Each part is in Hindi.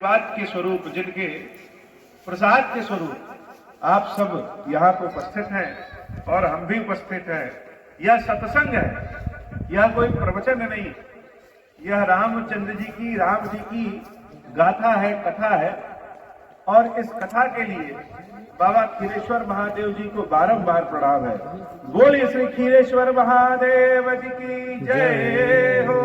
आशीर्वाद के स्वरूप, जिनके प्रसाद के स्वरूप आप सब यहाँ पर उपस्थित हैं और हम भी उपस्थित हैं। यह सत्संग है, यह कोई प्रवचन नहीं, यह रामचंद्र जी की, राम जी की गाथा है, कथा है। और इस कथा के लिए बाबा खीरेश्वर महादेव जी को बारंबार प्रणाम है। बोलिए श्री खीरेश्वर महादेव जी की जय हो।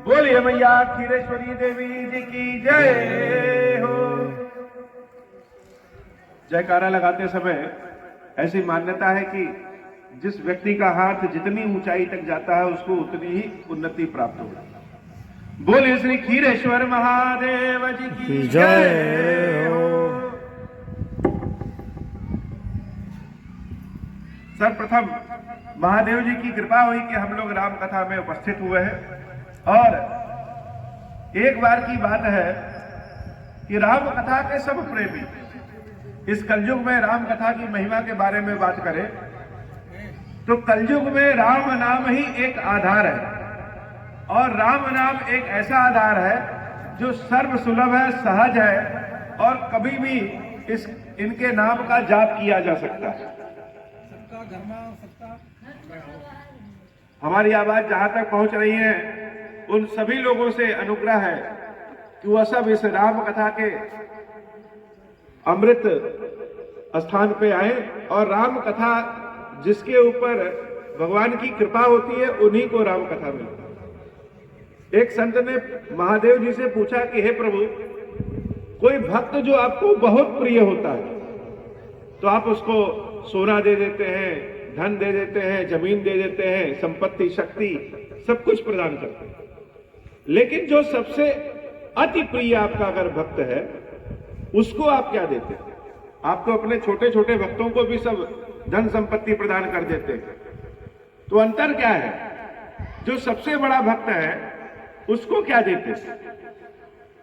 बोलिए मैया खीरेश्वरी देवी जी की जय हो। जयकारा लगाते समय ऐसी मान्यता है कि जिस व्यक्ति का हाथ जितनी ऊंचाई तक जाता है उसको उतनी ही उन्नति प्राप्त होगी। बोलिए श्री खीरेश्वर महादेव जी की जय हो। सर्वप्रथम महादेव जी की कृपा हुई कि हम लोग राम कथा में उपस्थित हुए हैं। और एक बार की बात है कि राम कथा के सब प्रेमी इस कलयुग में राम कथा की महिमा के बारे में बात करें तो कलयुग में राम नाम ही एक आधार है। और राम नाम एक ऐसा आधार है जो सर्व सुलभ है, सहज है और कभी भी इनके नाम का जाप किया जा सकता है। हमारी आवाज जहां तक पहुंच रही है उन सभी लोगों से अनुग्रह है कि वह सब इस राम कथा के अमृत स्थान पे आए और राम कथा जिसके ऊपर भगवान की कृपा होती है उन्हीं को राम कथा मिलती है। एक संत ने महादेव जी से पूछा कि हे प्रभु, कोई भक्त जो आपको बहुत प्रिय होता है तो आप उसको सोना दे देते हैं, धन दे देते हैं, जमीन दे देते हैं, संपत्ति, शक्ति, सब कुछ प्रदान करते हैं, लेकिन जो सबसे अति प्रिय आपका अगर भक्त है उसको आप क्या देते हैं? आप तो अपने छोटे छोटे भक्तों को भी सब धन संपत्ति प्रदान कर देते हैं। तो अंतर क्या है? जो सबसे बड़ा भक्त है उसको क्या देते हैं?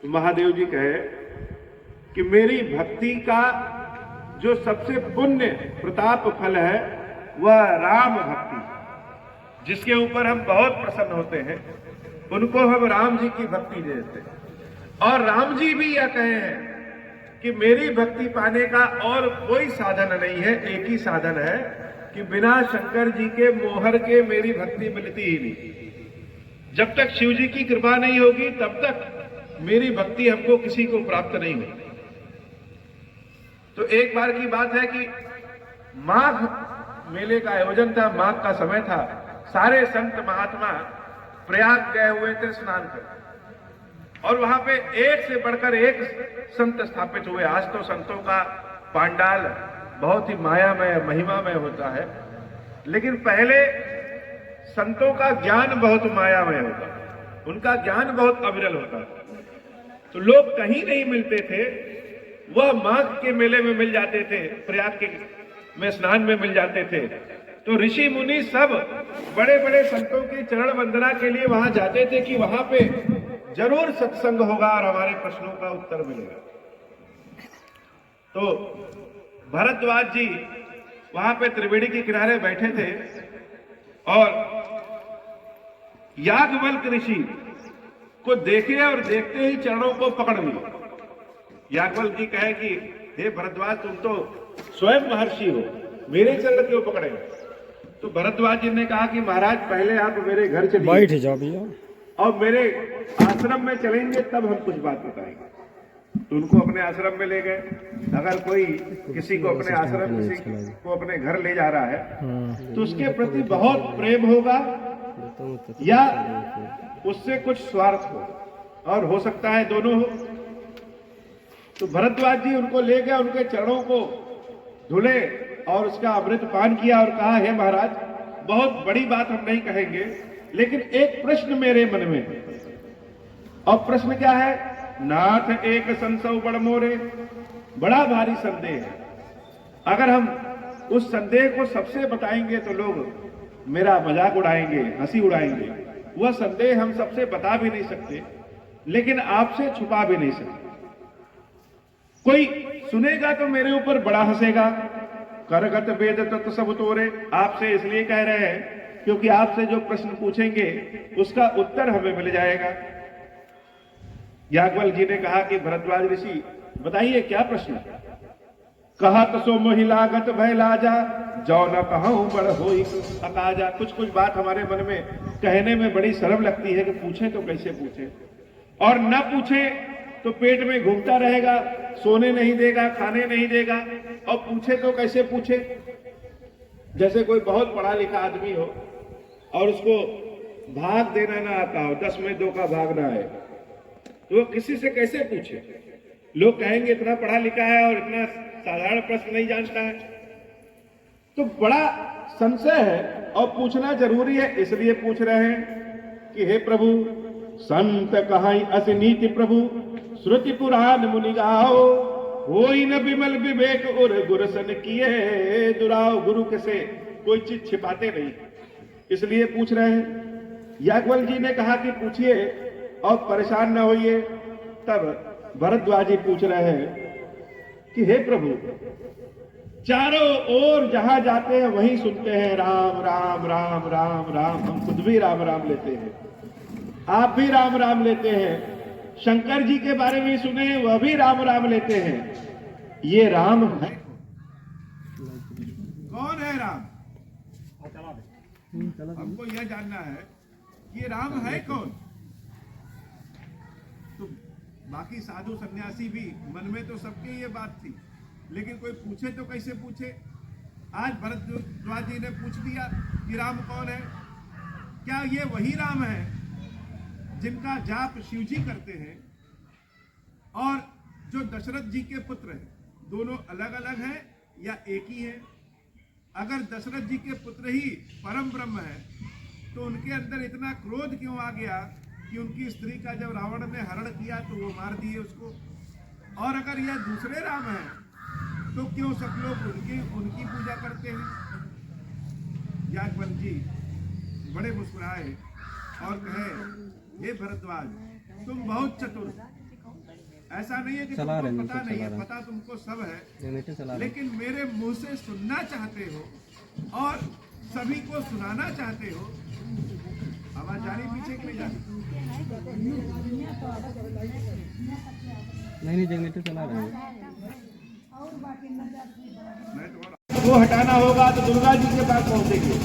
तो महादेव जी कहे कि मेरी भक्ति का जो सबसे पुण्य प्रताप फल है वह राम भक्ति, जिसके ऊपर हम बहुत प्रसन्न होते हैं, उनको हम राम जी की भक्ति दे देते हैं। और राम जी भी यह कहे हैं कि मेरी भक्ति पाने का और कोई साधन नहीं है, एक ही साधन है कि बिना शंकर जी के मोहर के मेरी भक्ति मिलती ही नहीं। जब तक शिव जी की कृपा नहीं होगी तब तक मेरी भक्ति हमको किसी को प्राप्त नहीं होगी। तो एक बार की बात है कि माघ मेले का आयोजन था, माघ का समय था, सारे संत महात्मा प्रयाग गए हुए थे स्नान कर, और वहां पे एक से बढ़कर एक संत स्थापित हुए। आज तो संतों का पांडाल बहुत ही मायामय, महिमामय होता है, लेकिन पहले संतों का ज्ञान बहुत मायामय होता, उनका ज्ञान बहुत अविरल होता। तो लोग कहीं नहीं मिलते थे, वह माघ के मेले में मिल जाते थे, प्रयाग के में स्नान में मिल जाते थे। तो ऋषि मुनि सब बड़े बड़े संतों की चरण वंदना के लिए वहां जाते थे कि वहां पे जरूर सत्संग होगा और हमारे प्रश्नों का उत्तर मिलेगा। तो भरद्वाज जी वहां पे त्रिवेणी के किनारे बैठे थे और याज्ञवल्क्य ऋषि को देखे और देखते ही चरणों को पकड़ लिया। याज्ञवल्क्य जी कहे कि हे भरद्वाज, तुम तो स्वयं महर्षि हो, मेरे चरण क्यों पकड़े? तो भरद्वाज जी ने कहा कि महाराज, पहले आप मेरे घर चलिए, बैठ जाओ भैया, और मेरे आश्रम में चलेंगे तब हम कुछ बात बताएंगे। तो उनको अपने आश्रम में ले गए। अगर कोई किसी को अपने आश्रम, किसी को अपने घर ले जा रहा है तो उसके प्रति बहुत प्रेम होगा या उससे कुछ स्वार्थ हो, और हो सकता है दोनों हो। तो भरद्वाज जी उनको ले गए, उनके चरणों को धुले और उसका अमृत पान किया और कहा, हे महाराज, बहुत बड़ी बात हम नहीं कहेंगे, लेकिन एक प्रश्न मेरे मन में है। और प्रश्न क्या है? नाथ एक संशय बड़ मोरे, बड़ा भारी संदेह है। अगर हम उस संदेह को सबसे बताएंगे तो लोग मेरा मजाक उड़ाएंगे, हंसी उड़ाएंगे। वह संदेह हम सबसे बता भी नहीं सकते, लेकिन आपसे छुपा भी नहीं सकते। कोई सुनेगा तो मेरे ऊपर बड़ा हंसेगा। करगत वेद तत्व सब तोरे, आपसे इसलिए कह रहे हैं क्योंकि आपसे जो प्रश्न पूछेंगे उसका उत्तर हमें मिल जाएगा। याज्ञवल्क्य जी ने कहा कि भरद्वाज ऋषि बताइए क्या प्रश्न। कहत सो मोहि लागत भय लाजा, जो न कहूं बड़ होई अकाजा। कुछ कुछ बात हमारे मन में कहने में बड़ी शर्म लगती है कि पूछे तो कैसे पूछे, और न पूछे तो पेट में घूमता रहेगा, सोने नहीं देगा, खाने नहीं देगा, और पूछे तो कैसे पूछे। जैसे कोई बहुत पढ़ा लिखा आदमी हो और उसको भाग देना ना आता हो, 10 में 2 का भाग ना है, तो वो किसी से कैसे पूछे। लोग कहेंगे इतना पढ़ा लिखा है और इतना साधारण प्रश्न नहीं जानता है, तो बड़ा संशय है और पूछना जरूरी है। इसलिए पूछ रहे हैं कि हे प्रभु, संत कहाई अस नीति प्रभु, श्रुति पुराण मुनि गाओ, होई न विमल विवेक और गुरसन किए दुराओ। गुरु के से कोई चीज छिपाते नहीं, इसलिए पूछ रहे हैं। याज्ञवल्क्य जी ने कहा कि पूछिए और परेशान न होइए। तब भरद्वाज जी पूछ रहे हैं कि हे प्रभु, चारों ओर जहां जाते हैं वहीं सुनते हैं राम राम राम राम राम। हम खुद भी राम राम लेते हैं, आप भी राम राम लेते हैं, शंकर जी के बारे में सुने वह भी राम राम लेते हैं। ये राम है कौन है राम? हमको यह जानना है कि ये राम है कौन। तो बाकी साधु सन्यासी भी मन में तो सबके ये बात थी, लेकिन कोई पूछे तो कैसे पूछे। आज भरद्वाज जी ने पूछ दिया कि राम कौन है। क्या ये वही राम है जिनका जाप शिव जी करते हैं और जो दशरथ जी के पुत्र हैं, दोनों अलग अलग हैं या एक ही है? अगर दशरथ जी के पुत्र ही परम ब्रह्म है तो उनके अंदर इतना क्रोध क्यों आ गया कि उनकी स्त्री का जब रावण ने हरण किया तो वो मार दिए उसको। और अगर यह दूसरे राम है तो क्यों सब लोग उनकी पूजा करते हैं? याज्ञवल्क्य जी बड़े मुस्कुराए और कहे, हे भरद्वाज, तुम बहुत चतुर। ऐसा नहीं है कि तुमको पता नहीं है, पता तुमको सब है, लेकिन मेरे मुंह से सुनना चाहते हो और सभी को सुनाना चाहते हो। आवाज जा रही पीछे के लिए जा रही? नहीं जनरेटर चला रहे हैं। वो हटाना होगा तो दुर्गा जी के पास पहुंचेंगे,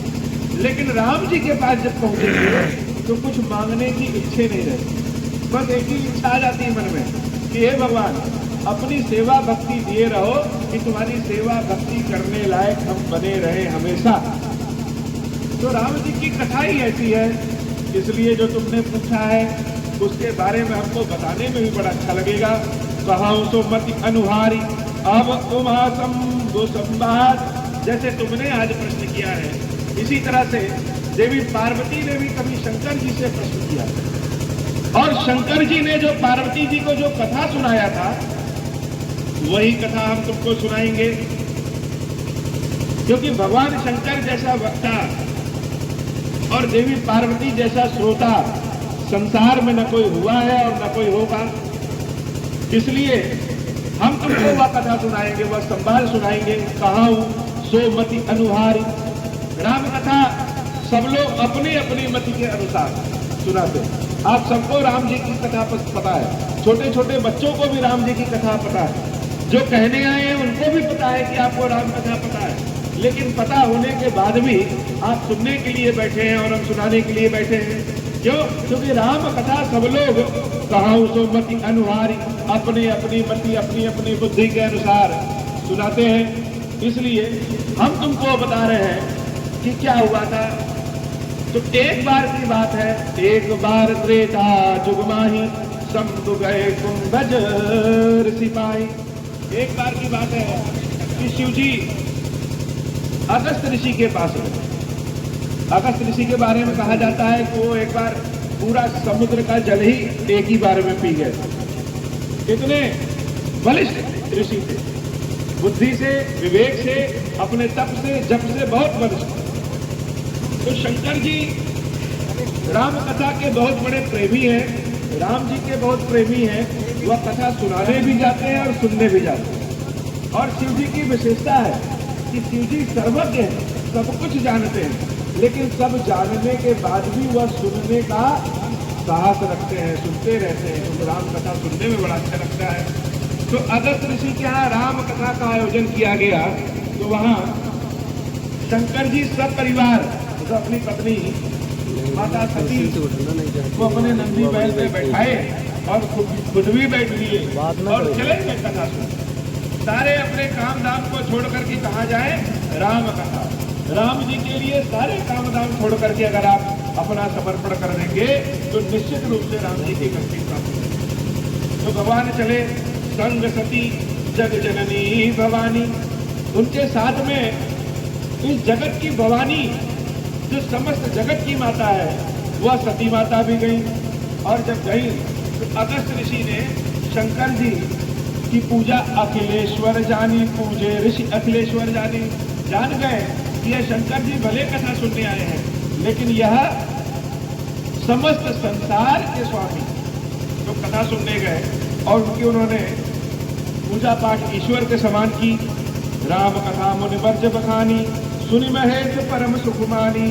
लेकिन राम जी के पास जब पहुंचेंगे तो कुछ मांगने की इच्छा नहीं रहती। बस एक ही इच्छा आ जाती है मन में कि हे भगवान, अपनी सेवा भक्ति दिए रहो कि तुम्हारी सेवा भक्ति करने लायक हम बने रहे हमेशा। तो राम जी की कथा ही ऐसी है, इसलिए जो तुमने पूछा है उसके बारे में हमको बताने में भी बड़ा अच्छा लगेगा। कहां सो मति अनुहारी अब उमासम दो संवाद। जैसे तुमने आज प्रश्न किया है, इसी तरह से देवी पार्वती ने भी कभी शंकर जी से प्रश्न किया, और शंकर जी ने जो पार्वती जी को जो कथा सुनाया था वही कथा हम तुमको सुनाएंगे। क्योंकि भगवान शंकर जैसा वक्ता और देवी पार्वती जैसा श्रोता संसार में न कोई हुआ है और न कोई होगा, इसलिए हम तुमको वह कथा सुनाएंगे, वह संवाद सुनाएंगे। कहां सो मति अनुहारी। राम कथा सब लोग अपनी अपनी मति के अनुसार सुनाते हैं। आप सबको राम जी की कथा पता है, छोटे छोटे बच्चों को भी राम जी की कथा पता है, जो कहने आए हैं उनको भी पता है कि आपको राम कथा पता है। लेकिन पता होने के बाद भी आप सुनने के लिए बैठे हैं और हम सुनाने के लिए बैठे हैं। क्यों? क्योंकि राम कथा सब लोग कहां सो मति अनुहारी, अपनी अपनी मति अपनी अपनी बुद्धि के अनुसार सुनाते हैं। इसलिए हम तुमको बता रहे हैं कि क्या हुआ था। तो एक बार की बात है, एक बार त्रेता जुग माही, शंभु गए कुंभज सिपाही। एक बार की बात है कि शिव जी अगस्त ऋषि के पास गए। अगस्त ऋषि के बारे में कहा जाता है कि वो एक बार पूरा समुद्र का जल ही एक ही बार में पी गए। इतने बलिष्ठ ऋषि थे, बुद्धि से, विवेक से, अपने तप से, जप से बहुत बलिष्ठ। तो शंकर जी राम कथा के बहुत बड़े प्रेमी हैं, राम जी के बहुत प्रेमी हैं। वह कथा सुनाने भी जाते हैं और सुनने भी जाते हैं। और शिव जी की विशेषता है कि शिव जी सर्वज्ञ हैं, सब कुछ जानते हैं, लेकिन सब जानने के बाद भी वह सुनने का साहस रखते हैं, सुनते रहते हैं, उनको राम कथा सुनने में बड़ा अच्छा लगता है। तो अगस्त ऋषि के यहाँ राम कथा का आयोजन किया गया, तो वहाँ शंकर जी सब परिवार, तो अपनी पत्नी माता सती को अपने नंदी बैल पे बैठाए और खुद भी बैठ लिए और चले गए कथा सुन। सारे अपने काम धाम को छोड़ करके कहाँ जाए? राम कथा। राम जी के लिए सारे काम धाम छोड़ करके अगर आप अपना समर्पण कर देंगे तो निश्चित रूप से राम जी की भक्ति प्राप्त होगी। तो भगवान चले संग सती जग जननी भवानी, उनके साथ में इस जगत की भवानी जो समस्त जगत की माता है वह सती माता भी गई। और जब गई तो अगस्त ऋषि ने शंकर जी की पूजा अखिलेश्वर जानी, पूजे ऋषि अखिलेश्वर जानी, जान गए कि यह शंकर जी भले कथा सुनने आए हैं लेकिन यह समस्त संसार के स्वामी जो कथा सुनने गए और उनकी उन्होंने पूजा पाठ ईश्वर के समान की। राम कथा मुनिवर्ज बखानी, सुनि महेश परम सुखमानी।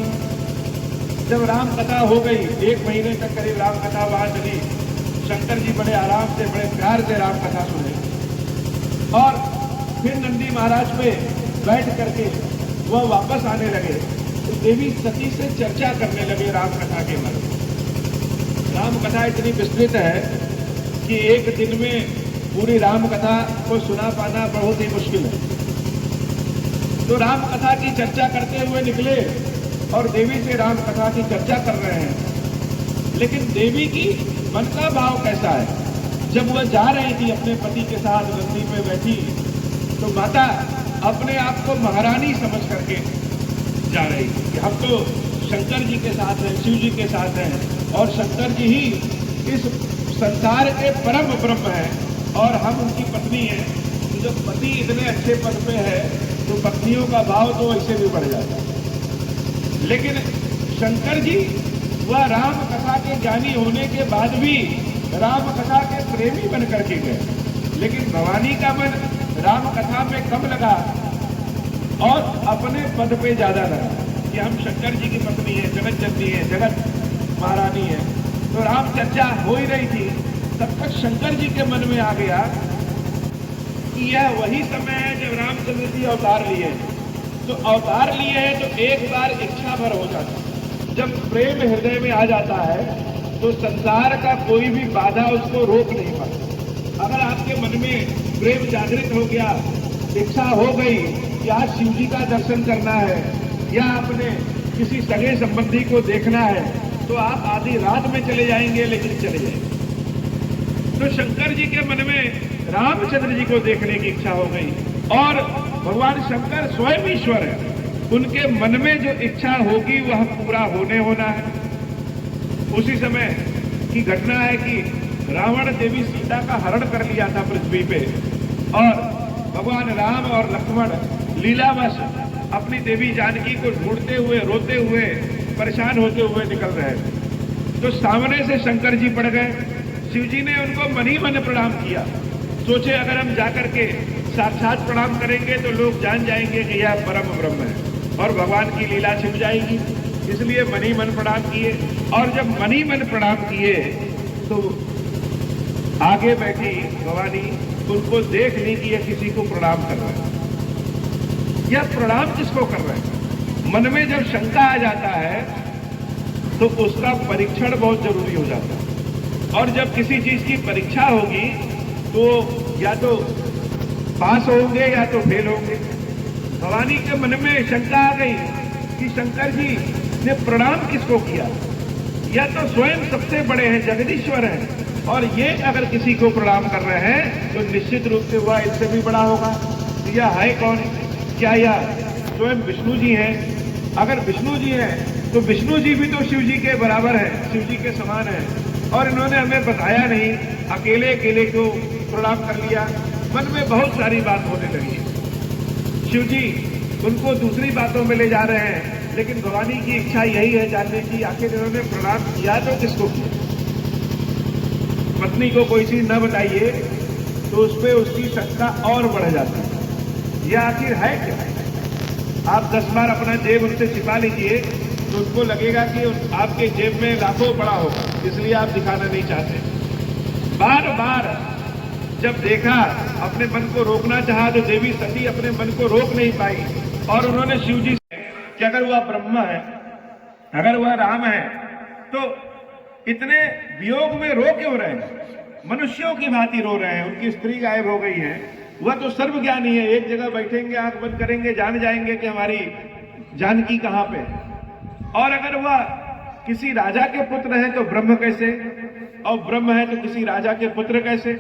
जब राम कथा हो गई, 1 महीने तक करीब राम कथा वहां चली, शंकर जी बड़े आराम से बड़े प्यार से राम कथा सुने और फिर नंदी महाराज पे बैठ करके वह वापस आने लगे तो देवी सती से चर्चा करने लगे राम कथा के बारे में। राम कथा इतनी विस्तृत है कि एक दिन में पूरी राम कथा को सुना पाना बहुत ही मुश्किल है। तो राम कथा की चर्चा करते हुए निकले और देवी से राम कथा की चर्चा कर रहे हैं, लेकिन देवी की मन का भाव कैसा है? जब वह जा रही थी अपने पति के साथ नंदी पे बैठी तो माता अपने आप को महारानी समझ करके जा रही थी कि हम तो शंकर जी के साथ हैं, शिव जी के साथ हैं और शंकर जी ही इस संसार के परम ब्रह्म हैं और हम उनकी पत्नी हैं। तो जब पति इतने अच्छे पद पे है तो पत्नियों का भाव तो ऐसे भी बढ़ जाता है। लेकिन शंकर जी वह राम कथा के ज्ञानी होने के बाद भी राम कथा के प्रेमी बन करके गए, लेकिन भवानी का मन राम कथा में कम लगा और अपने पद पे ज्यादा लगा कि हम शंकर जी की पत्नी है, जगत जननी है, जगत महारानी है। तो राम चर्चा हो ही रही थी, तब तक शंकर जी के मन में आ गया कि यह वही समय है जब रामचंद्र जी अवतार लिए। तो अवतार लिए हैं तो एक बार इच्छा भर हो जाता है। जब प्रेम हृदय में आ जाता है तो संसार का कोई भी बाधा उसको रोक नहीं पाता। अगर आपके मन में प्रेम जागृत हो गया, इच्छा हो गई कि आज शिव जी का दर्शन करना है या आपने किसी सगे संबंधी को देखना है तो आप आधी रात में चले जाएंगे, लेकिन चले जाएंगे। तो शंकर जी के मन में रामचंद्र जी को देखने की इच्छा हो गई और भगवान शंकर स्वयं ईश्वर है, उनके मन में जो इच्छा होगी वह पूरा होना है। उसी समय की घटना है कि रावण देवी सीता का हरण कर लिया था पृथ्वी पे और भगवान राम और लक्ष्मण लीलावश अपनी देवी जानकी को ढूंढते हुए, रोते हुए, परेशान होते हुए निकल रहे थे। तो सामने से शंकर जी पड़ गए। शिव जी ने उनको मन ही मन प्रणाम किया। सोचे अगर हम जाकर के साक्षात प्रणाम करेंगे तो लोग जान जाएंगे कि यह परम ब्रह्म है और भगवान की लीला छिप जाएगी, इसलिए मन ही मन प्रणाम किए। और जब मन ही मन प्रणाम किए तो आगे बैठी भवानी उनको देख ली कि यह किसी को प्रणाम कर रहा है, यह प्रणाम किसको कर रहे हैं। मन में जब शंका आ जाता है तो उसका परीक्षण बहुत जरूरी हो जाता है। और जब किसी चीज की परीक्षा होगी तो या तो पास होंगे या तो फेल होंगे। भवानी के मन में शंका आ गई कि शंकर जी ने प्रणाम किसको किया, या तो स्वयं सबसे बड़े हैं, जगदीश्वर हैं, और ये अगर किसी को प्रणाम कर रहे हैं तो निश्चित रूप से वह इनसे भी बड़ा होगा। तो यह है कौन? क्या यह स्वयं विष्णु जी हैं? अगर विष्णु जी हैं तो विष्णु जी भी तो शिव जी के बराबर हैं, शिव जी के समान हैं, और इन्होंने हमें बताया नहीं, अकेले अकेले को प्रणाम कर लिया। मन में बहुत सारी बात होने लगी। शिव जी उनको दूसरी बातों में ले जा रहे हैं, लेकिन भवानी की इच्छा यही है जानने की आखिर इन्होंने प्रणाम किया तो किसको किया। पत्नी को कोई चीज न बताइए तो उस पर उसकी शंका और बढ़ जाती है। यह आखिर है क्या? आप 10 बार अपना जेब उनसे छिपा लीजिए, तो उनको लगेगा कि आपके जेब में लाखों पड़ा होगा, इसलिए आप दिखाना नहीं चाहते। बार बार जब देखा, अपने मन को रोकना चाहा, तो देवी सती अपने मन को रोक नहीं पाई और उन्होंने शिव जी से कि अगर वह ब्रह्मा है, अगर वह राम है, तो इतने वियोग में रो क्यों रहे हैं? मनुष्यों की भांति रो रहे हैं। उनकी स्त्री गायब हो गई है, वह तो सर्वज्ञानी है, एक जगह बैठेंगे, आंख बंद करेंगे, जान जाएंगे कि हमारी जानकी कहां पे। और अगर वह किसी राजा के पुत्र है तो ब्रह्म कैसे, और ब्रह्म है तो किसी राजा के पुत्र कैसे?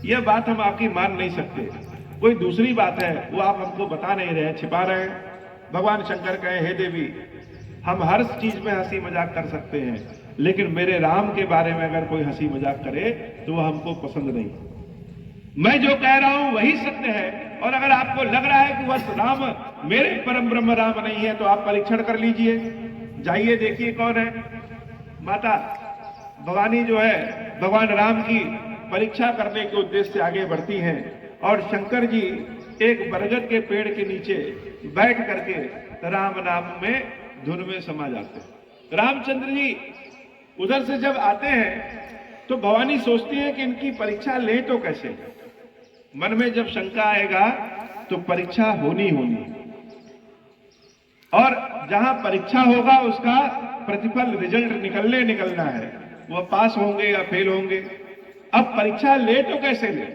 यह बात हम आपकी मान नहीं सकते। कोई दूसरी बात है, वो आप हमको बता नहीं रहे, छिपा रहे हैं। भगवान शंकर कहे, हे देवी, हम हर चीज में हंसी मजाक कर सकते हैं, लेकिन मेरे राम के बारे में अगर कोई हंसी मजाक करे तो वह हमको पसंद नहीं। मैं जो कह रहा हूं वही सत्य है, और अगर आपको लग रहा है कि वह राम मेरे परम ब्रह्म राम नहीं है, तो आप परीक्षण कर लीजिए, जाइए देखिए कौन है। माता भवानी जो है भगवान राम की परीक्षा करने के उद्देश्य से आगे बढ़ती हैं, और शंकर जी एक बरगद के पेड़ के नीचे बैठ करके राम नाम में धुन में समा जाते हैं। रामचंद्र जी उधर से जब आते हैं तो भवानी सोचती है कि इनकी परीक्षा ले तो कैसे। मन में जब शंका आएगा तो परीक्षा होनी, और जहां परीक्षा होगा उसका प्रतिफल, रिजल्ट निकलना है, वह पास होंगे या फेल होंगे। अब परीक्षा ले तो कैसे ले,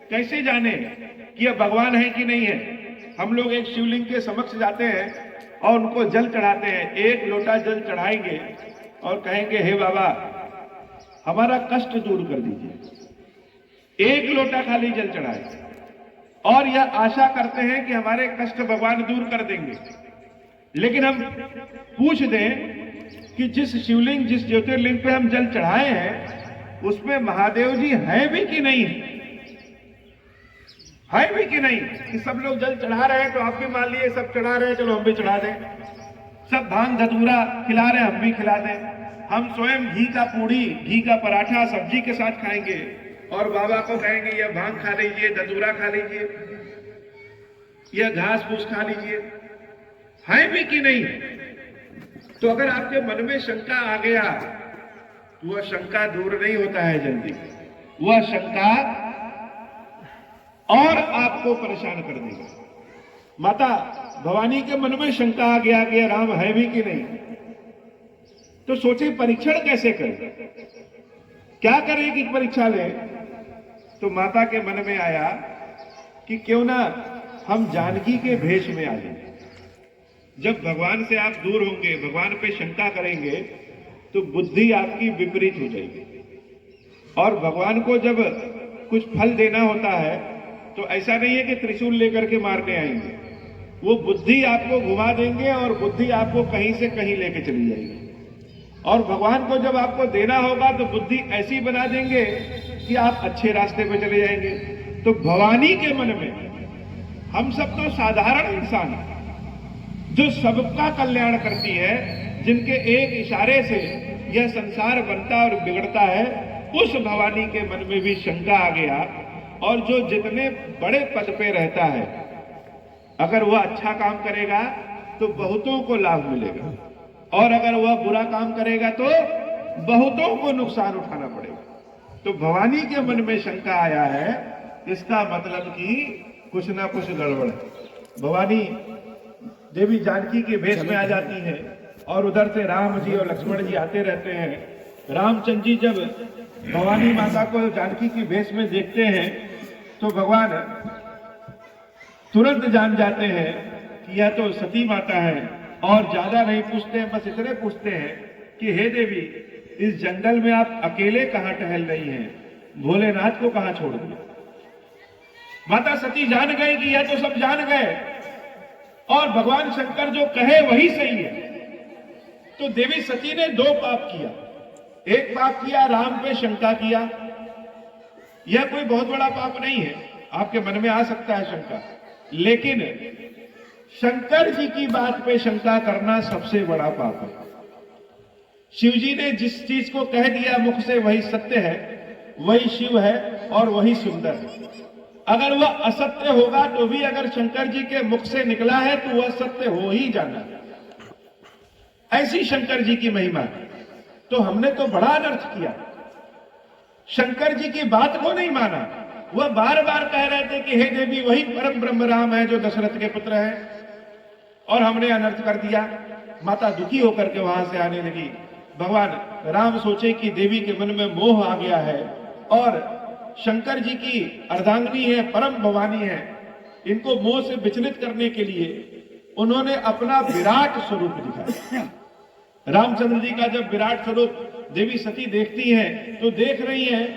कैसे जाने कि यह भगवान है कि नहीं है। हम लोग एक शिवलिंग के समक्ष जाते हैं और उनको जल चढ़ाते हैं, एक लोटा जल चढ़ाएंगे और कहेंगे, हे बाबा हमारा कष्ट दूर कर दीजिए। एक लोटा खाली जल चढ़ाए और यह आशा करते हैं कि हमारे कष्ट भगवान दूर कर देंगे। लेकिन हम पूछ दें कि जिस शिवलिंग, जिस ज्योतिर्लिंग पे हम जल चढ़ाए हैं, उसमें महादेव जी हैं भी कि नहीं, है भी कि नहीं। कि सब लोग जल चढ़ा रहे हैं तो आप भी मान लिए सब चढ़ा रहे हैं, चलो हम भी चढ़ा दें। सब भांग धतूरा खिला रहे हैं, हम भी खिला दें। हम स्वयं घी का पूड़ी, घी का पराठा सब्जी के साथ खाएंगे और बाबा को कहेंगे, यह भांग खा लीजिए, धतूरा खा लीजिए, यह घास फूस खा लीजिए। है भी कि नहीं। तो अगर आपके मन में शंका आ गया तो वह शंका दूर नहीं होता है जल्दी, वह शंका और आपको परेशान कर देगा। माता भवानी के मन में शंका आ गया कि राम है भी कि नहीं, तो सोचे परीक्षण कैसे करें, क्या करें कि परीक्षा ले। तो माता के मन में आया कि क्यों ना हम जानकी के भेष में आ जाएं। जब भगवान से आप दूर होंगे, भगवान पे शंका करेंगे, तो बुद्धि आपकी विपरीत हो जाएगी। और भगवान को जब कुछ फल देना होता है तो ऐसा नहीं है कि त्रिशूल लेकर के मारने आएंगे, वो बुद्धि आपको घुमा देंगे और बुद्धि आपको कहीं से कहीं लेके चली जाएगी। और भगवान को जब आपको देना होगा तो बुद्धि ऐसी बना देंगे कि आप अच्छे रास्ते पे चले जाएंगे। तो भवानी के मन में, हम सब तो साधारण इंसान हैं, जो सबका कल्याण करती है, जिनके एक इशारे से यह संसार बनता और बिगड़ता है, उस भवानी के मन में भी शंका आ गया। और जो जितने बड़े पद पे रहता है, अगर वह अच्छा काम करेगा तो बहुतों को लाभ मिलेगा, और अगर वह बुरा काम करेगा तो बहुतों को नुकसान उठाना पड़ेगा। तो भवानी के मन में शंका आया है, इसका मतलब कि कुछ ना कुछ गड़बड़ है। भवानी देवी जानकी के भेष में आ जाती है और उधर से राम जी और लक्ष्मण जी आते रहते हैं। रामचंद्र जी जब भवानी माता को जानकी के भेष में देखते हैं तो भगवान तुरंत जान जाते हैं कि यह तो सती माता है, और ज्यादा नहीं पूछते हैं, बस इतने पूछते हैं कि हे देवी, इस जंगल में आप अकेले कहां टहल रही हैं, भोलेनाथ को कहां छोड़ दिया। माता सती जान गई कि यह तो सब जान गए और भगवान शंकर जो कहे वही सही है। तो देवी सती ने दो पाप किया। एक पाप किया, राम पे शंका किया। यह कोई बहुत बड़ा पाप नहीं है, आपके मन में आ सकता है शंका, लेकिन शंकर जी की बात पे शंका करना सबसे बड़ा पाप है। शिव जी ने जिस चीज को कह दिया मुख से वही सत्य है, वही शिव है और वही सुंदर है। अगर वह असत्य होगा तो भी अगर शंकर जी के मुख से निकला है तो वह सत्य हो ही जाना है। ऐसी शंकर जी की महिमा। तो हमने तो बड़ा अनर्थ किया, शंकर जी की बात को नहीं माना। वह बार बार कह रहे थे कि हे देवी वही परम ब्रह्म राम है जो दशरथ के पुत्र है, और हमने अनर्थ कर दिया। माता दुखी होकर के वहां से आने लगी। भगवान राम सोचे कि देवी के मन में मोह आ गया है, और शंकर जी की अर्धांगिनी है, परम भवानी है, इनको मोह से विचलित करने के लिए उन्होंने अपना विराट स्वरूप दिखाया। रामचंद्र जी का जब विराट स्वरूप देवी सती देखती हैं तो देख रही हैं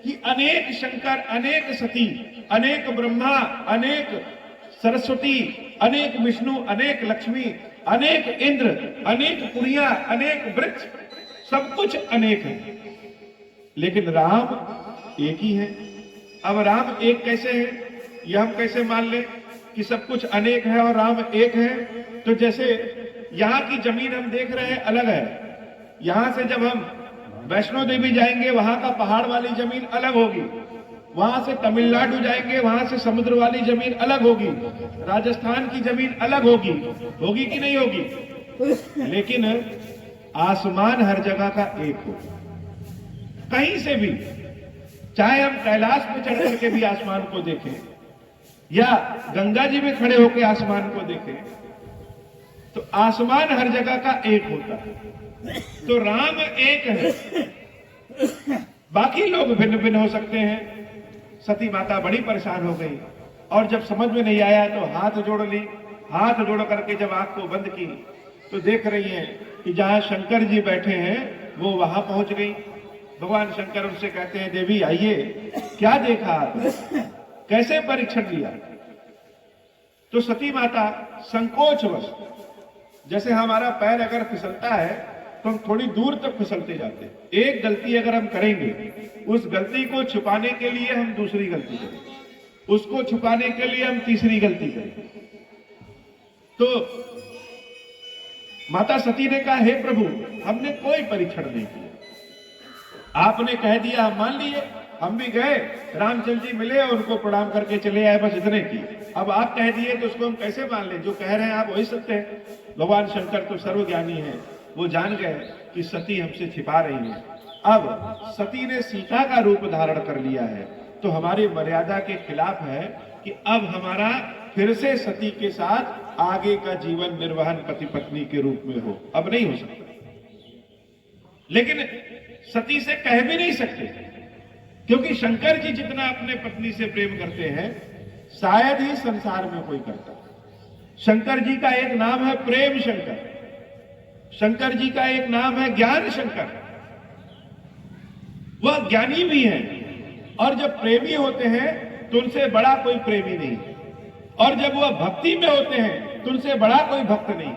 कि अनेक शंकर, अनेक सती, अनेक ब्रह्मा, अनेक सरस्वती, अनेक विष्णु, अनेक लक्ष्मी, अनेक इंद्र, अनेक पुड़िया, अनेक वृक्ष, सब कुछ अनेक है, लेकिन राम एक ही है। अब राम एक कैसे है, यह हम कैसे मान लें कि सब कुछ अनेक है और राम एक है? तो जैसे यहां की जमीन हम देख रहे हैं अलग है, यहां से जब हम वैष्णो देवी जाएंगे वहां का पहाड़ वाली जमीन अलग होगी, वहां से तमिलनाडु जाएंगे वहां से समुद्र वाली जमीन अलग होगी, राजस्थान की जमीन अलग होगी, होगी कि नहीं होगी? लेकिन आसमान हर जगह का एक हो। कहीं से भी, चाहे हम कैलाश पे चढ़ करके भी आसमान को देखें या गंगा जी में खड़े होकर आसमान को देखें, तो आसमान हर जगह का एक होता है। तो राम एक है, बाकी लोग भिन्न भिन्न हो सकते हैं। सती माता बड़ी परेशान हो गई, और जब समझ में नहीं आया तो हाथ जोड़ ली। हाथ जोड़ करके जब आंख को बंद की तो देख रही हैं कि जहां शंकर जी बैठे हैं वो वहां पहुंच गई। भगवान शंकर उनसे कहते हैं, देवी आइए, क्या देखा आपने, कैसे परीक्षण लिया? तो सती माता संकोचवश, जैसे हमारा पैर अगर फिसलता है तो हम थोड़ी दूर तक फिसलते जाते हैं, एक गलती अगर हम करेंगे, उस गलती को छुपाने के लिए हम दूसरी गलती करें, उसको छुपाने के लिए हम तीसरी गलती करें। तो माता सती ने कहा, हे प्रभु, हमने कोई परीक्षण नहीं किया, आपने कह दिया हम मान लिए। हम भी गए, रामचंद्र जी मिले और उनको प्रणाम करके चले आए, बस इतने की। अब आप कह दिए तो उसको हम कैसे मान लें? जो कह रहे हैं आप वही सत्य है। भगवान शंकर तो सर्वज्ञानी है, वो जान गए कि सती हमसे छिपा रही है। अब सती ने सीता का रूप धारण कर लिया है, तो हमारी मर्यादा के खिलाफ है कि अब हमारा फिर से सती के साथ आगे का जीवन निर्वहन पति पत्नी के रूप में हो। अब नहीं हो सकता, लेकिन सती से कह भी नहीं सकते, क्योंकि शंकर जी जितना अपने पत्नी से प्रेम करते हैं शायद ही संसार में कोई करता। शंकर जी का एक नाम है प्रेम शंकर, शंकर जी का एक नाम है ज्ञान शंकर। वह ज्ञानी भी हैं, और जब प्रेमी होते हैं तो उनसे बड़ा कोई प्रेमी नहीं, और जब वह भक्ति में होते हैं तो उनसे बड़ा कोई भक्त नहीं।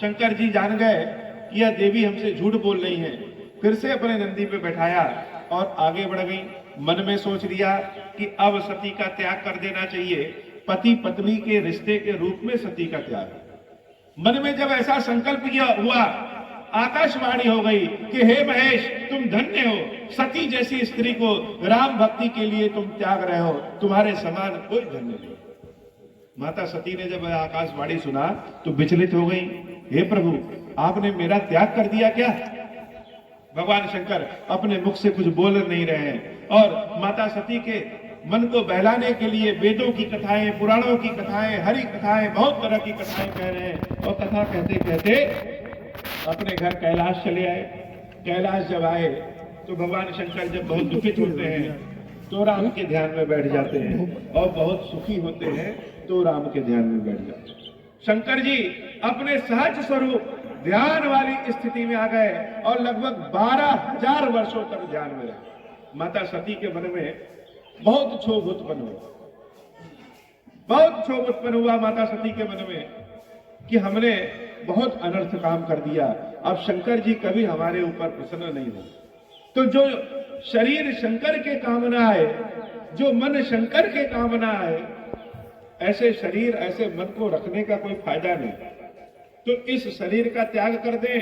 शंकर जी जान गए कि यह देवी हमसे झूठ बोल रही है, फिर से अपने नंदी पे बैठाया और आगे बढ़ गई। मन में सोच लिया कि अब सती का त्याग कर देना चाहिए, पति पत्नी के रिश्ते के रूप में सती का त्याग। मन में जब ऐसा संकल्प हुआ, आकाशवाणी हो गई कि हे महेश, तुम धन्य हो, सती जैसी स्त्री को राम भक्ति के लिए तुम त्याग रहे हो, तुम्हारे समान कोई धन्य नहीं। माता सती ने जब आकाशवाणी सुना तो विचलित हो गई, हे प्रभु, आपने मेरा त्याग कर दिया क्या? भगवान शंकर अपने मुख से कुछ बोल नहीं रहे हैं, और माता सती के मन को बहलाने के लिए वेदों की कथाएं, पुराणों की कथाएं, हरि कथाएं, बहुत तरह की कथाएं कह रहे हैं। और कथा कहते कहते अपने घर कैलाश चले आए। कैलाश जब आए तो भगवान शंकर जब बहुत दुखित होते हैं तो राम के ध्यान में बैठ जाते हैं, और बहुत सुखी होते हैं तो राम के ध्यान में बैठ जाते हैं। शंकर जी अपने सहज स्वरूप ध्यान वाली स्थिति में आ गए और लगभग 12,000 वर्षों तक ध्यान में रहे। माता सती के मन में बहुत क्षोभ उत्पन्न हुआ, बहुत क्षोभ उत्पन्न हुआ माता सती के मन में कि हमने बहुत अनर्थ काम कर दिया, अब शंकर जी कभी हमारे ऊपर प्रसन्न नहीं हो। तो जो शरीर शंकर के काम न आए, जो मन शंकर के काम न आए, ऐसे शरीर, ऐसे मन को रखने का कोई फायदा नहीं। तो इस शरीर का त्याग कर दें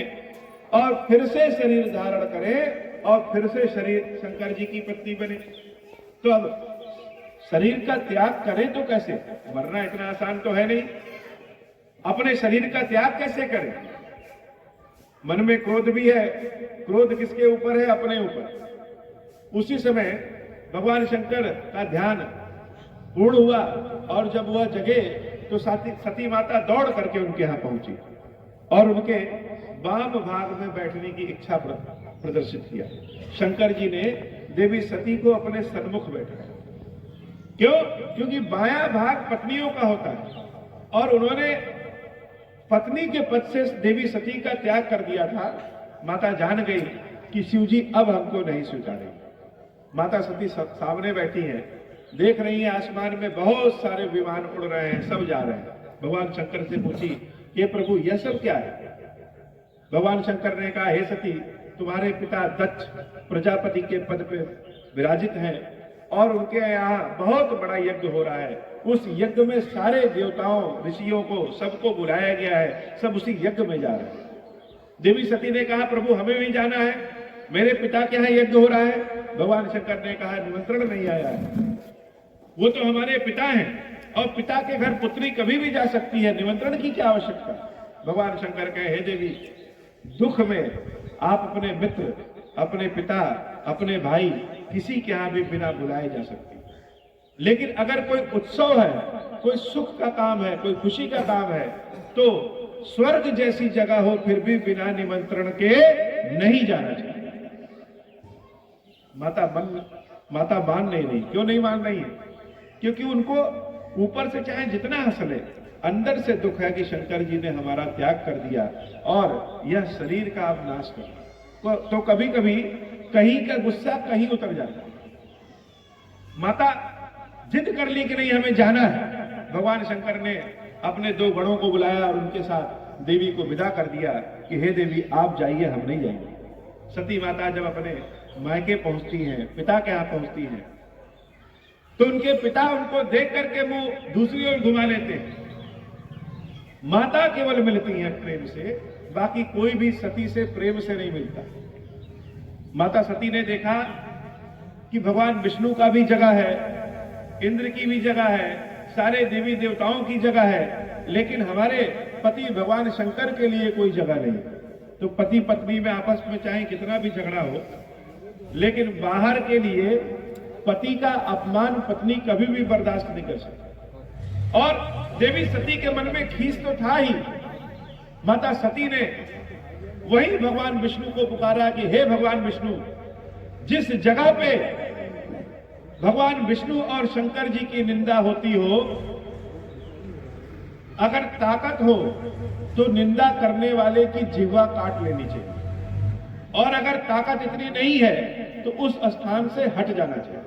और फिर से शरीर धारण करें और फिर से शरीर शंकर जी की पत्नी बने। तो अब शरीर का त्याग करें तो कैसे? मरना इतना आसान तो है नहीं, अपने शरीर का त्याग कैसे करें? मन में क्रोध भी है। क्रोध किसके ऊपर है? अपने ऊपर। उसी समय भगवान शंकर का ध्यान पूर्ण हुआ और जब वह जगे तो सती माता दौड़ करके उनके यहां पहुंची और उनके वाम भाग में बैठने की इच्छा प्रदर्शित किया। शंकर जी ने देवी सती को अपने सन्मुख बैठाया। क्यों? क्योंकि बायां भाग पत्नियों का होता है और उन्होंने पत्नी के पद से देवी सती का त्याग कर दिया था। माता जान गई कि शिव जी अब हमको नहीं स्वीकारेंगे। माता सती सामने बैठी हैं, देख रही हैं आसमान में बहुत सारे विमान उड़ रहे हैं, सब जा रहे हैं। भगवान शंकर से पूछी, ये प्रभु यह सब क्या है? भगवान शंकर ने कहा, हे सती, तुम्हारे पिता दक्ष प्रजापति के पद पे विराजित हैं और उनके यहाँ बहुत बड़ा यज्ञ हो रहा है। उस यज्ञ में सारे देवताओं, ऋषियों को सबको बुलाया गया है, सब उसी यज्ञ में जा रहे हैं। देवी सती ने कहा, प्रभु हमें भी जाना है, मेरे पिता के यहाँ यज्ञ हो रहा है। भगवान शंकर ने कहा, निमंत्रण नहीं आया है, वो तो हमारे पिता हैं और पिता के घर पुत्री कभी भी जा सकती है, निमंत्रण की क्या आवश्यकता? भगवान शंकर कहे, हे देवी, दुख में आप अपने मित्र, अपने पिता, अपने भाई किसी के यहां भी बिना बुलाए जा सकते, लेकिन अगर कोई उत्सव है, कोई सुख का काम है, कोई खुशी का काम है, तो स्वर्ग जैसी जगह हो फिर भी बिना निमंत्रण के नहीं जाना चाहिए। माता मान नहीं रही। क्यों नहीं मान रही है? क्योंकि उनको ऊपर से चाहे जितना हंस ले, अंदर से दुख है कि शंकर जी ने हमारा त्याग कर दिया और यह शरीर का अब नाश कर। तो कभी कभी कहीं का गुस्सा कहीं उतर जाता है। माता जिद कर ली कि नहीं हमें जाना है। भगवान शंकर ने अपने दो गणों को बुलाया और उनके साथ देवी को विदा कर दिया कि हे देवी आप जाइए, हम नहीं जाएंगे। सती माता जब अपने मायके पहुंचती हैं, पिता के यहां पहुंचती हैं, तो उनके पिता उनको देख करके मुंह दूसरी ओर घुमा लेते हैं। माता केवल मिलती हैं प्रेम से, बाकी कोई भी सती से प्रेम से नहीं मिलता। माता सती ने देखा कि भगवान विष्णु का भी जगह है, इंद्र की भी जगह है, सारे देवी देवताओं की जगह है, लेकिन हमारे पति भगवान शंकर के लिए कोई जगह नहीं। तो पति पत्नी में आपस में चाहे कितना भी झगड़ा हो, लेकिन बाहर के लिए पति का अपमान पत्नी कभी भी बर्दाश्त नहीं कर सकती। और देवी सती के मन में खींच तो था ही। माता सती ने वही भगवान विष्णु को पुकारा कि हे भगवान विष्णु, जिस जगह पे भगवान विष्णु और शंकर जी की निंदा होती हो, अगर ताकत हो तो निंदा करने वाले की जिह्वा काट लेनी चाहिए, और अगर ताकत इतनी नहीं है तो उस स्थान से हट जाना चाहिए।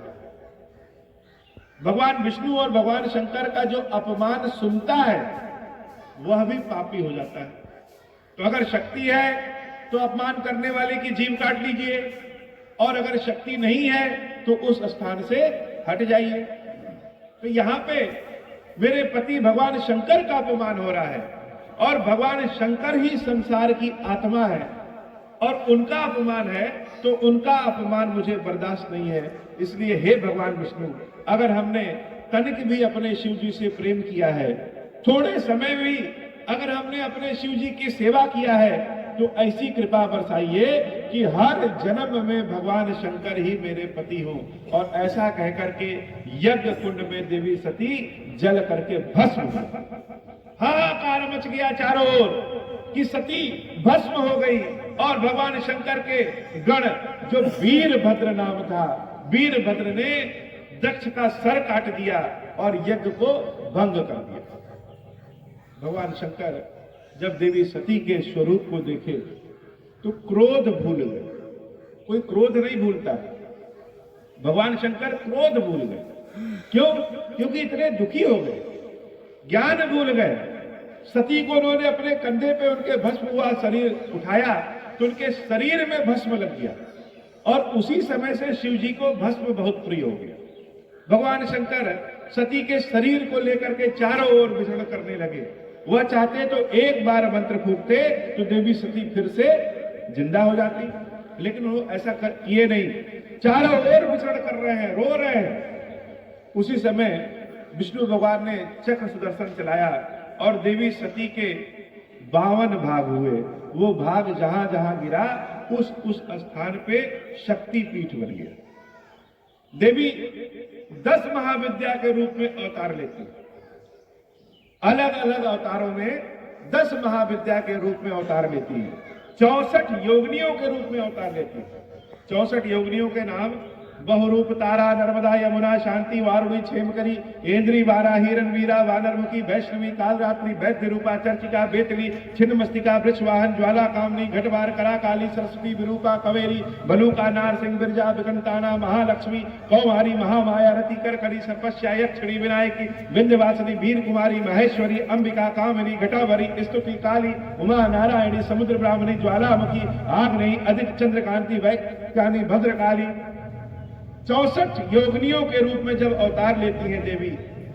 भगवान विष्णु और भगवान शंकर का जो अपमान सुनता है वह भी पापी हो जाता है। तो अगर शक्ति है तो अपमान करने वाले की जीभ काट लीजिए, और अगर शक्ति नहीं है तो उस स्थान से हट जाइए। तो यहां पे मेरे पति भगवान शंकर का अपमान हो रहा है, और भगवान शंकर ही संसार की आत्मा है, और उनका अपमान है, तो उनका अपमान मुझे बर्दाश्त नहीं है। इसलिए हे भगवान विष्णु, अगर हमने तनिक भी अपने शिव जी से प्रेम किया है, थोड़े समय भी अगर हमने अपने शिव जी की सेवा किया है, तो ऐसी कृपा बरसाइए कि हर जन्म में भगवान शंकर ही मेरे पति हो। और ऐसा कहकर के यज्ञ कुंड में देवी सती जल करके भस्म हुई। हाहाकार मच गया चारों ओर कि सती भस्म हो गई, और भगवान शंकर के गण, जो वीरभद्र नाम था, वीरभद्र ने दक्ष का सर काट दिया और यज्ञ को भंग कर दिया। भगवान शंकर जब देवी सती के स्वरूप को देखे तो क्रोध भूल गए। कोई क्रोध नहीं भूलता, भगवान शंकर क्रोध भूल गए। क्यों? क्योंकि इतने दुखी हो गए, ज्ञान भूल गए। सती को उन्होंने अपने कंधे पे उनके भस्म हुआ शरीर उठाया तो उनके शरीर में भस्म लग गया, और उसी समय से शिव जी को भस्म बहुत प्रिय हो गया। भगवान शंकर सती के शरीर को लेकर के चारों ओर विचरण करने लगे। वह चाहते तो एक बार मंत्र फूंकते तो देवी सती फिर से जिंदा हो जाती, लेकिन वो ऐसा किए नहीं। चारों ओर विचरण कर रहे हैं, रो रहे हैं। उसी समय विष्णु भगवान ने चक्र सुदर्शन चलाया और देवी सती के 52 भाग हुए। वो भाग जहां जहां गिरा उस स्थान पे शक्ति पीठ बन गया। देवी 10 महाविद्या के रूप में अवतार लेती है। अलग अलग अवतारों में 10 महाविद्या के रूप में अवतार लेती है। 64 योगिनियों के रूप में अवतार लेती है। 64 योगिनियों के नाम बहुरूप तारा, नर्मदा, यमुना, शांति, वारुणी, क्षेमकरी, इंद्री, वाराही, रणवीरा, वानरमुखी, वैष्णवी, कालरात्रि, वैद्य रूपा, चर्चिका, बेतली, छिन्नमस्तिका, वृक्षवाहन, ज्वाला कामनी, घटवार, कराकाली, सरस्वती, विरूपा, कवेरी, बलूका, नारसिंह, बिरजा, विकंताना, महालक्ष्मी, कौमारी, महामाया, रति, करकरी, सर्पस्या, यक्षिणी, विनायकी, विंध्यवासिनी, वीर कुमारी, महेश्वरी, अंबिका, कामिनी, घटावरी, स्तुति, काली, उमा, नारायणी, समुद्र ब्राह्मणी, ज्वालामुखी, आग्नेयी, अधिक, चंद्रकांति, वैज्ञानी, भद्रकाली। 64 योगिनियों के रूप में जब अवतार लेती हैं देवी,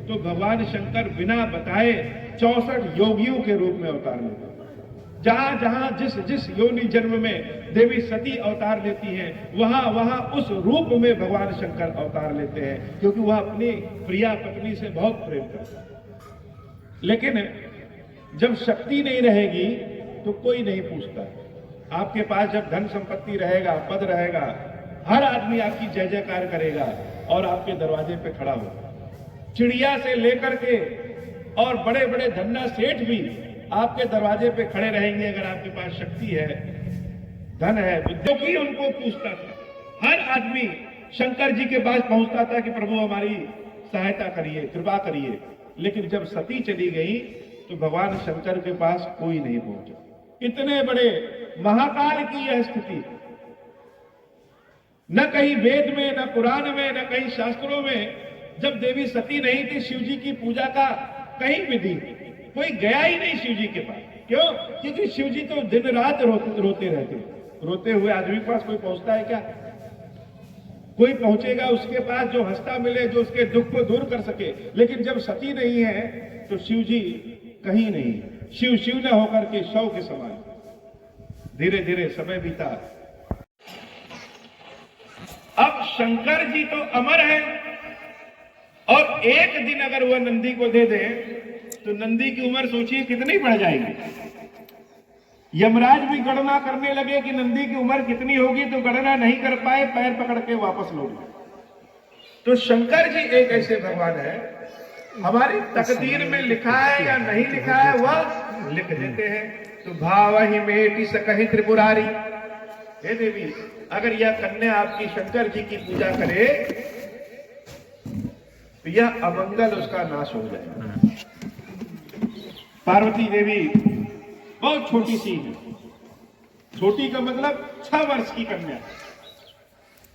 तो भगवान शंकर बिना बताए 64 योगियों के रूप में अवतार लेते हैं। जहां जहां जिस जिस योनि जन्म में देवी सती अवतार लेती हैं, वहां वहां उस रूप में भगवान शंकर अवतार लेते हैं, क्योंकि वह अपनी प्रिया पत्नी से बहुत प्रेम करते हैं। लेकिन जब शक्ति नहीं रहेगी तो कोई नहीं पूछता। आपके पास जब धन संपत्ति रहेगा, पद रहेगा, हर आदमी आपकी जय जयकार करेगा और आपके दरवाजे पे खड़ा होगा। चिड़िया से लेकर के और बड़े बड़े धन्ना सेठ भी आपके दरवाजे पे खड़े रहेंगे अगर आपके पास शक्ति है, धन है। क्योंकि उनको पूछता था, हर आदमी शंकर जी के पास पहुंचता था कि प्रभु हमारी सहायता करिए, कृपा करिए। लेकिन जब सती चली गई तो भगवान शंकर के पास कोई नहीं पहुंचा। इतने बड़े महाकाल की यह स्थिति, न कहीं वेद में, न पुराण में, न कहीं शास्त्रों में जब देवी सती नहीं थी, शिव जी की पूजा का कहीं विधि कोई गया ही नहीं शिव जी के पास। क्यों? क्योंकि शिव जी तो दिन रात रोते रहते। रोते हुए आदमी के पास कोई पहुंचता है क्या? कोई पहुंचेगा उसके पास जो हंसता मिले, जो उसके दुख को दूर कर सके। लेकिन जब सती नहीं है तो शिव जी कहीं नहीं, शिव शिव न होकर के शव के समान। धीरे धीरे समय बीता। अब शंकर जी तो अमर है, और एक दिन अगर वह नंदी को दे दे तो नंदी की उम्र सोचिए कितनी बढ़ जाएगी। यमराज भी गणना करने लगे कि नंदी की उम्र कितनी होगी, तो गणना नहीं कर पाए, पैर पकड़ के वापस लौट गए। तो शंकर जी एक ऐसे भगवान है, हमारी तकदीर में लिखा है या नहीं लिखा है वह लिख देते हैं। तो भाव ही मेटी सकहि त्रिपुरारी। हे देवी, अगर यह कन्या आपकी शंकर जी की पूजा करे तो यह अमंगल उसका नाश हो जाएगा। पार्वती देवी बहुत छोटी सी है, छोटी का मतलब 6 वर्ष की कन्या,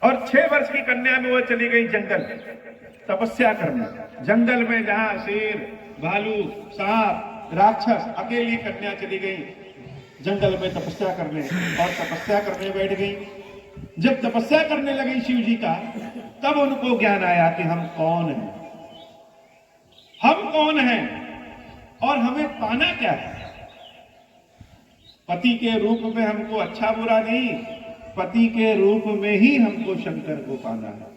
और 6 वर्ष की कन्या में वह चली गई जंगल तपस्या करने। जंगल में जहां शेर, भालू, सांप, राक्षस, अकेली कन्या चली गई जंगल में तपस्या करने, और तपस्या करने बैठ गई। जब तपस्या करने लगी शिव जी का, तब उनको ज्ञान आया कि हम कौन हैं, हम कौन हैं और हमें पाना क्या है। पति के रूप में हमको अच्छा बुरा नहीं, पति के रूप में ही हमको शंकर को पाना है।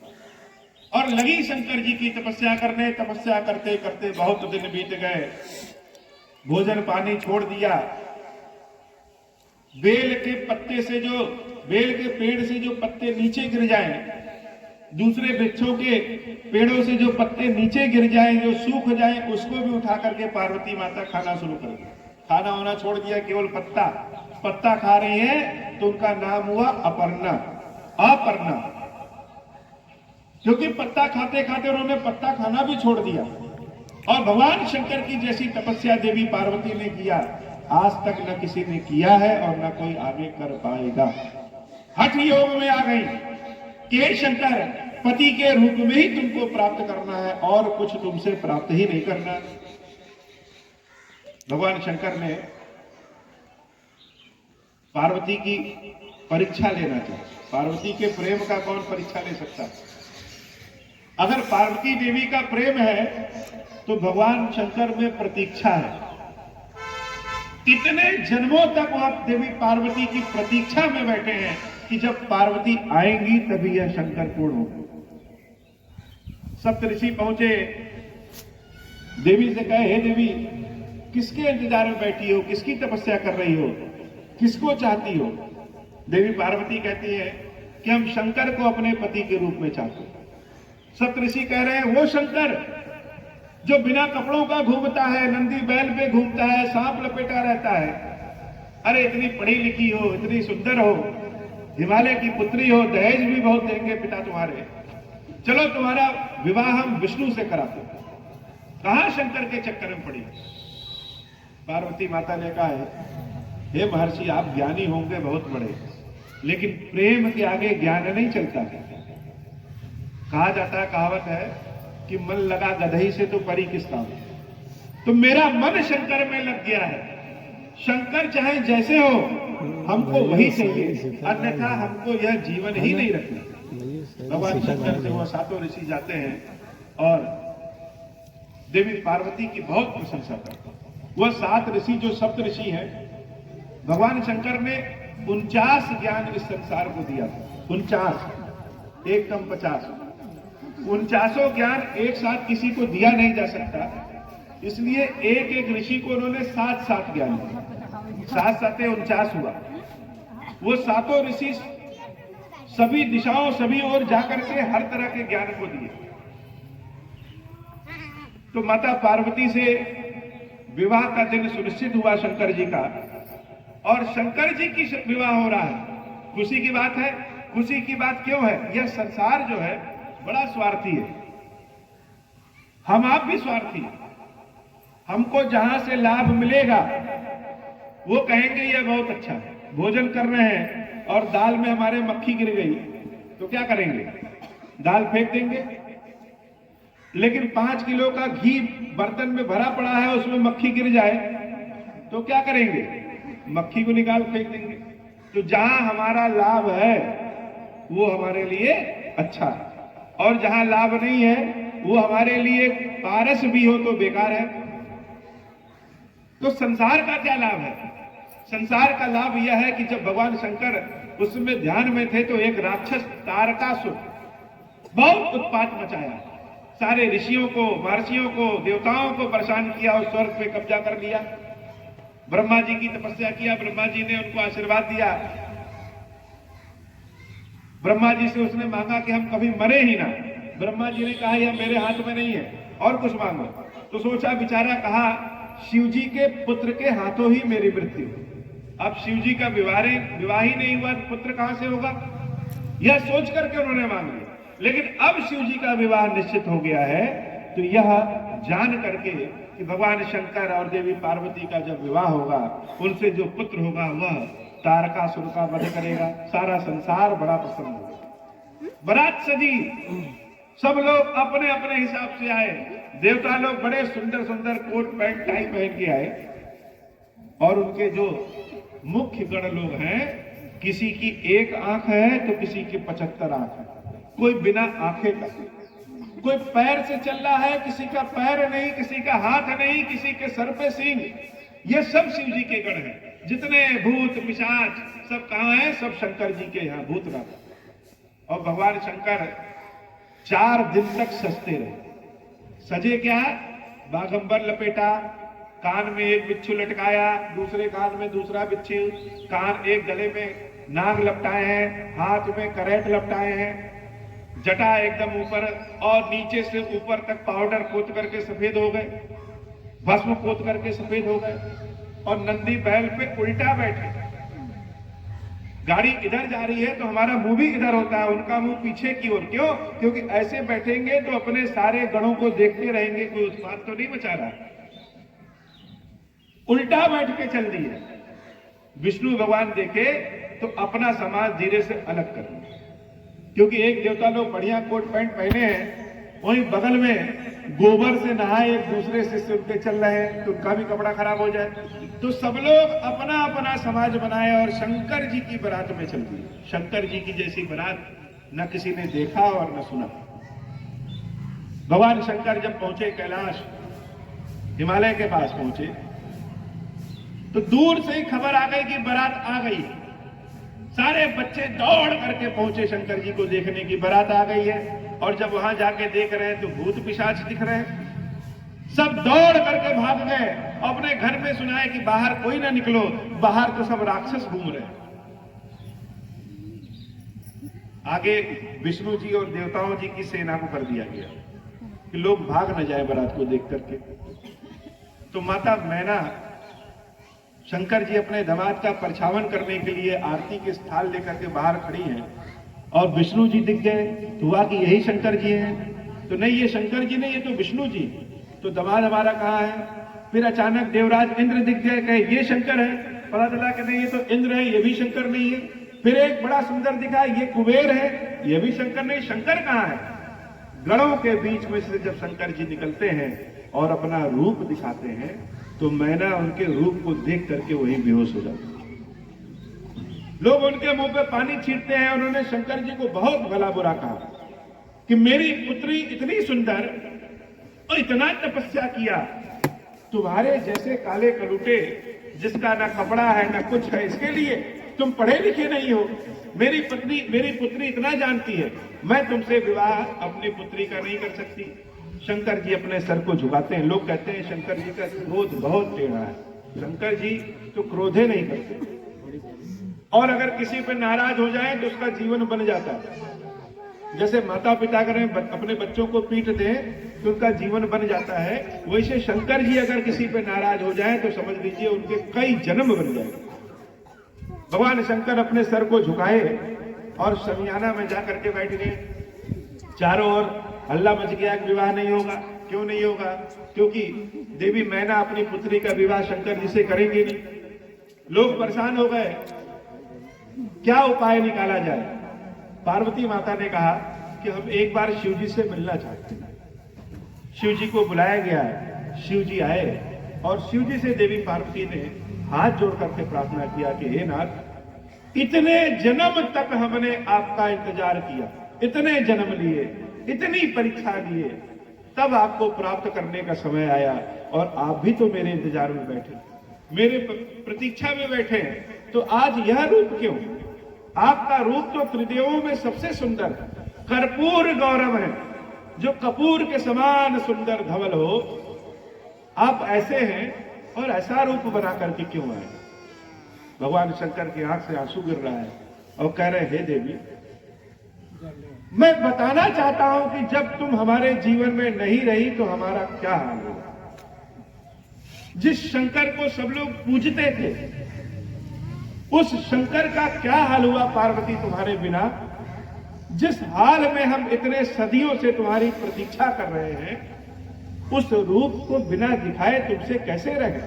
और लगी शंकर जी की तपस्या करने। तपस्या करते करते बहुत दिन बीत गए, भोजन पानी छोड़ दिया। बेल के पत्ते से जो, बेल के पेड़ से जो पत्ते नीचे गिर जाएं, दूसरे वृक्षों के पेड़ों से जो पत्ते नीचे गिर जाएं, जो सूख जाएं, उसको भी उठा करके पार्वती माता खाना शुरू कर दी। खाना होना छोड़ दिया, केवल पत्ता पत्ता खा रही है। तो उनका नाम हुआ अपर्णा, अपर्णा, क्योंकि पत्ता खाते खाते उन्होंने पत्ता खाना भी छोड़ दिया। और भगवान शंकर की जैसी तपस्या देवी पार्वती ने किया, आज तक न किसी ने किया है और न कोई आगे कर पाएगा। हठ योग में आ गई कि शंकर, पति के रूप में ही तुमको प्राप्त करना है और कुछ तुमसे प्राप्त ही नहीं करना। भगवान शंकर ने पार्वती की परीक्षा लेना चाहिए। पार्वती के प्रेम का कौन परीक्षा ले सकता है? अगर पार्वती देवी का प्रेम है तो भगवान शंकर में प्रतीक्षा है। इतने जन्मों तक वह देवी पार्वती की प्रतीक्षा में बैठे हैं कि जब पार्वती आएंगी तभी यह शंकर पूर्ण होगा। सप्तऋषि पहुंचे, देवी से कहे, हे देवी, किसके इंतजार में बैठी हो, किसकी तपस्या कर रही हो, किसको चाहती हो? देवी पार्वती कहती है कि हम शंकर को अपने पति के रूप में चाहते हैं। सप्तऋषि कह रहे हैं वो शंकर जो बिना कपड़ों का घूमता है, नंदी बैल पे घूमता है, सांप लपेटा रहता है। अरे इतनी पढ़ी लिखी हो, इतनी सुंदर हो, हिमालय की पुत्री हो, दहेज भी बहुत देंगे पिता तुम्हारे, चलो तुम्हारा विवाह हम विष्णु से कराते। कहां शंकर के चक्कर में पड़ी? पार्वती माता ने कहा है हे महर्षि, आप ज्ञानी होंगे बहुत बड़े, लेकिन प्रेम के आगे ज्ञान नहीं चलता है। कहा जाता है, कहावत है कि मन लगा गधई से तो परी किस काम। तो मेरा मन शंकर में लग गया है। शंकर चाहे जैसे हो, हमको वही चाहिए, अन्यथा हमको यह जीवन ही नहीं रखना। भगवान शंकर से वह सातों ऋषि जाते हैं और देवी पार्वती की बहुत प्रशंसा करते हैं। वह 7 ऋषि जो सप्त ऋषि हैं, भगवान शंकर ने 49 ज्ञान इस संसार को दिया था। 49, एक कम 50। 49 ज्ञान एक साथ किसी को दिया नहीं जा सकता, इसलिए एक एक ऋषि को उन्होंने 7 ज्ञान दिया। 7 7 49 हुआ। वो सातों ऋषि सभी दिशाओं, सभी ओर जाकर के हर तरह के ज्ञान को दिए। तो माता पार्वती से विवाह का दिन सुनिश्चित हुआ शंकर जी का, और शंकर जी की विवाह हो रहा है। खुशी की बात है। खुशी की बात क्यों है? यह संसार जो है बड़ा स्वार्थी है। हम आप भी स्वार्थी हैं। हमको जहां से लाभ मिलेगा वो कहेंगे यह बहुत अच्छा है। भोजन कर रहे हैं और दाल में हमारे मक्खी गिर गई तो क्या करेंगे? दाल फेंक देंगे। लेकिन 5 किलो का घी बर्तन में भरा पड़ा है, उसमें मक्खी गिर जाए तो क्या करेंगे? मक्खी को निकाल फेंक देंगे। तो जहां हमारा लाभ है वो हमारे लिए अच्छा है, और जहां लाभ नहीं है वो हमारे लिए पारस भी हो तो बेकार है। तो संसार का क्या लाभ है? संसार का लाभ यह है कि जब भगवान शंकर उसमें ध्यान में थे तो एक राक्षस तारकासुर बहुत उत्पात मचाया, सारे ऋषियों को, महर्षियों को, देवताओं को परेशान किया और स्वर्ग पे कब्जा कर लिया। ब्रह्मा जी की तपस्या किया, ब्रह्मा जी ने उनको आशीर्वाद दिया। ब्रह्मा जी से उसने मांगा कि हम कभी मरे ही ना। ब्रह्मा जी ने कहा यह मेरे हाथ में नहीं है, और कुछ मांगो। तो सोचा विचारा, कहा शिव जी के पुत्र के हाथों ही मेरी मृत्यु। अब शिव जी का विवाह ही नहीं हुआ, पुत्र कहां से होगा? यह सोच करके उन्होंने मांग लिया। लेकिन अब शिव जी का विवाह निश्चित हो गया है, तो यह जान करके कि भगवान शंकर और देवी पार्वती का जब विवाह होगा, उनसे जो पुत्र होगा वह तारकासुर का वध करेगा। सारा संसार बड़ा प्रसन्न होगा। बारात सजी, सब लोग अपने अपने हिसाब से आए। देवता लोग बड़े सुंदर सुंदर कोट पैंट टाई पहन के आए, और उनके जो मुख्य गण लोग हैं, किसी की एक आंख है तो किसी की 75 आंख है, कोई बिना आंखें का, कोई पैर से चल रहा है, किसी का पैर नहीं, किसी का हाथ नहीं, किसी के सर पे सींग। ये सब शिव जी के गण हैं। जितने भूत पिशाच सब कहां हैं? सब शंकर जी के यहां भूतनाथ। और भगवान शंकर 4 दिन तक सजते रहे। सजे क्या? बागंबर लपेटा, कान में एक बिच्छू लटकाया, दूसरे कान में दूसरा बिच्छू, कान एक गले में नाग लपटाए हैं, हाथ में करेट लपटाए हैं, जटा एकदम ऊपर, और नीचे से ऊपर तक पाउडर पोत करके सफेद हो गए, भस्म पोत करके सफेद हो गए, और नंदी बैल पे उल्टा बैठे। गाड़ी इधर जा रही है तो हमारा मुंह भी इधर होता है, उनका मुंह पीछे की ओर। क्यों? क्योंकि ऐसे बैठेंगे तो अपने सारे गणों को देखते रहेंगे, कोई उत्पात तो नहीं मचा रहा। उल्टा बैठ के चल दिए। विष्णु भगवान देखे तो अपना समाज धीरे से अलग कर दिया, क्योंकि एक देवता लोग बढ़िया कोट पैंट पहने हैं, वहीं बगल में गोबर से नहाए एक दूसरे से उनके चल रहे हैं, तो उनका भी कपड़ा खराब हो जाए। तो सब लोग अपना अपना समाज बनाए और शंकर जी की बारात में चल दी। शंकर जी की जैसी बारात न किसी ने देखा और न सुना। भगवान शंकर जब पहुंचे कैलाश, हिमालय के पास पहुंचे, तो दूर से ही खबर आ गई कि बारात आ गई। सारे बच्चे दौड़ करके पहुंचे शंकर जी को देखने की बारात आ गई है। और जब वहां जाके देख रहे हैं तो भूत पिशाच दिख रहे हैं। सब दौड़ करके भाग गए, अपने घर में सुनाए कि बाहर कोई ना निकलो, बाहर तो सब राक्षस घूम रहे। आगे विष्णु जी और देवताओं जी की सेना को कर दिया गया कि लोग भाग न जाए बारात को देख करके। तो माता मैना शंकर जी अपने दामाद का परछावन करने के लिए आरती के स्थाल लेकर के बाहर खड़ी हैं और विष्णु जी दिख गए। तो हुआ कि यही शंकर जी हैं। तो नहीं, ये शंकर जी नहीं, ये तो विष्णु जी। तो दामाद हमारा कहाँ है? फिर अचानक देवराज इंद्र दिख गए, कहे ये शंकर है। पता चला कि नहीं, ये तो इंद्र है, ये भी शंकर नहीं है। फिर एक बड़ा सुंदर दिखा, ये कुबेर है, ये भी शंकर नहीं। शंकर कहाँ है? गणों के बीच में से जब शंकर जी निकलते हैं और अपना रूप दिखाते हैं तो मैना उनके रूप को देख करके वही बेहोश हो जाती है। लोग उनके मुंह पे पानी छींटते हैं। उन्होंने शंकर जी को बहुत भला बुरा कहा कि मेरी पुत्री इतनी सुंदर और इतना तपस्या किया, तुम्हारे जैसे काले कलूटे जिसका ना कपड़ा है ना कुछ है, इसके लिए तुम पढ़े लिखे नहीं हो। मेरी पुत्री इतना जानती है, मैं तुमसे विवाह अपनी पुत्री का नहीं कर सकती। शंकर जी अपने सर को झुकाते हैं। लोग कहते हैं शंकर जी का क्रोध बहुत टेढ़ा है। शंकर जी तो क्रोधे नहीं करते, और अगर किसी पे नाराज हो जाए तो उसका जीवन बन जाता है। जैसे माता पिता अगर अपने बच्चों को पीट दें तो उनका जीवन बन जाता है, वैसे शंकर जी अगर किसी पे नाराज हो जाए तो समझ लीजिए उनके कई जन्म बन जाएंगे। भगवान शंकर अपने सर को झुकाए और शमियाना में जाकर के बैठ गए। चारों ओर हल्ला मच गया कि विवाह नहीं होगा। क्यों नहीं होगा? क्योंकि देवी मैना अपनी पुत्री का विवाह शंकर जी से करेंगे नहीं। लोग परेशान हो गए, क्या उपाय निकाला जाए? पार्वती माता ने कहा कि हम एक बार शिव जी से मिलना चाहते हैं। शिव जी को बुलाया गया। शिव जी आए और शिव जी से देवी पार्वती ने हाथ जोड़ करके प्रार्थना किया कि हे नाथ, इतने जन्म तक हमने आपका इंतजार किया, इतने जन्म लिए, इतनी परीक्षा लिए, तब आपको प्राप्त करने का समय आया और आप भी तो मेरे इंतजार में बैठे, मेरे प्रतीक्षा में बैठे हैं। तो आज यह रूप क्यों? आपका रूप तो त्रिदेवों में सबसे सुंदर कर्पूर गौरव है, जो कपूर के समान सुंदर धवल हो। आप ऐसे हैं और ऐसा रूप बना करके क्यों आए? भगवान शंकर की आंख से आंसू गिर रहा है और कह रहे, हे देवी, मैं बताना चाहता हूं कि जब तुम हमारे जीवन में नहीं रही तो हमारा क्या हाल हुआ। जिस शंकर को सब लोग पूजते थे, उस शंकर का क्या हाल हुआ पार्वती तुम्हारे बिना? जिस हाल में हम इतने सदियों से तुम्हारी प्रतीक्षा कर रहे हैं, उस रूप को बिना दिखाए तुमसे कैसे रहे?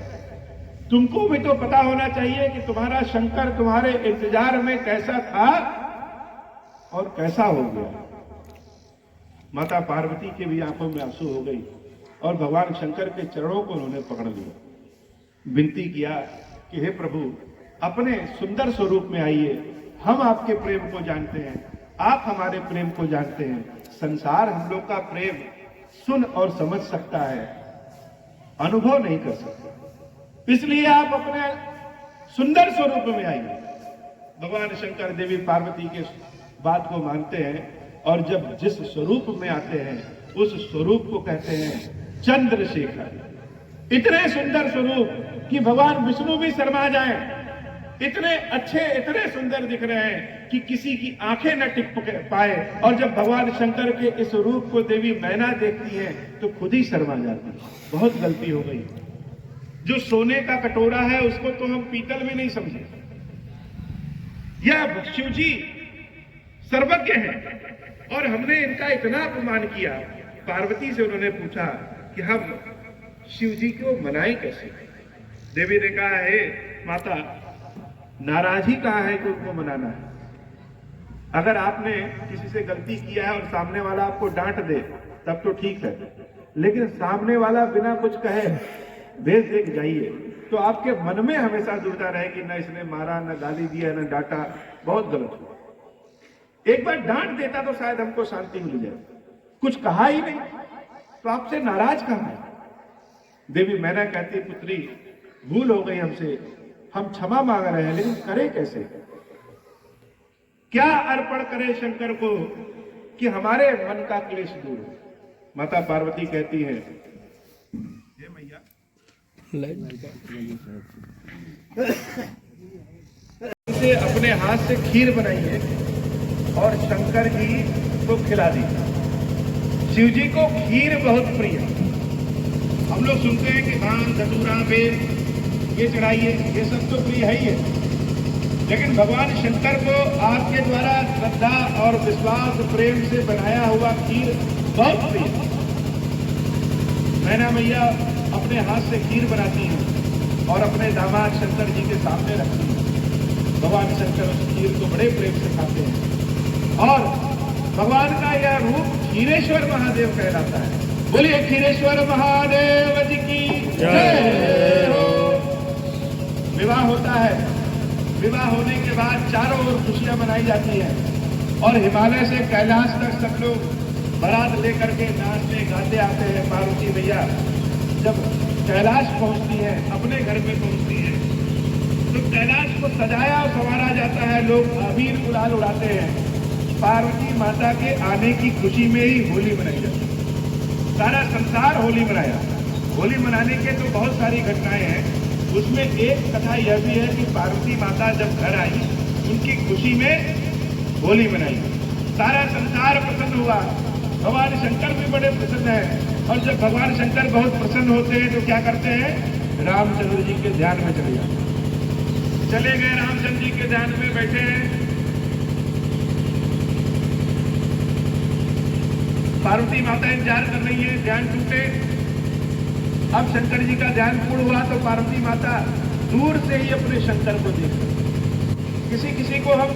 तुमको भी तो पता होना चाहिए कि तुम्हारा शंकर तुम्हारे इंतजार में कैसा था और कैसा हो गया। माता पार्वती के भी आंखों में आंसू हो गई और भगवान शंकर के चरणों को उन्होंने पकड़ लिया, विनती किया कि हे प्रभु, अपने सुंदर स्वरूप में आइए। हम आपके प्रेम को जानते हैं, आप हमारे प्रेम को जानते हैं। संसार हम लोग का प्रेम सुन और समझ सकता है, अनुभव नहीं कर सकता। इसलिए आप अपने सुंदर स्वरूप में आइए। भगवान शंकर देवी पार्वती के बात को मानते हैं और जब जिस स्वरूप में आते हैं उस स्वरूप को कहते हैं चंद्रशेखर। इतने सुंदर स्वरूप कि भगवान विष्णु भी शर्मा जाएं। इतने अच्छे, इतने सुंदर दिख रहे हैं कि किसी की आंखें न टिक पाए। और जब भगवान शंकर के इस रूप को देवी मैना देखती है तो खुद ही शर्मा जाती है। बहुत गलती हो गई। जो सोने का कटोरा है उसको तो हम पीतल में नहीं समझे। यह शिव जी सर्वज्ञ हैं और हमने इनका इतना अपमान किया। पार्वती से उन्होंने पूछा कि हम शिव जी को मनाएं कैसे? देवी ने कहा, हे माता, नाराज ही कहा है कि उनको मनाना है। अगर आपने किसी से गलती किया है और सामने वाला आपको डांट दे तब तो ठीक है, लेकिन सामने वाला बिना कुछ कहे भेज दे के जाइए तो आपके मन में हमेशा जुड़ता रहे कि न इसने मारा, न गाली दिया, न डांटा, बहुत गलत हुआ। एक बार डांट देता तो शायद हमको शांति मिल जाए। कुछ कहा ही नहीं तो आपसे नाराज कहां है? देवी मैना कहती, पुत्री, भूल हो गई हमसे, हम क्षमा मांग रहे हैं, लेकिन करें कैसे? क्या अर्पण करें शंकर को कि हमारे मन का क्लेश दूर हो? माता पार्वती कहती है, से अपने हाथ से खीर बनाइए और शंकर जी को खिला दीजिए। शिव जी को खीर बहुत प्रिय है। हम लोग सुनते हैं कि धान धतूरा बेल ये चढ़ाइए, ये सब तो प्रिय है ही है, लेकिन भगवान शंकर को आपके द्वारा श्रद्धा और विश्वास प्रेम से बनाया हुआ खीर बहुत प्रिय है। मैना मैया अपने हाथ से खीर बनाती हैं और अपने दामाद शंकर जी के सामने रखती हैं। भगवान शंकर उस खीर को बड़े प्रेम से खाते हैं और भगवान का यह रूप क्षीरेश्वर महादेव कहलाता है। बोलिए क्षीरेश्वर महादेव जी की जय हो। विवाह होता है, विवाह होने के बाद चारों ओर खुशियां मनाई जाती हैं और हिमालय से कैलाश तक सब लोग बारात लेकर के नाचते गाते आते हैं। पार्वती मैया जब कैलाश पहुंचती है, अपने घर पे पहुंचती है, तो कैलाश को सजाया और संवारा जाता है, लोग अबीर गुलाल उड़ाते हैं। पार्वती माता के आने की खुशी में ही होली मनाई जाती है। सारा संसार होली मनाया। होली मनाने के तो बहुत सारी घटनाएं हैं, उसमें एक कथा यह भी है कि पार्वती माता जब घर आई, उनकी खुशी में होली मनाई। सारा संसार प्रसन्न हुआ, भगवान शंकर भी बड़े प्रसन्न हैं। और जब भगवान शंकर बहुत प्रसन्न होते हैं तो क्या करते हैं, रामचंद्र जी के ध्यान में चले जाते हैं। चले गए रामचंद्र जी के ध्यान में बैठे हैं। पार्वती माता इंतजार कर रही है, ध्यान टूटे। अब शंकर जी का ध्यान पूर्ण हुआ तो पार्वती माता दूर से ही अपने शंकर को देखते। किसी किसी को हम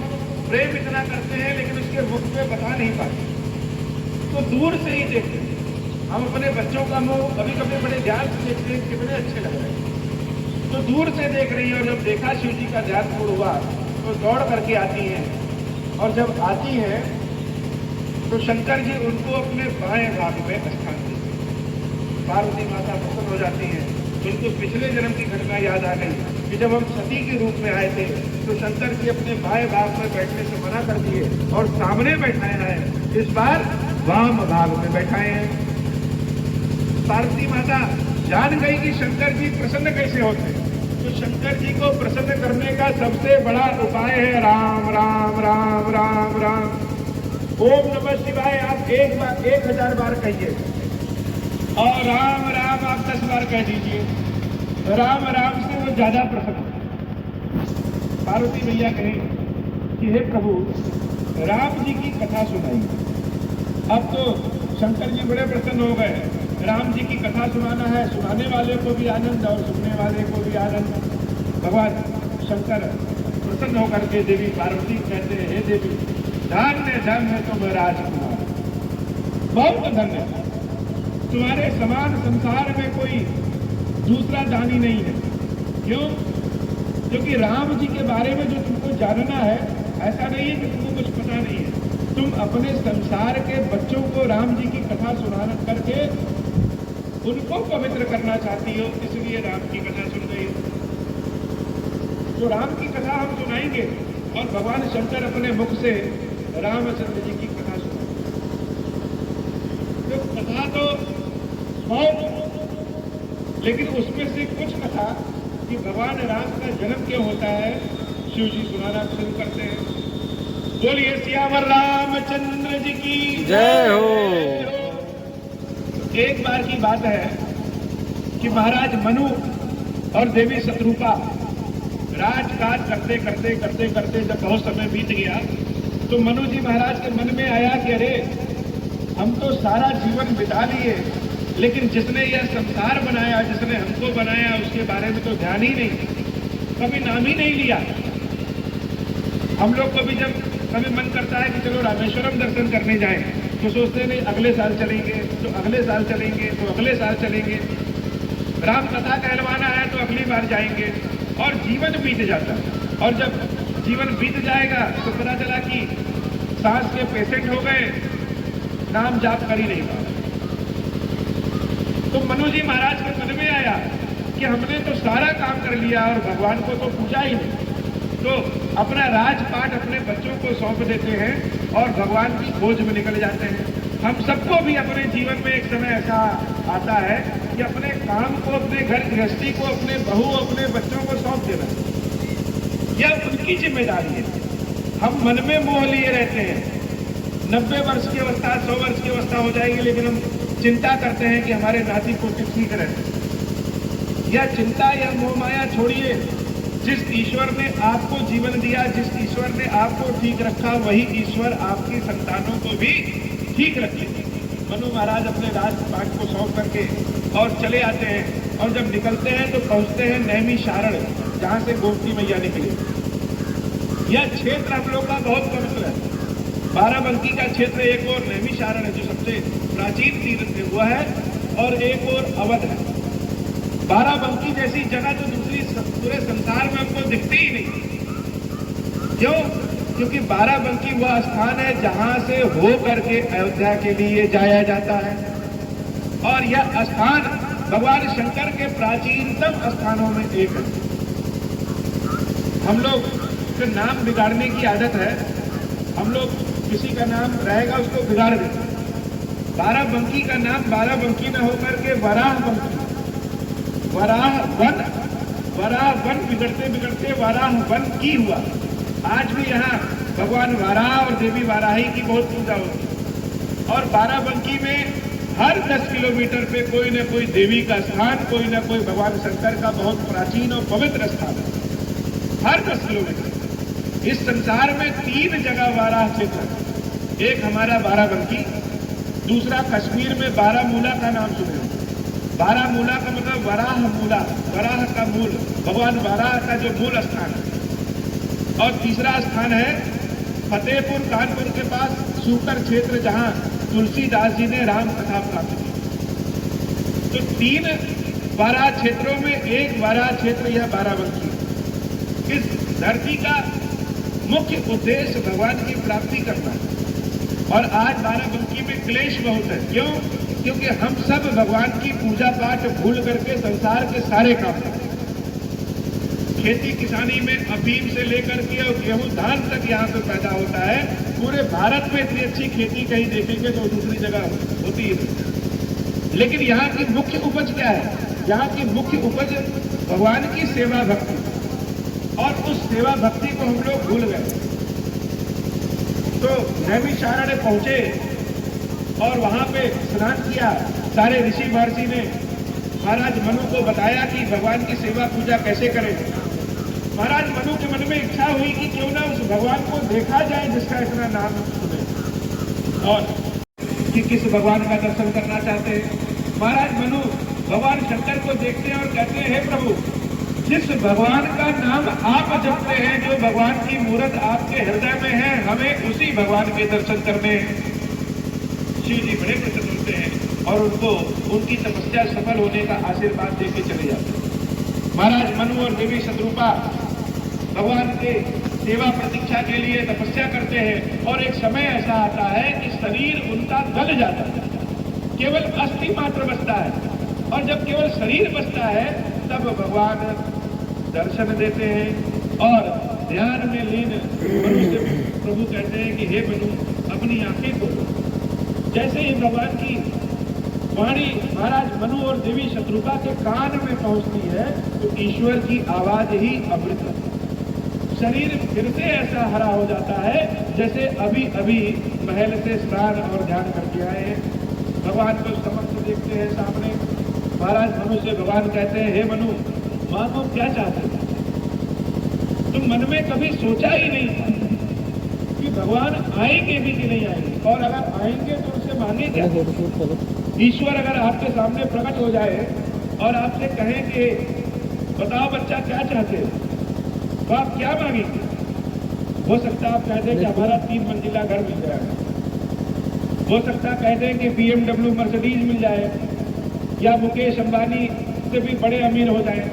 प्रेम इतना करते हैं लेकिन उसके मुख में बता नहीं पाते, तो दूर से ही देखते हैं। हम अपने बच्चों का मुंह कभी कभी बड़े ध्यान से देखते हैं, कितने अच्छे लग रहे हैं, तो दूर से देख रही है। और जब देखा शिव जी का ध्यान पूर्ण हुआ तो दौड़ करके आती हैं और जब आती हैं तो शंकर जी उनको अपने बाएं भाग में स्थान देते हैं। पार्वती माता प्रसन्न हो जाती हैं। उनको पिछले जन्म की घटना याद आ गई कि जब हम सती के रूप में आए थे तो शंकर जी अपने बाएं भाग में बैठने से मना कर दिए और सामने बैठाया है, इस बार वाम भाग में बैठाए हैं। पार्वती माता जान गई कि शंकर जी प्रसन्न कैसे होते हैं, तो शंकर जी को प्रसन्न करने का सबसे बड़ा उपाय है राम राम राम राम राम। ओम नमः शिवाय आप 1000 बार कहिए और राम राम आप 10 बार कह दीजिए। राम राम से वो ज्यादा प्रसन्न होते। पार्वती मैया कहें कि हे प्रभु, राम जी की कथा सुनाई। अब तो शंकर जी बड़े प्रसन्न हो गए। राम जी की कथा सुनाना है, सुनाने वाले को भी आनंद और सुनने वाले को भी आनंद। भगवान शंकर प्रसन्न होकर के देवी पार्वती कहते हैं, हे देवी, धन्य धन्य तुम राजकुमार, बहुत धन्य। तुम्हारे समान संसार में कोई दूसरा दानी नहीं है। क्यों? क्योंकि राम जी के बारे में जो तुमको जानना है, ऐसा नहीं है कि तुमको कुछ पता नहीं है। तुम अपने संसार के बच्चों को राम जी की कथा सुना करके उनको पवित्र करना चाहती हो, इसलिए राम की कथा सुन रही हो। तो राम की कथा हम सुनाएंगे और भगवान शंकर अपने मुख से रामचंद्र जी की कथा सुनाएंगे। तो कथा तो बहुत, लेकिन उसमें से कुछ कथा कि भगवान राम का जन्म क्यों होता है, शिव जी सुनाना शुरू करते हैं। बोलिए सियावर रामचंद्र जी की जय हो। एक बार की बात है कि महाराज मनु और देवी शत्रुपा राजकाज करते करते करते करते जब बहुत समय बीत गया तो मनु जी महाराज के मन में आया कि अरे, हम तो सारा जीवन बिता लिए, लेकिन जिसने यह संसार बनाया, जिसने हमको बनाया, उसके बारे में तो ध्यान ही नहीं, कभी नाम ही नहीं लिया। हम लोग को भी जब कभी मन करता है कि चलो रामेश्वरम दर्शन करने जाएं, तो सोचते नहीं अगले साल चलेंगे, तो अगले साल चलेंगे, तो अगले साल चलेंगे। राम कथा कहलवाना है तो अगली बार जाएंगे और जीवन बीत जाता है। और जब जीवन बीत जाएगा तो पता चला कि सांस के पेशेंट हो गए, नाम जाप कर ही नहीं पा। तो मनु जी महाराज के मन में आया कि हमने तो सारा काम कर लिया और भगवान को तो पूजा ही नहीं, तो अपना राजपाट अपने बच्चों को सौंप देते हैं और भगवान की खोज में निकल जाते हैं। हम सबको भी अपने जीवन में एक समय ऐसा आता है कि अपने काम को, अपने घर गृहस्थी को, अपने बहू, अपने बच्चों को सौंप देना, यह उनकी जिम्मेदारी है। हम मन में मोह लिए रहते हैं, 90 वर्ष की अवस्था, 100 वर्ष की अवस्था हो जाएगी, लेकिन हम चिंता करते हैं कि हमारे नाती पोते ठीक रहे। यह चिंता, यह मोह माया छोड़िए। जिस ईश्वर ने आपको जीवन दिया, जिस ईश्वर ने आपको ठीक रखा, वही ईश्वर आपकी संतानों को भी ठीक रखेंगे। मनु महाराज अपने राजपाट को सौंप करके और चले आते हैं, और जब निकलते हैं तो पहुंचते हैं नैमिषारण, जहां से गोमती मैया निकली। यह क्षेत्र हम लोग का बहुत पवित्र है। बाराबंकी का क्षेत्र एक और नैमिषारण है, जो सबसे प्राचीन तीर्थ हुआ है, और एक और अवध है। बाराबंकी जैसी जगह तो दूसरी पूरे संसार में हमको दिखती ही नहीं। क्यों? क्योंकि बाराबंकी वह स्थान है जहां से हो करके अयोध्या के लिए जाया जाता है, और यह स्थान भगवान शंकर के प्राचीनतम स्थानों में एक है। हम लोग के नाम बिगाड़ने की आदत है, हम लोग किसी का नाम रहेगा उसको बिगाड़ देते। बाराबंकी का नाम बाराबंकी न होकर के वराहबंकी, वराह वन बिगड़ते बिगड़ते वराह वन की हुआ। आज भी यहाँ भगवान वाराह और देवी वाराही की बहुत पूजा होती है, और बाराबंकी में हर 10 किलोमीटर पे कोई न कोई देवी का स्थान, कोई न कोई भगवान शंकर का बहुत प्राचीन और पवित्र स्थान है, हर 10 किलोमीटर। इस संसार में 3 जगह वाराह क्षेत्र, एक हमारा बाराबंकी, दूसरा कश्मीर में बारामूला का नाम सुने। बारामूला का मतलब वराह मूला, वराह का मूल, भगवान वराह का जो मूल स्थान है। और तीसरा स्थान है फतेहपुर कानपुर के पास सूकर क्षेत्र, जहां तुलसीदास जी ने राम कथा प्राप्त की। तो 3 वाराह क्षेत्रों में एक वाराह क्षेत्र यह बाराबंकी। इस धरती का मुख्य उद्देश्य भगवान की प्राप्ति करना है, और आज बाराबंकी में क्लेश बहुत है। क्यों? क्योंकि हम सब भगवान की पूजा पाठ भूल करके संसार के सारे काम करते हैं। खेती किसानी में अफीम से लेकर के और गेहूं धान तक यहाँ पे पैदा होता है। पूरे भारत में इतनी अच्छी खेती कहीं देखेंगे तो दूसरी जगह होती है। लेकिन यहाँ की मुख्य उपज क्या है? यहाँ की मुख्य उपज भगवान की सेवा भक्ति, और उस सेवा भक्ति को हम लोग भूल गए। तो नैमिषारण्य पहुंचे और वहां पे स्नान किया। सारे ऋषि महर्षि ने महाराज मनु को बताया कि भगवान की सेवा पूजा कैसे करें। महाराज मनु के मन में इच्छा हुई कि क्यों ना उस भगवान को देखा जाए जिसका इतना नाम सुने, और कि किस भगवान का दर्शन करना चाहते हैं। महाराज मनु भगवान शंकर को देखते हैं और कहते हैं, हे प्रभु, जिस भगवान का नाम आप जपते हैं, जो भगवान की मूर्त आपके हृदय में है, हमें उसी भगवान के दर्शन करने। शिव जी बड़े प्रसन्न होते हैं और उनको उनकी तपस्या सफल होने का आशीर्वाद देके चले जाते हैं। महाराज मनु और देवी शत्रुपा भगवान के सेवा प्रतीक्षा के लिए तपस्या करते हैं, और एक समय ऐसा आता है कि शरीर उनका गल जाता है, केवल अस्थि मात्र बचता है। और जब केवल शरीर बचता है तब भगवान दर्शन देते हैं, और ध्यान में लीन मनु से प्रभु कहते हैं कि हे मनु, अपनी आंखें खोलो। जैसे ही भगवान की वाणी महाराज मनु और देवी शत्रुपा के कान में पहुंचती है तो ईश्वर की आवाज ही अमृत है। शरीर फिर से ऐसा हरा हो जाता है जैसे अभी अभी महल से स्नान और ध्यान करके आए हैं। भगवान को समक्ष देखते हैं सामने। महाराज मनु से भगवान कहते हैं, हे मनु, मानो क्या चाहते हो? तुम मन में कभी सोचा ही नहीं था कि भगवान आएंगे भी कि नहीं आएंगे, और अगर आएंगे तो उनसे मांगे क्या? ईश्वर अगर आपके सामने प्रकट हो जाए और आपसे कहें कि बताओ बच्चा क्या चाहते हो, तो आप क्या मांगेंगे? हो सकता है आप कह दें कि हमारा 3 मंजिला घर मिल जाएगा, हो सकता है कह दें कि BMW मर्सिडीज मिल जाए, या मुकेश अंबानी से भी बड़े अमीर हो जाए।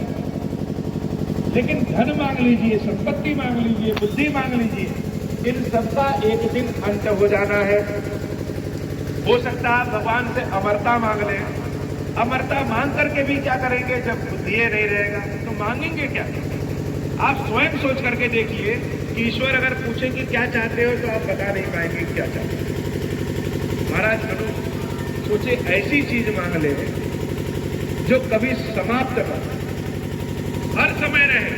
लेकिन धन मांग लीजिए, संपत्ति मांग लीजिए, बुद्धि मांग लीजिए, इन सबका एक दिन अंत हो जाना है। हो सकता है भगवान से अमरता मांग लें। अमरता मांग करके भी क्या करेंगे जब बुद्धि नहीं रहेगा? तो मांगेंगे क्या? आप स्वयं सोच करके देखिए कि ईश्वर अगर पूछे कि क्या चाहते हो तो आप बता नहीं पाएंगे क्या चाहते हो। महाराज मनु सोचे ऐसी चीज मांग ले जो कभी समाप्त न हो, हर समय रहे।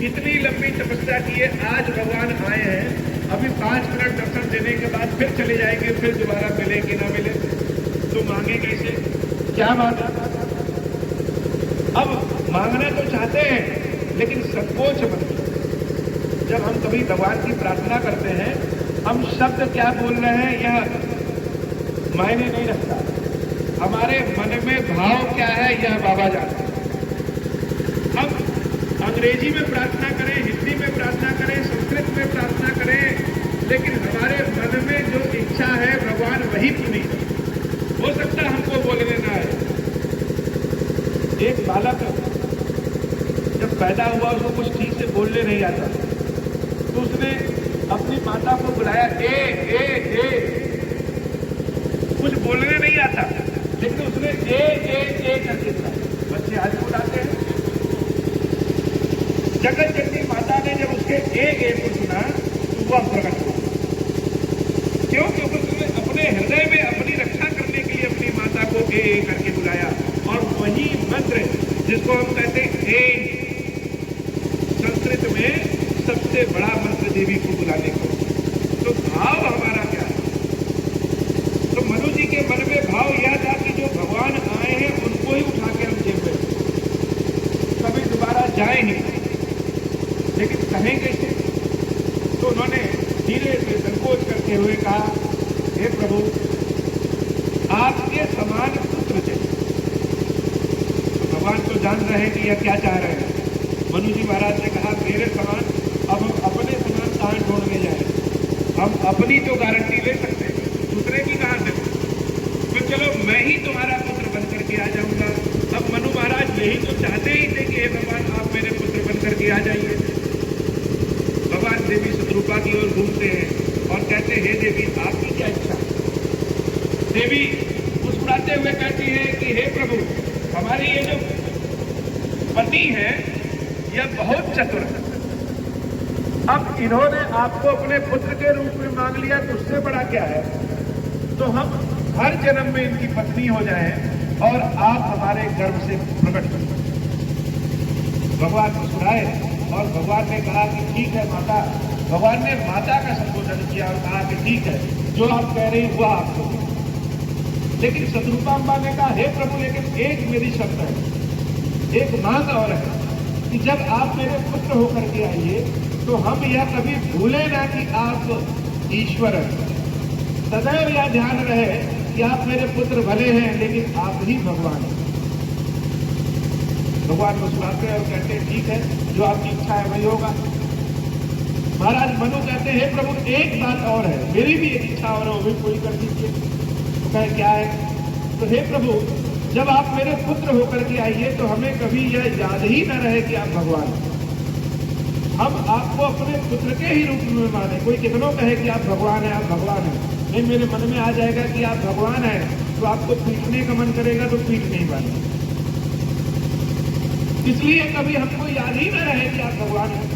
इतनी लंबी तपस्या किए, आज भगवान आए हैं, अभी 5 मिनट दर्शन देने के बाद फिर चले जाएंगे, फिर दोबारा मिले कि ना मिले, तो मांगे कैसे? क्या मांगा? अब मांगना तो चाहते हैं लेकिन संकोच मन में। जब हम कभी भगवान की प्रार्थना करते हैं, हम शब्द क्या बोल रहे हैं यह मायने नहीं रखता, हमारे मन में भाव क्या है यह बाबा जानते हैं। हम अंग्रेजी में प्रार्थना करें, हिंदी में प्रार्थना करें, संस्कृत में प्रार्थना करें, लेकिन हमारे मन में जो इच्छा है भगवान वही पूरी है। हो सकता है हमको बोलने ना आए। एक बालक जब पैदा हुआ, उसको कुछ ठीक से बोलने नहीं आता, तो उसने अपनी माता को बुलाया, ए कुछ बोलने नहीं आता, लेकिन उसने ए करके बुलाया। बच्चे आज बुलाते हैं। जगत जननी माता ने जब उसके ए को सुना तो वह प्रकट हुआ। क्यों? क्योंकि उसने अपने हृदय में अपनी रक्षा करने के लिए अपनी माता को ए करके बुलाया। और वही मंत्र जिसको हम कहते हैं ए, संस्कृत में सबसे बड़ा मंत्र देवी को बुलाने को। तो भाव हमारा क्या है? तो मनु जी के मन में भाव यह था कि जो भगवान आए हैं उनको ही उठा के हम जेब में, कभी दोबारा जाए नहीं, लेकिन कहें कैसे? तो उन्होंने धीरे से संकोच करते हुए कहा, हे प्रभु, आपके समान पुत्र चाहिए। तो भगवान तो जान रहे हैं कि यह क्या चाह रहे हैं। मनु जी महाराज ने कहा, मेरे समान, अब हम अपने समान कहां ढूंढने जाए? हम अपनी तो गारंटी ले सकते हैं, दूसरे की कहां से? तो चलो मैं ही तुम्हारा पुत्र बन करके आ जाऊंगा। अब मनु महाराज यही तो चाहते ही थे कि हे भगवान, आप मेरे पुत्र बन करके आ जाइए। भगवान देवी शत्रुपा की ओर घूमते हैं और कहते हैं, हे देवी, आपकी क्या इच्छा? देवी मुस्कुराते हुए कहती है कि हे प्रभु, हमारी ये जो पति है यह बहुत चतुर है। अब इन्होंने आपको अपने पुत्र के रूप में मांग लिया, तो उससे बड़ा क्या है? तो हम हर जन्म में इनकी पत्नी हो जाएं और आप हमारे गर्भ से प्रकट कर। भगवान मुस्कुराए और भगवान ने कहा कि ठीक है माता। भगवान ने माता का संबोधन किया और कहा कि ठीक है, जो आप कह रहे हैं वह आपको। लेकिन शत्रुपा अम्बा ने कहा, हे प्रभु, लेकिन एक मेरी शर्त है, एक मांग और है कि जब आप मेरे पुत्र होकर के आइए तो हम यह कभी भूले ना कि आप ईश्वर हैं। सदैव यह ध्यान रहे कि आप मेरे पुत्र भले हैं लेकिन आप ही भगवान हैं। भगवान मुस्कुराते हैं और कहते हैं, ठीक है, जो आपकी इच्छा है वही होगा। महाराज मनु कहते हैं, हे प्रभु, एक बात और है, मेरी भी एक इच्छा और है, वो भी पूरी कर दीजिए। तो कहे, क्या है? तो हे प्रभु, जब आप मेरे पुत्र होकर के आइए तो हमें कभी यह याद ही न रहे कि आप भगवान हैं। हम आपको अपने पुत्र के ही रूप में माने। कोई कितनों कहे कि आप भगवान हैं, आप भगवान हैं, नहीं, मेरे मन में आ जाएगा कि आप भगवान हैं, तो आपको पीटने का मन करेगा तो पीट नहीं पाएंगे। इसलिए कभी हमको याद ही न रहे कि आप भगवान हैं।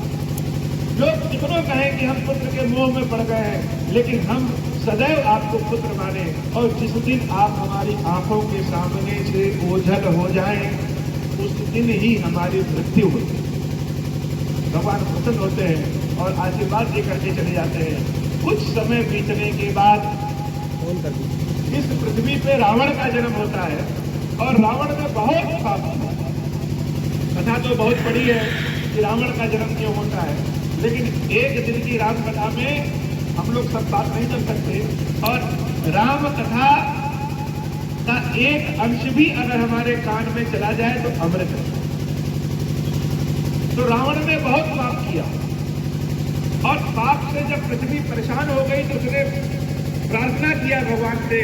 लोग कितनों कहें कि हम पुत्र के मोह में पड़ गए हैं, लेकिन हम सदैव आपको पुत्र माने। और जिस दिन आप हमारी आंखों के सामने से ओझल हो जाएं, उस दिन ही हमारी मृत्यु होती है। भगवान प्रसन्न होते हैं और आशीर्वाद दे करके चले जाते हैं। कुछ समय बीतने के बाद इस पृथ्वी पे रावण का जन्म होता है और रावण में बहुत पाप होता है। कथा तो बहुत बड़ी है कि रावण का जन्म क्यों होता है, लेकिन एक दिन की राम कथा में हम लोग सब बात नहीं कर सकते। और राम कथा का एक अंश भी अगर हमारे कान में चला जाए तो अमृत है। तो रावण ने बहुत पाप किया और पाप से जब पृथ्वी परेशान हो गई तो उसने प्रार्थना किया भगवान से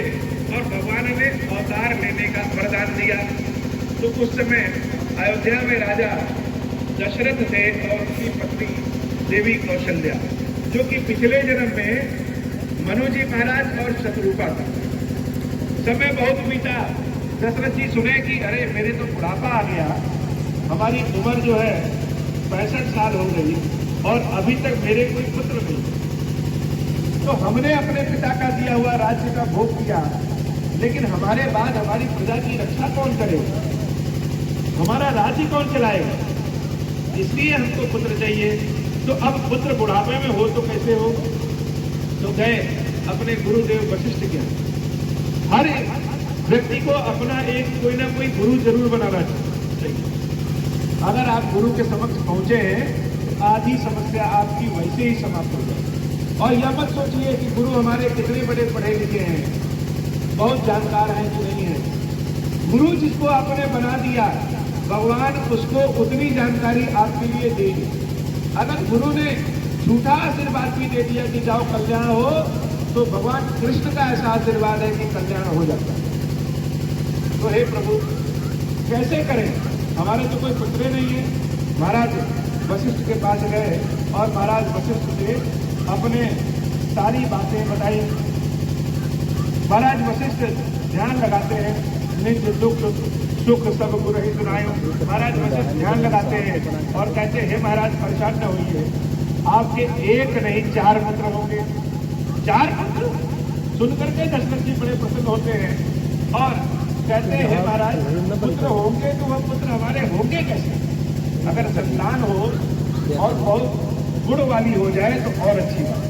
और भगवान ने अवतार लेने का वरदान दिया। तो उस समय अयोध्या में राजा दशरथ थे और उसकी पत्नी देवी कौशल्या, जो कि पिछले जन्म में मनु जी महाराज और शत्रुपा था। समय बहुत बीता, दशरथ जी सुने कि अरे मेरे तो बुढ़ापा आ गया, हमारी उम्र जो है 65 साल हो गई और अभी तक मेरे कोई पुत्र नहीं। तो हमने अपने पिता का दिया हुआ राज्य का भोग किया, लेकिन हमारे बाद हमारी प्रजा की रक्षा कौन करेगा? हमारा राज्य कौन चलाएगा, इसलिए हमको पुत्र चाहिए। तो अब पुत्र बुढ़ापे में हो तो कैसे हो? तो गए अपने गुरुदेव वशिष्ठ के। हर व्यक्ति को अपना एक कोई ना कोई गुरु जरूर बनाना चाहिए। अगर आप गुरु के समक्ष पहुंचे हैं तो आधी समस्या आपकी वैसे ही समाप्त हो जाए। और यह मत सोचिए कि गुरु हमारे कितने बड़े पढ़े लिखे हैं, बहुत जानकार हैं कि नहीं है। गुरु जिसको आपने बना दिया, भगवान उसको उतनी जानकारी आपके लिए देगी। अगर गुरु ने झूठा आशीर्वाद भी दे दिया कि जाओ कल्याण हो, तो भगवान कृष्ण का ऐसा आशीर्वाद है कि कल्याण हो जाता है। तो हे प्रभु कैसे करें, हमारे तो कोई पुत्र नहीं है। महाराज वशिष्ठ के पास गए और महाराज वशिष्ठ से अपने सारी बातें बताई। महाराज वशिष्ठ ध्यान लगाते हैं, नित्य दुख सुख सब गुरु ही सुनायो। महाराज वशिष्ठ ध्यान लगाते हैं और कहते हैं, हे महाराज परेशान न होइए, आपके एक नहीं 4 पुत्र होंगे। 4 पुत्र सुनकर के दशरथ जी बड़े प्रसन्न होते हैं और कहते हैं, महाराज पुत्र होंगे तो वह पुत्र हमारे होंगे कैसे? अगर संतान हो और बहुत गुण वाली हो जाए तो और अच्छी बात।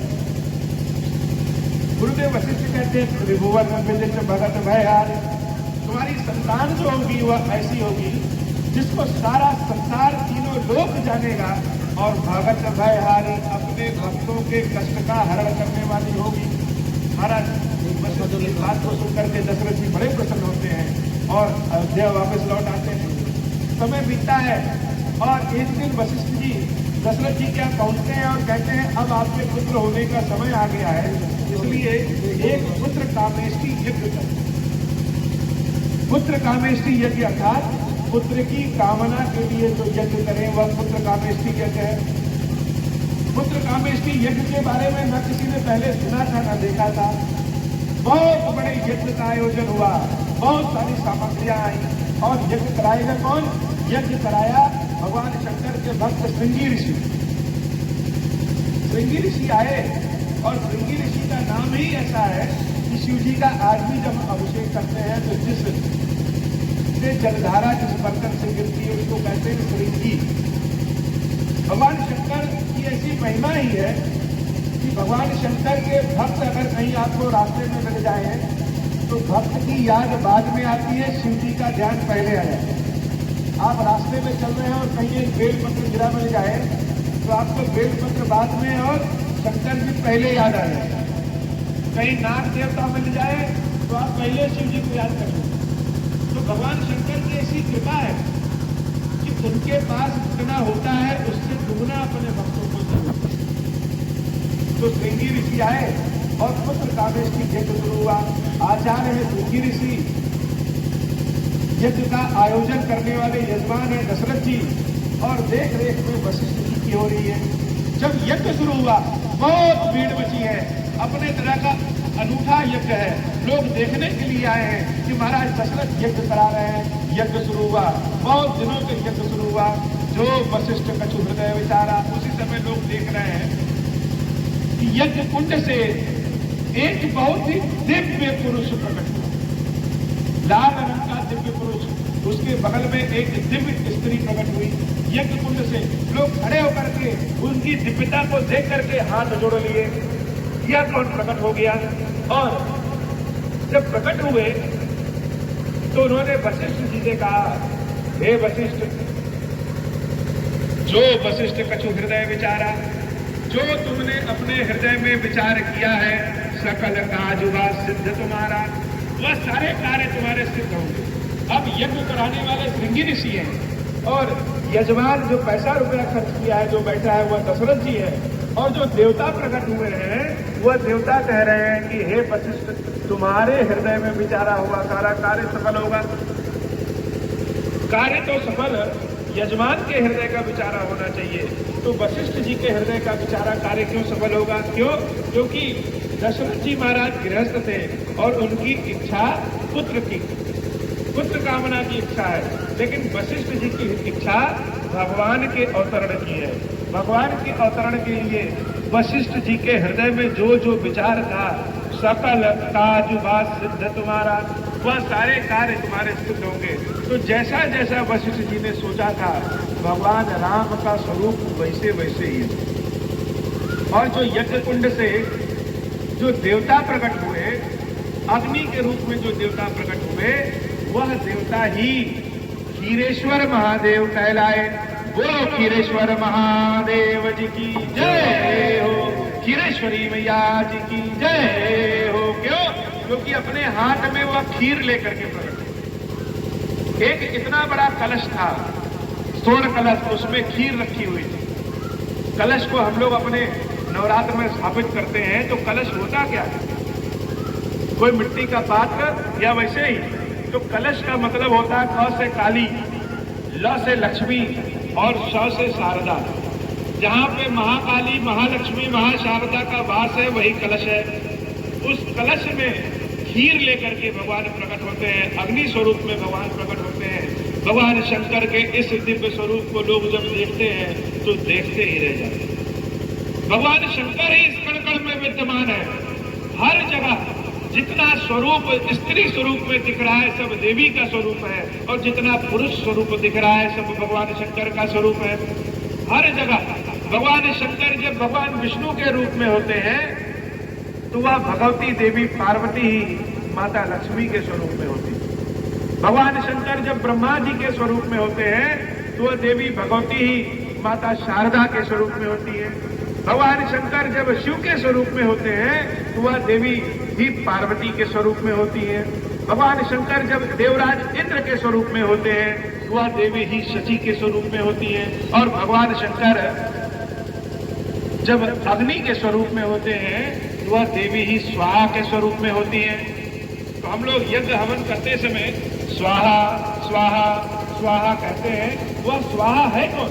गुरुदेव वशिष्ठ कहते हैं, त्रिभुवन विदित भगत भयहार, तुम्हारी संतान जो होगी वह ऐसी होगी जिसको सारा संसार तीनों लोक जानेगा और भगत भयहारी, अपने भक्तों के कष्ट का हरण करने वाली होगी। महाराज वशिष्ठ की बात को सुनकर के दशरथ जी बड़े प्रसन्न होते हैं और अयोध्या वापस लौट आते हैं। समय बीतता है और एक दिन वशिष्ठ जी दशरथ जी क्या पहुंचते हैं और कहते हैं, अब आपके पुत्र होने का समय आ गया है, इसलिए एक पुत्र कामेष्टि यज्ञ करें। पुत्र कामेष्टि यज्ञ अर्थात पुत्र की कामना के लिए जो यज्ञ करें वह पुत्र कामेष्टि यज्ञ है। पुत्र कामेष्टि यज्ञ के बारे में न किसी ने पहले सुना था न देखा था। बहुत बड़े यज्ञ का आयोजन हुआ, बहुत सारी सामग्रियां आई और यज्ञ कराएगा कौन? यज्ञ कराया भगवान शंकर के भक्त श्रृंगी ऋषि। श्रृंगी ऋषि आए और श्रृंगी ऋषि का नाम ही ऐसा है कि शिव जी का आज भी जब अभिषेक करते हैं तो जिस जलधारा जिस बर्तन से गिरती है उसको कहते हैं श्रृंगी। भगवान शंकर की ऐसी महिमा ही है कि भगवान शंकर के भक्त अगर कहीं आपको रास्ते में मिल जाए तो भक्त की याद बाद में आती है, शिव जी का ध्यान पहले आ जाता है। आप रास्ते में चल रहे हैं और कहीं एक बेलपत्र गिरा मिल जाए तो आपको बेलपत्र बाद में और शंकर जी पहले याद आ जाए। कहीं नाग देवता मिल जाए तो आप पहले शिव जी को याद करें। तो भगवान शंकर की ऐसी कृपा है कि उनके पास जितना होता है उससे दुगना अपने भक्तों को देते हैं। तो श्रृंगी ऋषि आए और पुत्र कामेष्टि यज्ञ शुरू हुआ। आचार्य है श्रृंगी ऋषि, यज्ञ का आयोजन करने वाले यजमान है दशरथ जी और देख रेख में वशिष्ठ जी की हो रही है। जब यज्ञ शुरू हुआ बहुत भीड़ मची है, अपने तरह का अनूठा यज्ञ है, लोग देखने के लिए आए हैं कि महाराज दशरथ यज्ञ करा रहे हैं। यज्ञ शुरू हुआ, बहुत दिनों के यज्ञ शुरू हुआ। जो वशिष्ठ कछु हृदय विचारा, उसी समय लोग देख रहे हैं कि यज्ञ कुंड से एक बहुत ही दिव्य पुरुष प्रकट हुआ, लाल रंग का दिव्य पुरुष, उसके बगल में एक दिव्य स्त्री प्रकट हुई। यज्ञ कुंड से लोग खड़े होकर के उनकी दिव्यता को देख करके हाथ जोड़ लिए, यह कौन प्रकट हो गया। और जब प्रकट हुए तो उन्होंने वशिष्ठ जी से कहा, हे वशिष्ठ, जो वशिष्ठ कछु हृदय विचारा, जो तुमने अपने हृदय में विचार किया है, सकल काजुगा सिद्ध तुम्हारा, वह सारे कार्य तुम्हारे सिद्ध होंगे। अब यज्ञ कराने वाले श्रृंगी ऋषि हैं और यजमान जो पैसा रुपया खर्च किया है, जो बैठा है वह दशरथ जी है और जो देवता प्रकट हुए हैं वह देवता कह रहे हैं कि हे वशिष्ठ, तुम्हारे हृदय में विचारा हुआ सारा कार्य सफल होगा। कार्य तो सफल यजमान के हृदय का विचारा होना चाहिए, तो वशिष्ठ जी के हृदय का विचारा कार्य क्यों सफल होगा? क्यों? क्योंकि दशरथ जी महाराज गृहस्थ थे और उनकी इच्छा पुत्र की, पुत्र कामना की इच्छा है, लेकिन वशिष्ठ जी की इच्छा भगवान के अवतरण की है। भगवान के अवतरण के लिए वशिष्ठ जी के हृदय में जो जो विचार था, सकल काजुबा सिद्ध तुम्हारा, वह सारे कार्य तुम्हारे सिद्ध होंगे। तो जैसा जैसा वशिष्ठ जी ने सोचा था भगवान राम का स्वरूप वैसे वैसे ही है। और जो यज्ञ कुंड से जो देवता प्रकट हुए, अग्नि के रूप में जो देवता प्रकट हुए, वह देवता ही क्षीरेश्वर महादेव कहलाए। बोलो क्षीरेश्वर महादेव जी की जय हो, क्षीरेश्वरी मैया जी की जय हो। क्यों? क्योंकि अपने हाथ में वह खीर लेकर के प्रकट। एक इतना बड़ा कलश था, स्वर्ण कलश, उसमें खीर रखी हुई थी। कलश को हम लोग अपने नवरात्र में स्थापित करते हैं, तो कलश होता क्या है? कोई मिट्टी का पात्र या वैसे ही। तो कलश का मतलब होता है क से काली, ल से लक्ष्मी और श से शारदा। जहां पे महाकाली, महालक्ष्मी, महाशारदा का वास है, वही कलश है। उस कलश में खीर लेकर के भगवान प्रकट होते हैं, अग्नि स्वरूप में भगवान प्रकट होते हैं। भगवान शंकर के इस दिव्य स्वरूप को लोग जब देखते हैं तो देखते ही रह जाते हैं। भगवान शंकर ही इस कण कण में विद्यमान है। हर जगह जितना स्वरूप स्त्री स्वरूप में दिख रहा है, सब देवी का स्वरूप है, और जितना पुरुष स्वरूप दिख रहा है, सब भगवान शंकर का स्वरूप है। हर जगह भगवान शंकर जब भगवान विष्णु के रूप में होते हैं तो वह भगवती देवी पार्वती ही माता लक्ष्मी के स्वरूप में होती है। भगवान शंकर जब ब्रह्मा जी के स्वरूप में होते हैं तो वह देवी भगवती ही माता शारदा के स्वरूप में होती है। भगवान शंकर जब शिव के स्वरूप में होते हैं तो वह देवी ही पार्वती के स्वरूप में होती है। भगवान शंकर जब देवराज इंद्र के स्वरूप में होते हैं तो वह देवी ही शची के स्वरूप में होती है। और भगवान शंकर जब अग्नि के स्वरूप में होते हैं तो वह देवी ही स्वाहा के स्वरूप में होती है। तो हम लोग यज्ञ हवन करते समय स्वाहा स्वाहा स्वाहा कहते हैं। वह स्वाहा है कौन?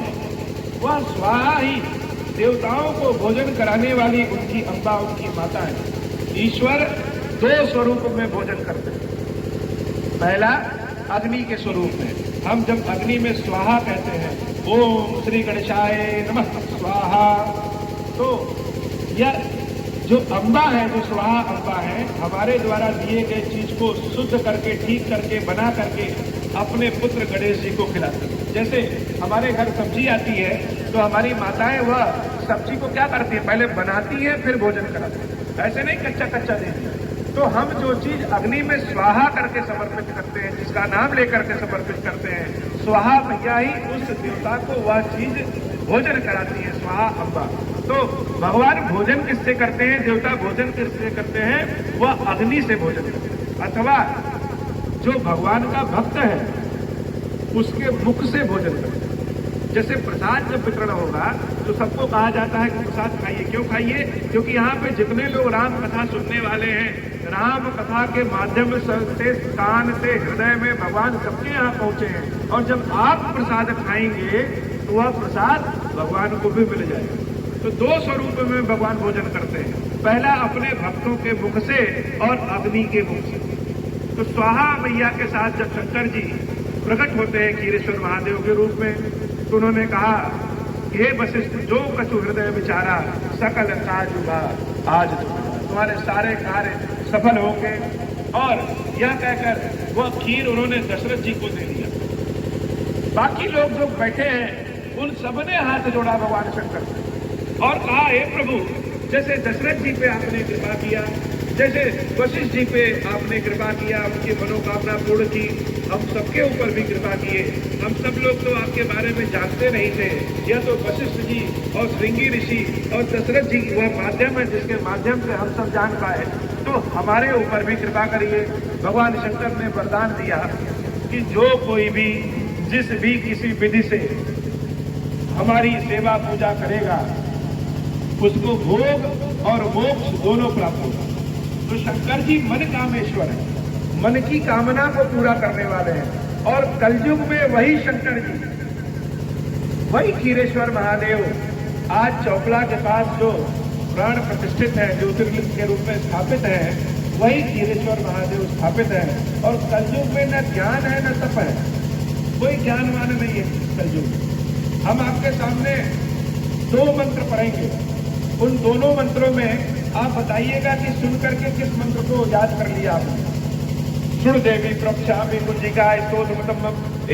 वह स्वाहा ही देवताओं को भोजन कराने वाली उनकी अम्बा, उनकी माता है। ईश्वर दो स्वरूप में भोजन करते हैं। पहला अग्नि के स्वरूप में, हम जब अग्नि में स्वाहा कहते हैं, ओम श्री गणेशाय नमः स्वाहा, तो यह जो अम्बा है, जो स्वाहा अम्बा है, हमारे द्वारा दिए गए चीज को शुद्ध करके, ठीक करके, बना करके अपने पुत्र गणेश जी को खिलाती है। जैसे हमारे घर सब्जी आती है तो हमारी माताएं वह सब्जी को क्या करती है, पहले बनाती है फिर भोजन कराती है। ऐसे नहीं कच्चा कच्चा देती है। तो हम जो चीज अग्नि में स्वाहा करके समर्पित करते हैं, जिसका नाम लेकर के समर्पित करते हैं, स्वाहा मैया ही उस देवता को वह चीज भोजन कराती है, स्वाहा अम्बा। तो भगवान भोजन किससे करते हैं, देवता भोजन किससे करते हैं? वह अग्नि से भोजन करते हैं। अथवा जो भगवान का भक्त है उसके मुख से भोजन करते हैं। जैसे प्रसाद जब वितरण होगा तो सबको कहा जाता है कि प्रसाद खाइए। क्यों खाइए? क्योंकि यहाँ पे जितने लोग राम कथा सुनने वाले हैं, राम कथा के माध्यम से कान से हृदय में भगवान सबके यहाँ पहुंचे हैं। और जब आप प्रसाद खाएंगे तो वह प्रसाद भगवान को भी मिल जाएगा। तो दो स्वरूप में भगवान भोजन करते हैं, पहला अपने भक्तों के मुख से और अग्नि के मुख से। तो स्वाहा मैया के साथ जब शंकर जी प्रकट होते हैं क्षीरेश्वर महादेव के रूप में, तो उन्होंने कहा, हे वशिष्ठ, जो कछु हृदय विचारा सकल काज हुआ आज तुम्हारे सारे कार्य सफल होंगे। और यह कहकर वह खीर उन्होंने दशरथ जी को दे दिया। बाकी लोग जो बैठे हैं उन सबने हाथ जोड़ा भगवान शंकर से और कहा, हे प्रभु, जैसे दशरथ जी पे आपने कृपा किया, जैसे वशिष्ठ जी पे आपने कृपा किया, उनकी मनोकामना पूर्ण की, हम सबके ऊपर भी कृपा किए। हम सब लोग तो आपके बारे में जानते नहीं थे। यह तो वशिष्ठ जी और श्रृंगी ऋषि और दशरथ जी वह माध्यम है जिसके माध्यम से हम सब जान पाए। तो हमारे ऊपर भी कृपा करिए। भगवान शंकर ने वरदान दिया कि जो कोई भी जिस भी किसी विधि से हमारी सेवा पूजा करेगा उसको भोग और मोक्ष दोनों प्राप्त होगा। तो शंकर जी मन कामेश्वर है, मन की कामना को पूरा करने वाले हैं। और कलयुग में वही शंकर जी, वही क्षीरेश्वर महादेव आज चौपला के पास जो प्राण प्रतिष्ठित है, ज्योतिर्लिंग के रूप में स्थापित है, वही क्षीरेश्वर महादेव स्थापित है। और कलयुग में न ज्ञान है न तप है, कोई ज्ञानवान नहीं है कलयुग में। हम आपके सामने दो मंत्र पढ़ेंगे, उन दोनों मंत्रों में आप बताइएगा कि सुन करके किस मंत्र को याद कर लिया आपने। सुर देवी प्रक्षामि कुंजिका स्तोत्रमतम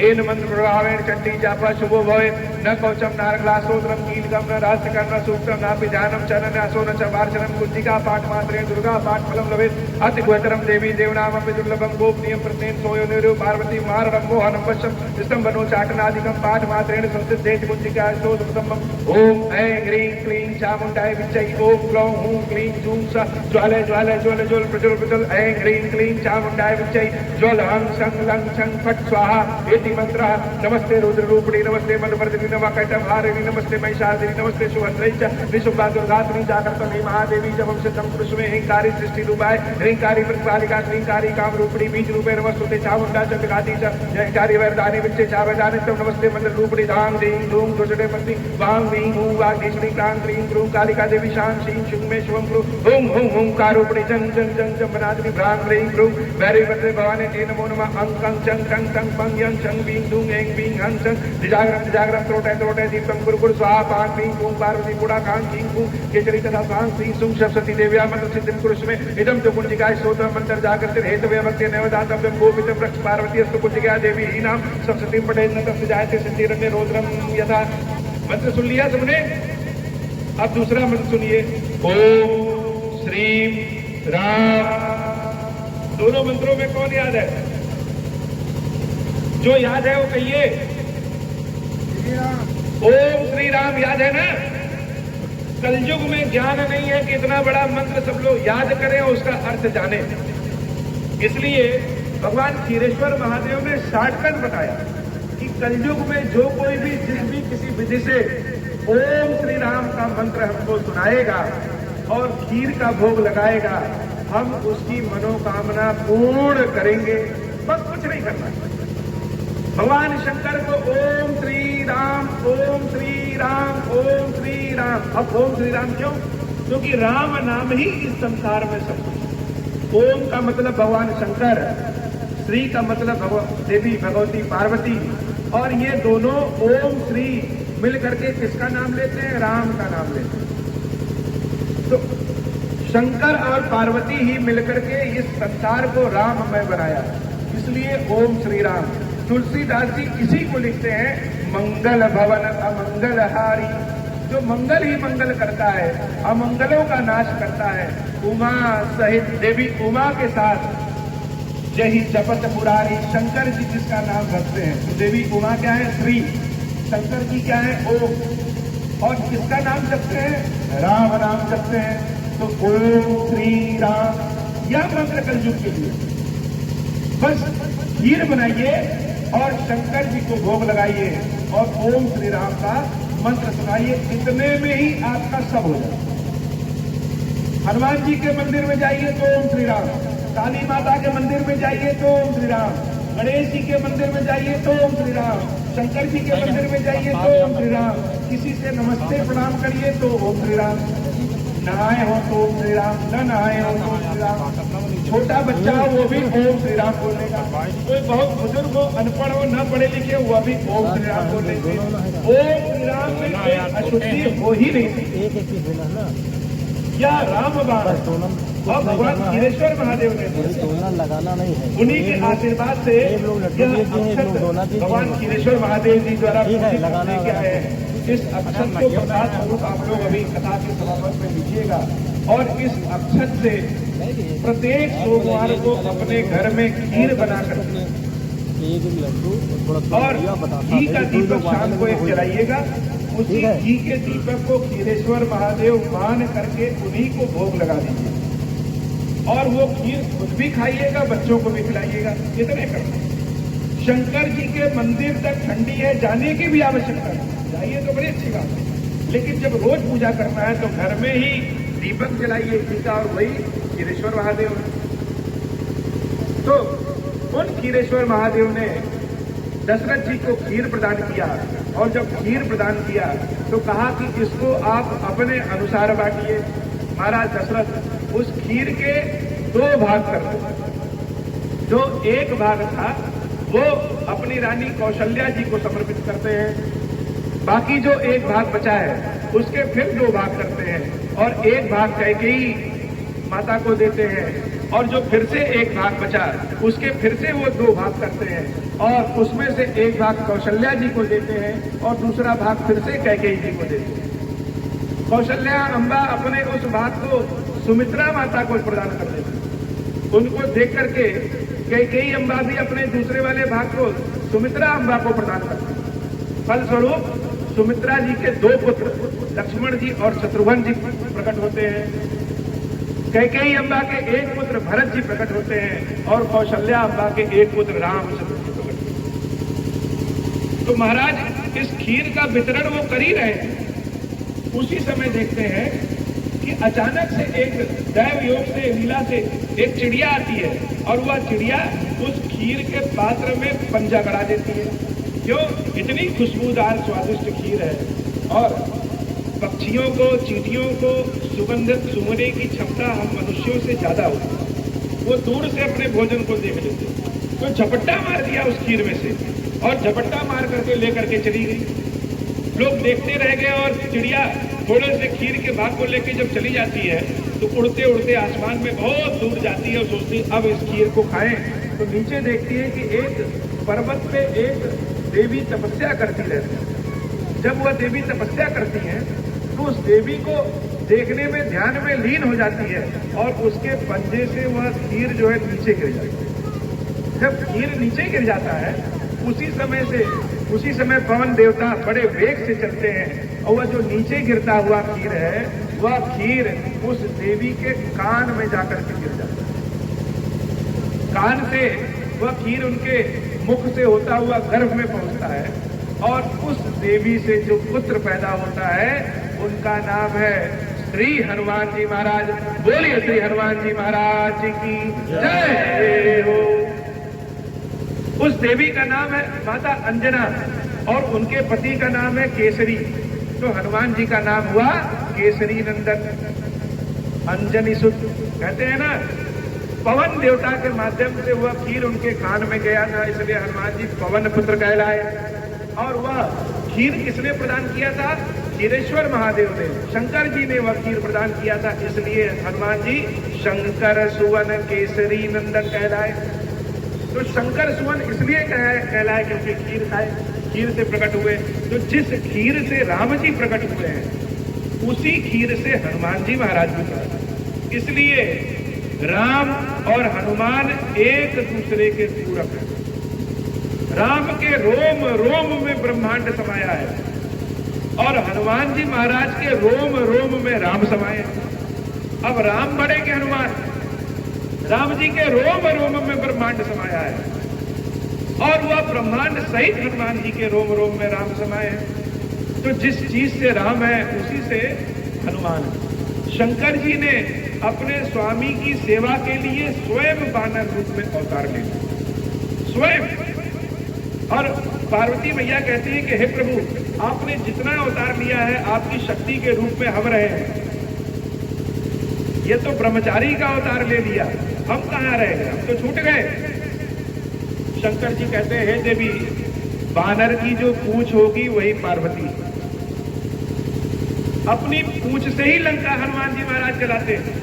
एन मंत्र प्रभावेण चंडी जापा शुभो भवे न कौचम नारग्लासोत्रम कीलकम न राष्ट्रकम न सूक्तम नापि ध्यानम चरण असो न चवार्चनम कुंजिका पाठ मात्रेण दुर्गा पाठ फलम लभेत अति गुहतरम देवी देवनामपि दुर्लभम गोपनीयम प्रत्येन सोयो निरु पार्वती मारणम मोहनम वशम स्तंभनो चाटनादिकम पाठ मात्रेण संसिद्धेति कुंजिका स्तोत्रमतम ओम ऐं ह्रीं क्लीं चामुंडाय विच्चै ओम ग्लौं हूं क्लीं जूं स ज्वालय ज्वालय ज्वल ज्वल प्रज्वल प्रज्वल ऐं ह्रीं क्लीं चामुंडाय विच्चै ज्वल हं शं लं छं फट् स्वाहा इति मंत्रः नमस्ते रुद्ररूपिणी नमस्ते मदवर्धिनी नमः कैटभारिणी नमस्ते महिषासुरी नमस्ते शुभद्रै च विशुभा दुर्गात्री जागर्तनी महादेवी जपं सिद्धं कुरुष्वे हिंकारी सृष्टि रूपाय हिंकारी प्रतिपालिका श्रींकारी काम रूपिणी बीज रूपे नमस्तुते चामुंडा चंद्रघाती च जयकारी वरदानी विच्चे चावदानित्यं नमस्ते मंत्र रूपिणी धां दीं धूं दुष्टे पति वां वीं हूं वागीश्वरी क्रां क्रीं क्रूं कालिका देवी शां शीं शुं मे शुभं क्रू हुं हुं हुं कारूपिणी जं जं जं जं बनादिनी भ्रां क्रीं क्रूं वैरी वन्द्रे भवानी ते नमो नमः अं कं चं कं तं पं यं चं वीं धूं ऐं वीं हं चं दिजाग्रम त्रोटे त्रोटे दीपं गुरु गुरु स्वाहा पां क्रीं क्रूं पार्वती पुड़ा कां क्रीं क्रूं केचरी तथा स्वां क्रीं सुं सरस्वती देव्या मंत्र सिद्धिं कुरुष्वे इदं तु कुंजिकाय स्तोत्रं मंत्र जागृति हेतवे भक्ति नैवदातव्यं गोपितं वृक्ष पार्वती अस्तु कुंजिका देवी हीनां सरस्वतीं पठेत् न तस्य जायते सिद्धिरन्य रौद्रं यथा। मंत्र सुन लिया सबने? अब दूसरा मंत्र सुनिए ओम श्रीम राम। दोनों मंत्रों में कौन याद है? जो याद है वो कहिए ओम श्री राम। याद है ना? कलयुग में ज्ञान नहीं है कि इतना बड़ा मंत्र सब लोग याद करें और उसका अर्थ जाने, इसलिए भगवान क्षीरेश्वर महादेव ने शॉर्टकट बताया कि कलयुग में जो कोई भी जिस भी किसी विधि से ओम श्री राम का मंत्र हमको सुनाएगा और खीर का भोग लगाएगा, हम उसकी मनोकामना पूर्ण करेंगे। बस कुछ नहीं करना। भगवान शंकर को ओम श्री राम ओम श्री राम ओम श्री राम। अब ओम श्री राम क्यों? क्योंकि राम नाम ही इस संसार में सब कुछ। ओम का मतलब भगवान शंकर, श्री का मतलब देवी भगवती पार्वती, और ये दोनों ओम श्री मिल करके किसका नाम लेते हैं? राम का नाम लेते हैं। तो शंकर और पार्वती ही मिलकर के इस संसार को राममय बनाया, इसलिए ओम श्री राम। तुलसीदास जी इसी को लिखते हैं मंगल भवन अमंगलहारी। जो मंगल ही मंगल करता है, अमंगलों का नाश करता है। उमा सहित देवी उमा के साथ जही जपत मुरारी। शंकर जी जिसका नाम रखते हैं, तो देवी उमा क्या है? श्री। शंकर जी क्या है? ओम। और किसका नाम जपते हैं? राम नाम जपते हैं। तो ओम श्री राम यह मंत्र कलयुग के लिए। बस खीर बनाइए और शंकर जी को भोग लगाइए और ओम श्री राम का मंत्र सुनाइए, इतने में ही आपका सब हो जाए। हनुमान जी के मंदिर में जाइए तो ओम श्री राम, काली माता के मंदिर में जाइए तो ओम श्री राम, गणेश जी के मंदिर में जाइए तो ओम श्री राम, शंकर जी के मंदिर में जाइए तो ओम श्री राम, किसी से नमस्ते प्रणाम करिए तो ओम श्री राम, नहाए हो तो ओम श्री राम, न नहाए हो तो ओम श्री राम। छोटा बच्चा हो वो भी ओम श्री राम बोलेगा, कोई बहुत बुजुर्ग हो, अनपढ़ हो, न पढ़े लिखे हो, वह भी ओम श्री राम बोलेंगे। ओम श्री राम में कोई अशुद्धि हो ही नहीं। क्या राम बाण और भगवान क्षीरेश्वर महादेव ने लगाना नहीं है, उन्हीं के आशीर्वाद से भगवान क्षीरेश्वर महादेव जी द्वारा लगाने क्या है, इस अक्षत को प्रसाद स्वरूप आप लोग अभी कथा के समापन में लीजिएगा और इस अक्षत से प्रत्येक सोमवार को अपने घर में खीर बनाकर और घी का दीपक शाम को एक जलाइएगा। उसी घी के दीपक को क्षीरेश्वर महादेव मान करके उन्हीं को भोग लगा दीजिए और वो खीर खुद भी खाइएगा, बच्चों को भी खिलाइएगा। इतने करना। शंकर जी के मंदिर तक ठंडी है, जाने की भी आवश्यकता है, जाइए तो बड़ी अच्छी बात है, लेकिन जब रोज पूजा करना है तो घर में ही दीपक जलाइए घी का, और वही क्षीरेश्वर महादेव। तो उन क्षीरेश्वर महादेव ने दशरथ जी को खीर प्रदान किया और जब खीर प्रदान किया तो कहा कि इसको आप अपने अनुसार बांटिए। महाराज दशरथ उस खीर के 2 भाग कर दो। जो एक भाग था वो अपनी रानी कौशल्या जी को समर्पित करते हैं, बाकी जो एक भाग बचा है उसके फिर 2 भाग करते हैं और एक भाग कैकेयी माता को देते हैं और जो फिर से एक भाग बचा उसके फिर से वो 2 भाग करते हैं और उसमें से एक भाग कौशल्या जी को देते हैं और दूसरा भाग फिर से कैकेयी जी को देते हैं। कौशल्या अम्बा अपने उस भाग को सुमित्रा माता को प्रदान कर देती है। उनको देख करके कैकेयी अम्बा भी अपने दूसरे वाले भाग को सुमित्रा अम्बा को प्रदान करती है। फलस्वरूप सुमित्रा जी के 2 पुत्र लक्ष्मण जी और शत्रुघ्न जी प्रकट होते हैं। कैकेयी अम्बा के 1 पुत्र भरत जी प्रकट होते हैं और कौशल्या अम्बा के 1 पुत्र रामचंद्र जी प्रकट होते हैं। तो महाराज इस खीर का वितरण वो कर ही रहे हैं। उसी समय देखते हैं कि अचानक से एक दैव योग से लीला से एक चिड़िया आती है और वह चिड़िया उस खीर के पात्र में पंजा गड़ा देती है। क्यों? इतनी खुशबूदार स्वादिष्ट खीर है और पक्षियों को, चींटियों को सुगंध सूंघने की क्षमता हम मनुष्यों से ज्यादा होती है। वो दूर से अपने भोजन को देख लेते, तो झपट्टा मार दिया उस खीर में से और झपट्टा मार करके लेकर के चली गई। लोग देखते रह गए और चिड़िया थोड़े से खीर के भाग को लेके जब चली जाती है तो उड़ते उड़ते आसमान में बहुत दूर जाती है और सोचती है अब इस खीर को खाएं। तो नीचे देखती है कि एक पर्वत पे एक देवी तपस्या करती रहती है। जब वह देवी तपस्या करती है तो उस देवी को देखने में ध्यान में लीन हो जाती है और उसके पंजे से वह खीर जो है नीचे गिर जाती है। जब खीर नीचे गिर जाता है उसी समय पवन देवता बड़े वेग से चलते हैं और वह जो नीचे गिरता हुआ खीर है वह खीर उस देवी के कान में जाकर के गिर जाता है। कान से वह खीर उनके मुख से होता हुआ गर्भ में पहुंचता है और उस देवी से जो पुत्र पैदा होता है उनका नाम है श्री हनुमान जी महाराज। बोलिए श्री हनुमान जी महाराज की जय हो। उस देवी का नाम है माता अंजना और उनके पति का नाम है केसरी। तो हनुमान जी का नाम हुआ केसरी नंदन, अंजनी सुत। कहते हैं ना पवन देवता के माध्यम से वह खीर उनके कान में गया था, इसलिए हनुमान जी पवन पुत्र कहलाए। और वह खीर किसने प्रदान किया था? क्षीरेश्वर महादेव ने, शंकर जी ने वह खीर प्रदान किया था, इसलिए हनुमान जी शंकर सुवन केसरी नंदन कहलाए। तो शंकर सुवन इसलिए कहलाए क्योंकि खीर खाए, खीर से प्रकट हुए। तो जिस खीर से राम जी प्रकट हुए हैं उसी खीर से हनुमान जी महाराज भी प्रकट। इसलिए राम और हनुमान एक दूसरे के पूरक हैं। राम के रोम रोम में ब्रह्मांड समाया है और हनुमान जी महाराज के रोम रोम में राम समाये। अब राम बड़े के हनुमान, राम जी के रोम रोम में ब्रह्मांड समाया है और वह ब्रह्मांड सहित हनुमान जी के रोम रोम में राम समाये है। तो जिस चीज से राम है उसी से हनुमान है। शंकर जी ने अपने स्वामी की सेवा के लिए स्वयं वानर रूप में अवतार ले लिया, स्वयं। और पार्वती मैया कहती है कि हे प्रभु आपने जितना अवतार लिया है आपकी शक्ति के रूप में हम रहे हैं, ये तो ब्रह्मचारी का अवतार ले लिया, हम कहाँ रह गए, हम तो छूट गए। शंकर जी कहते हैं हे देवी वानर की जो पूंछ होगी वही पार्वती, अपनी पूंछ से ही लंका हनुमान जी महाराज चलाते हैं।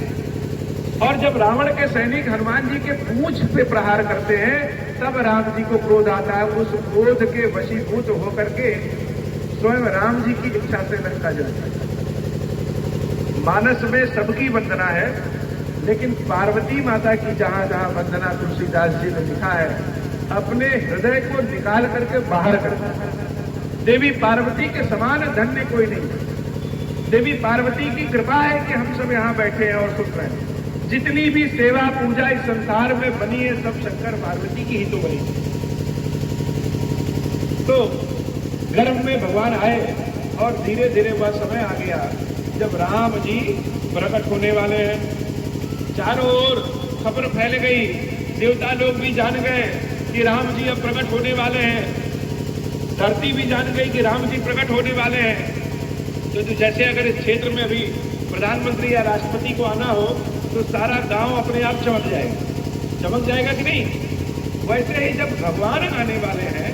और जब रावण के सैनिक हनुमान जी के पूंछ पे प्रहार करते हैं तब राम जी को क्रोध आता है। उस क्रोध के वशीभूत होकर के स्वयं राम जी की इच्छा से लंका जलता है। मानस में सबकी वंदना है लेकिन पार्वती माता की जहां जहां वंदना तुलसीदास जी ने लिखा है अपने हृदय को निकाल करके बाहर करता है। देवी पार्वती के समान धन्य कोई नहीं। देवी पार्वती की कृपा है कि हम सब यहाँ बैठे हैं और सुन रहे हैं। जितनी भी सेवा पूजा इस संसार में बनी है सब शंकर पार्वती की ही तो बनी। तो गर्भ में भगवान आए और धीरे धीरे वह समय आ गया जब राम जी प्रकट होने वाले हैं। चारों ओर खबर फैल गई, देवता लोग भी जान गए कि राम जी अब प्रकट होने वाले हैं, धरती भी जान गई कि राम जी प्रकट होने वाले हैं। तो जैसे अगर इस क्षेत्र में अभी प्रधानमंत्री या राष्ट्रपति को आना हो तो सारा गांव अपने आप चमक जाएगा कि नहीं? वैसे ही जब भगवान आने वाले हैं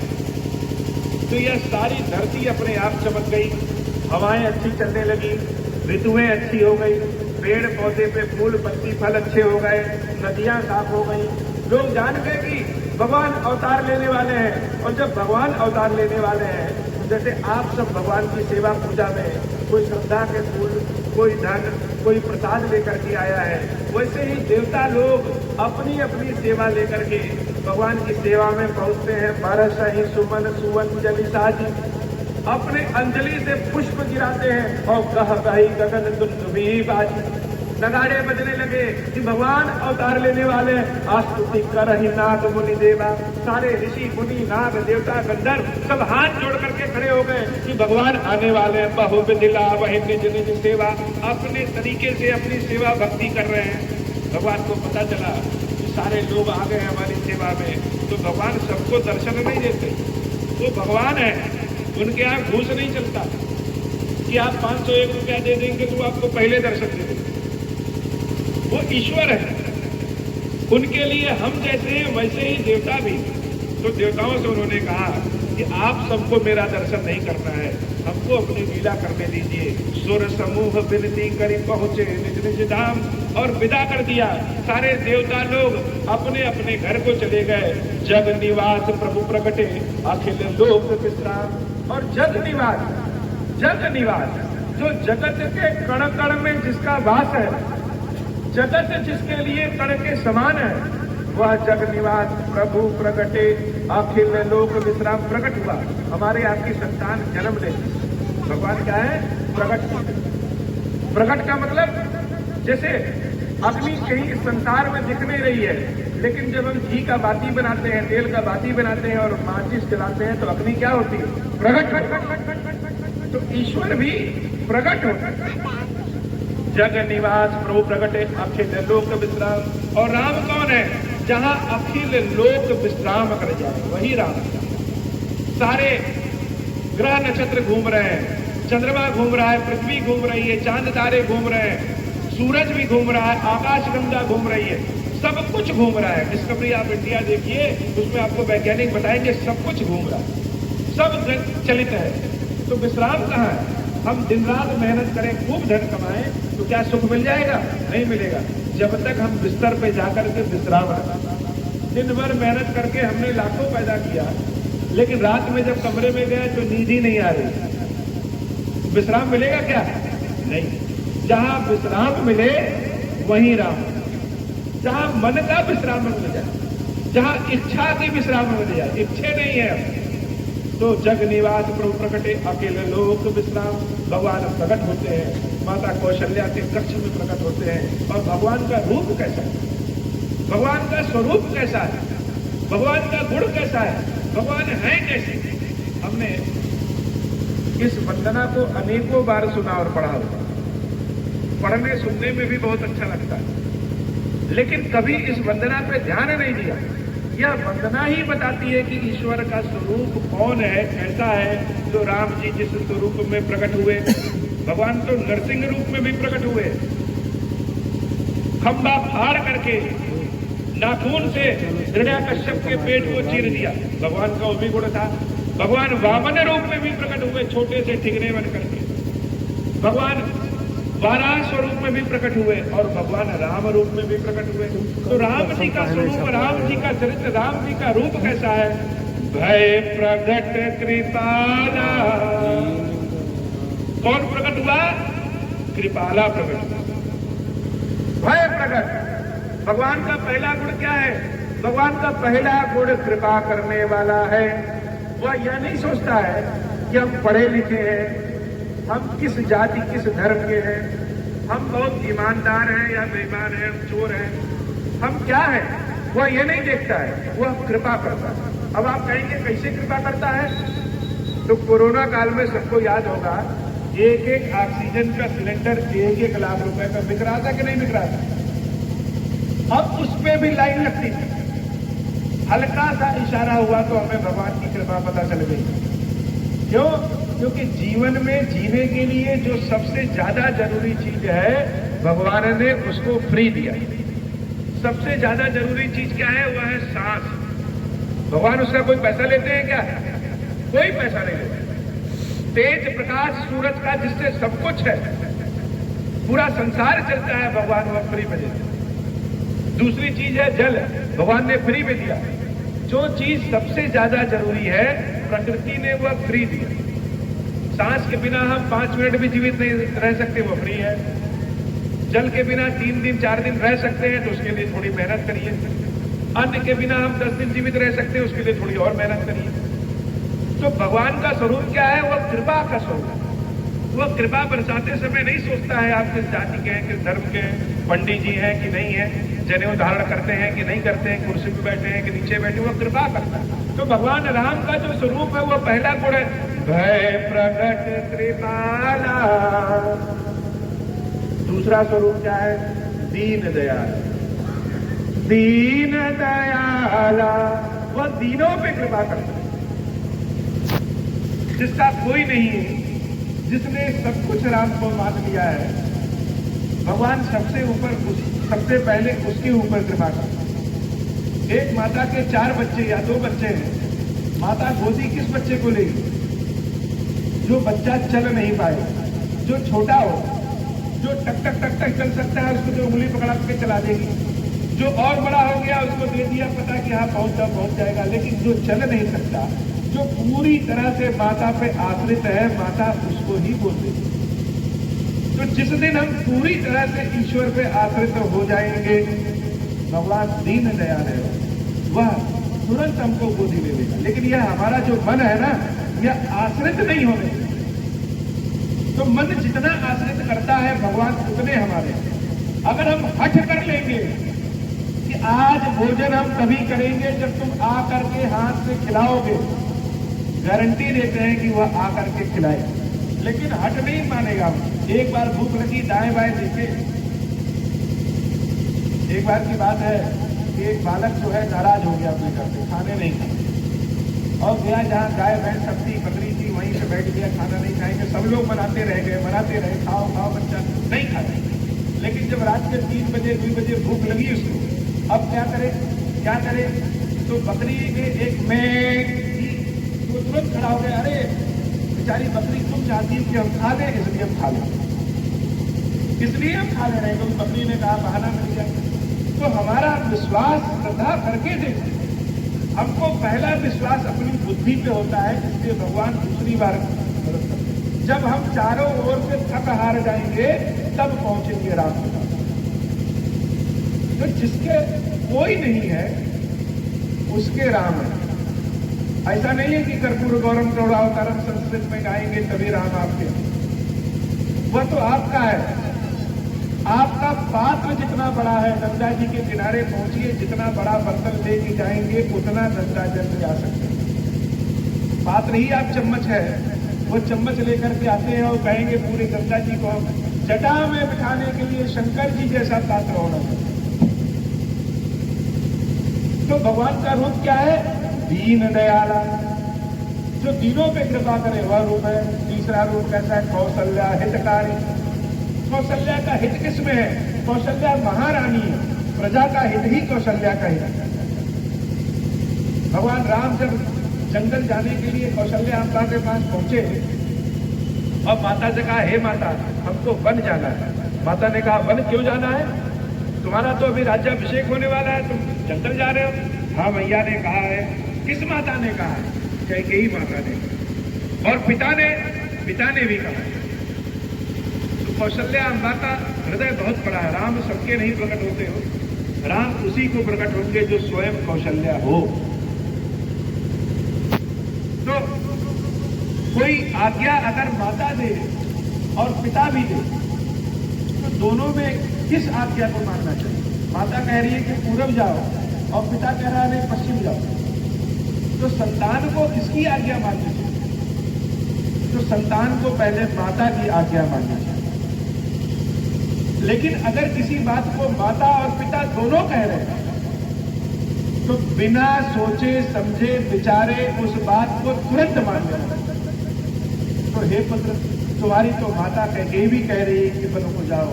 तो यह सारी धरती अपने आप चमक गई, हवाएं अच्छी चलने लगी, ऋतुएं अच्छी हो गई, पेड़ पौधे पे फूल पत्ती फल अच्छे हो गए, नदियां साफ हो गई, लोग जान गए कि भगवान अवतार लेने वाले हैं। और जब भगवान अवतार लेने वाले हैं, जैसे आप सब भगवान की सेवा पूजा में कोई श्रद्धा के फूल, कोई धन, कोई प्रसाद लेकर के आया है, वैसे ही देवता लोग अपनी अपनी सेवा लेकर के भगवान की सेवा में पहुंचते हैं। बरस ही सुमन सुअंजलि साजी, अपने अंजलि से पुष्प गिराते हैं और कह कही गगन दुंदुभी बाजी। नगाड़े बजने लगे कि भगवान अवतार लेने वाले, आस्तुति कर ही नाग मुनि देवा। सारे ऋषि मुनि नाग देवता गंधर्व सब हाथ जोड़ करके खड़े हो गए कि भगवान आने वाले हैं। बहुविधिला वही निज निज सेवा, अपने तरीके से अपनी सेवा भक्ति कर रहे हैं। भगवान को पता चला कि सारे लोग आ गए हमारी सेवा में, तो भगवान सबको दर्शन नहीं देते। वो भगवान है, उनके यहाँ घूस नहीं चलता कि आप 501 रुपया दे देंगे तो आपको पहले दर्शन दे देंगे। वो ईश्वर है, उनके लिए हम जैसे हैं वैसे ही देवता भी। तो देवताओं से उन्होंने कहा कि आप सबको मेरा दर्शन नहीं करना है, हमको अपनी लीला करने दीजिए। सुर समूह विनती करी पहुंचे निज निज धाम, और विदा कर दिया। सारे देवता लोग अपने अपने घर को चले गए। जग निवास प्रभु प्रगटे अखिल लोक विश्राम। और जग निवास, जो जगत के कण कण में जिसका वास है, जगत जिसके लिए कण के समान है, वह जग निवास प्रभु प्रगटे अखिल लोक विश्राम। प्रकट हुआ, हमारे आपकी संतान जन्म ले। भगवान क्या है? प्रकट। प्रकट का मतलब जैसे अग्नि कहीं संसार में दिख नहीं रही है, लेकिन जब हम घी का बाती बनाते हैं, तेल का बाती बनाते हैं और माचिस जलाते हैं, तो अग्नि क्या होती है? प्रकट। तो ईश्वर भी प्रकट होता है। जग निवास प्रभु प्रगटे अखिल लोक विश्राम। और राम कौन है? जहां अखिल लोक विश्राम कर जाए वही राम। सारे ग्रह नक्षत्र घूम रहे हैं, चंद्रमा घूम रहा है, पृथ्वी घूम रही है, चांद तारे घूम रहे हैं, सूरज भी घूम रहा है, आकाशगंगा घूम रही है, सब कुछ घूम रहा है। डिस्कवरी ऑफ इंडिया देखिए, उसमें आपको वैज्ञानिक बताएंगे सब कुछ घूम रहा है, सब चलित है। तो विश्राम कहाँ है? हम दिन रात मेहनत करें, खूब धन कमाएं, तो क्या सुख मिल जाएगा? नहीं मिलेगा। जब तक हम बिस्तर पे जाकर के विश्राम रखें। दिन भर मेहनत करके हमने लाखों पैदा किया, लेकिन रात में जब कमरे में गए तो नींद ही नहीं आ रही, विश्राम मिलेगा क्या? नहीं। जहां विश्राम मिले वहीं राम। जहां मन का विश्राम मिल जाए, जहां इच्छा की विश्राम मिल जाए, इच्छे नहीं है तो जग निवास प्रभु प्रकटे अकेले लोक विश्राम। भगवान प्रकट होते हैं, माता कौशल्या के कक्ष में प्रकट होते हैं। और भगवान का रूप कैसा है, भगवान का स्वरूप कैसा है, भगवान का गुण कैसा है, भगवान है कैसे? हमने इस वंदना को अनेकों बार सुना और पढ़ा होगा, पढ़ने सुनने में भी बहुत अच्छा लगता है, लेकिन कभी इस वंदना पे ध्यान नहीं दिया। यह वंदना ही बताती है कि ईश्वर का स्वरूप कौन है, कैसा है। तो राम जी जिस स्वरूप में प्रकट हुए, भगवान तो नरसिंह रूप में भी प्रकट हुए। खंबा फाड़ करके नाखून से हिरण्याकश्यप के पेट को चीर दिया, भगवान का वो भी गुण था। भगवान वामन रूप में भी प्रकट हुए, छोटे से ठिगने बन करके। भगवान वाराह स्वरूप में भी प्रकट हुए और भगवान राम रूप में भी प्रकट हुए। तो राम जी का स्वरूप, राम जी का चरित्र, राम जी का रूप कैसा है? भय प्रगट कृपाला। कौन प्रकट हुआ? कृपाला प्रकट हुआ। भय प्रगट। भगवान का पहला गुण क्या है? भगवान का पहला गुण कृपा करने वाला है। वह यह नहीं सोचता है कि हम पढ़े लिखे हैं, हम किस जाति किस धर्म के हैं, हम बहुत ईमानदार हैं या बेईमान हैं, हम चोर हैं, हम क्या हैं, वह ये नहीं देखता है, वह कृपा करता है। अब आप कहेंगे कैसे कृपा करता है? तो कोरोना काल में सबको याद होगा, एक एक ऑक्सीजन का सिलेंडर 1-1 लाख रुपए का बिक रहा था कि नहीं बिक रहा था? अब उस पर भी लाइन लगती थी। हल्का सा इशारा हुआ तो हमें भगवान की कृपा पता चल गई। क्यों? क्योंकि जीवन में जीने के लिए जो सबसे ज्यादा जरूरी चीज है, भगवान ने उसको फ्री दिया। सबसे ज्यादा जरूरी चीज क्या है? वह है सांस। भगवान उसका कोई पैसा लेते हैं क्या? कोई पैसा नहीं लेते। तेज प्रकाश सूरज का जिससे सब कुछ है, पूरा संसार चलता है भगवान वह फ्री में देते। दूसरी चीज है जल, भगवान ने फ्री में दिया। जो चीज सबसे ज्यादा जरूरी है प्रकृति ने वह फ्री दिया। सांस के बिना हम 5 मिनट भी जीवित नहीं रह सकते, वो फ्री है। जल के बिना 3 दिन 4 दिन रह सकते हैं, तो उसके लिए थोड़ी मेहनत करिए। अन्न के बिना हम 10 दिन जीवित रह सकते हैं, उसके लिए थोड़ी और मेहनत करिए। तो भगवान का स्वरूप क्या है? वह कृपा का स्वरूप है। वह कृपा बरसाते समय नहीं सोचता है आप किस जाति के हैं, किस धर्म के हैं, पंडित जी हैं कि नहीं है, जनेऊ धारण करते हैं कि नहीं करते हैं, कुर्सी पे बैठे हैं कि नीचे बैठे, वह कृपा करता है। तो भगवान राम का जो स्वरूप है वह पहला गुण है भय प्रगट कृपाला। दूसरा स्वरूप क्या है? दीन दयाल। दीन दयाला, वह दीनों पे कृपा करता है। जिसका कोई नहीं है, जिसने सब कुछ राम को मान लिया है, भगवान सबसे ऊपर, सबसे पहले उसके ऊपर कृपा करता है। एक माता के 4 बच्चे या 2 बच्चे हैं, माता गोदी किस बच्चे को लेगी? जो बच्चा चल नहीं पाए, जो छोटा हो, जो टक टक टक टक चल सकता है, उसको जो उंगली पकड़ा के चला देगी। जो और बड़ा हो गया उसको दे दिया पता कि हाँ पहुंच जाएगा। लेकिन जो चल नहीं सकता, जो पूरी तरह से माता पे आश्रित है, माता उसको ही बोल देगी। तो जिस दिन हम पूरी तरह से ईश्वर पे आश्रित हो जाएंगे, भगवान दीन दयाल है, वह तुरंत हमको गोदी ले लेगा। लेकिन यह हमारा जो मन है ना, यह आश्रित नहीं होने। तो मन जितना आश्रित करता है भगवान उतने हमारे। अगर हम हठ कर लेंगे कि आज भोजन हम तभी करेंगे जब तुम आ करके हाथ से खिलाओगे, गारंटी देते हैं कि वह आ करके खिलाए। लेकिन हट नहीं मानेगा। एक बार भूख लगी, दाएं बाएं देखे। एक बार की बात है कि एक बालक जो है नाराज हो गया अपने घर पे, खाने नहीं खाए और गया जहां गाय भैंस सब थी, बकरी थी, वहीं से बैठ गया, खाना नहीं खाएंगे। सब लोग मनाते रहे, खाओ खाओ बच्चा, नहीं खाता। लेकिन जब रात के 3 बजे 2 बजे भूख लगी उसको, अब क्या करे? तो बकरी ने एक में तो तुरंत खड़ा हो गया, अरे बेचारी बकरी, तुम चाहती हो कि हम खा लें, इसलिए हम खा लें, इसलिए हम खा ले रहे हैं। तो बकरी ने कहा बहाना मिल गया। तो हमारा विश्वास श्रद्धा करके देखते, हमको पहला विश्वास अपनी बुद्धि पे होता है, इसलिए भगवान दूसरी बार मदद करते हैं। जब हम चारों ओर से थक हार जाएंगे तब पहुंचेंगे राम के पास। तो जिसके कोई नहीं है उसके राम है। ऐसा नहीं है कि कर्पूर गौरम करुणावतारम संस्कृत में गाएंगे तभी राम आपके, वह तो आपका है। आपका पात्र जितना बड़ा है, गंगा जी के किनारे पहुंचिए, जितना बड़ा बर्तन लेके जाएंगे उतना गंगा जल जा सकते हैं। पात्र ही आप चम्मच है, वो चम्मच लेकर के आते हैं और कहेंगे पूरे गंगा जी को हम जटा में बिठाने के लिए शंकर जी जैसा पात्र होना चाहिए। तो भगवान का रूप क्या है? दीन दयाला, जो दीनों पे कृपा करे वह रूप है। तीसरा रूप कैसा है? कौशल्या हितकारी। कौशल्या का हित किसमें है? कौशल्या महारानी है, प्रजा का हित ही कौशल्या का हित है। भगवान राम जब जंगल जाने के लिए कौशल्या माता के पास पहुंचे और माता से कहा, हे माता हमको वन जाना है। माता ने कहा, वन क्यों जाना है? तुम्हारा तो अभी राज्याभिषेक होने वाला है, तुम जंगल जा रहे हो। हाँ मैया ने कहा है। किस माता ने कहा है? कैकेयी माता ने। और पिता ने भी कहा है। तो कौशल्या माता हृदय बहुत बड़ा है। राम सबके नहीं प्रकट होते हो, राम उसी को प्रकट होंगे जो स्वयं कौशल्या हो। तो कोई आज्ञा अगर माता दे और पिता भी दे तो दोनों में किस आज्ञा को मानना चाहिए? माता कह रही है कि पूरब जाओ और पिता कह रहा है पश्चिम जाओ, तो संतान को किसकी आज्ञा माननी चाहिए? तो संतान को पहले माता की आज्ञा माननी चाहिए। लेकिन अगर किसी बात को माता और पिता दोनों कह रहे हैं तो बिना सोचे समझे विचारे उस बात को तुरंत मान लेना। तो हे पुत्र, तुम्हारी तो माता कैकेयी भी कह रही है कि वन को जाओ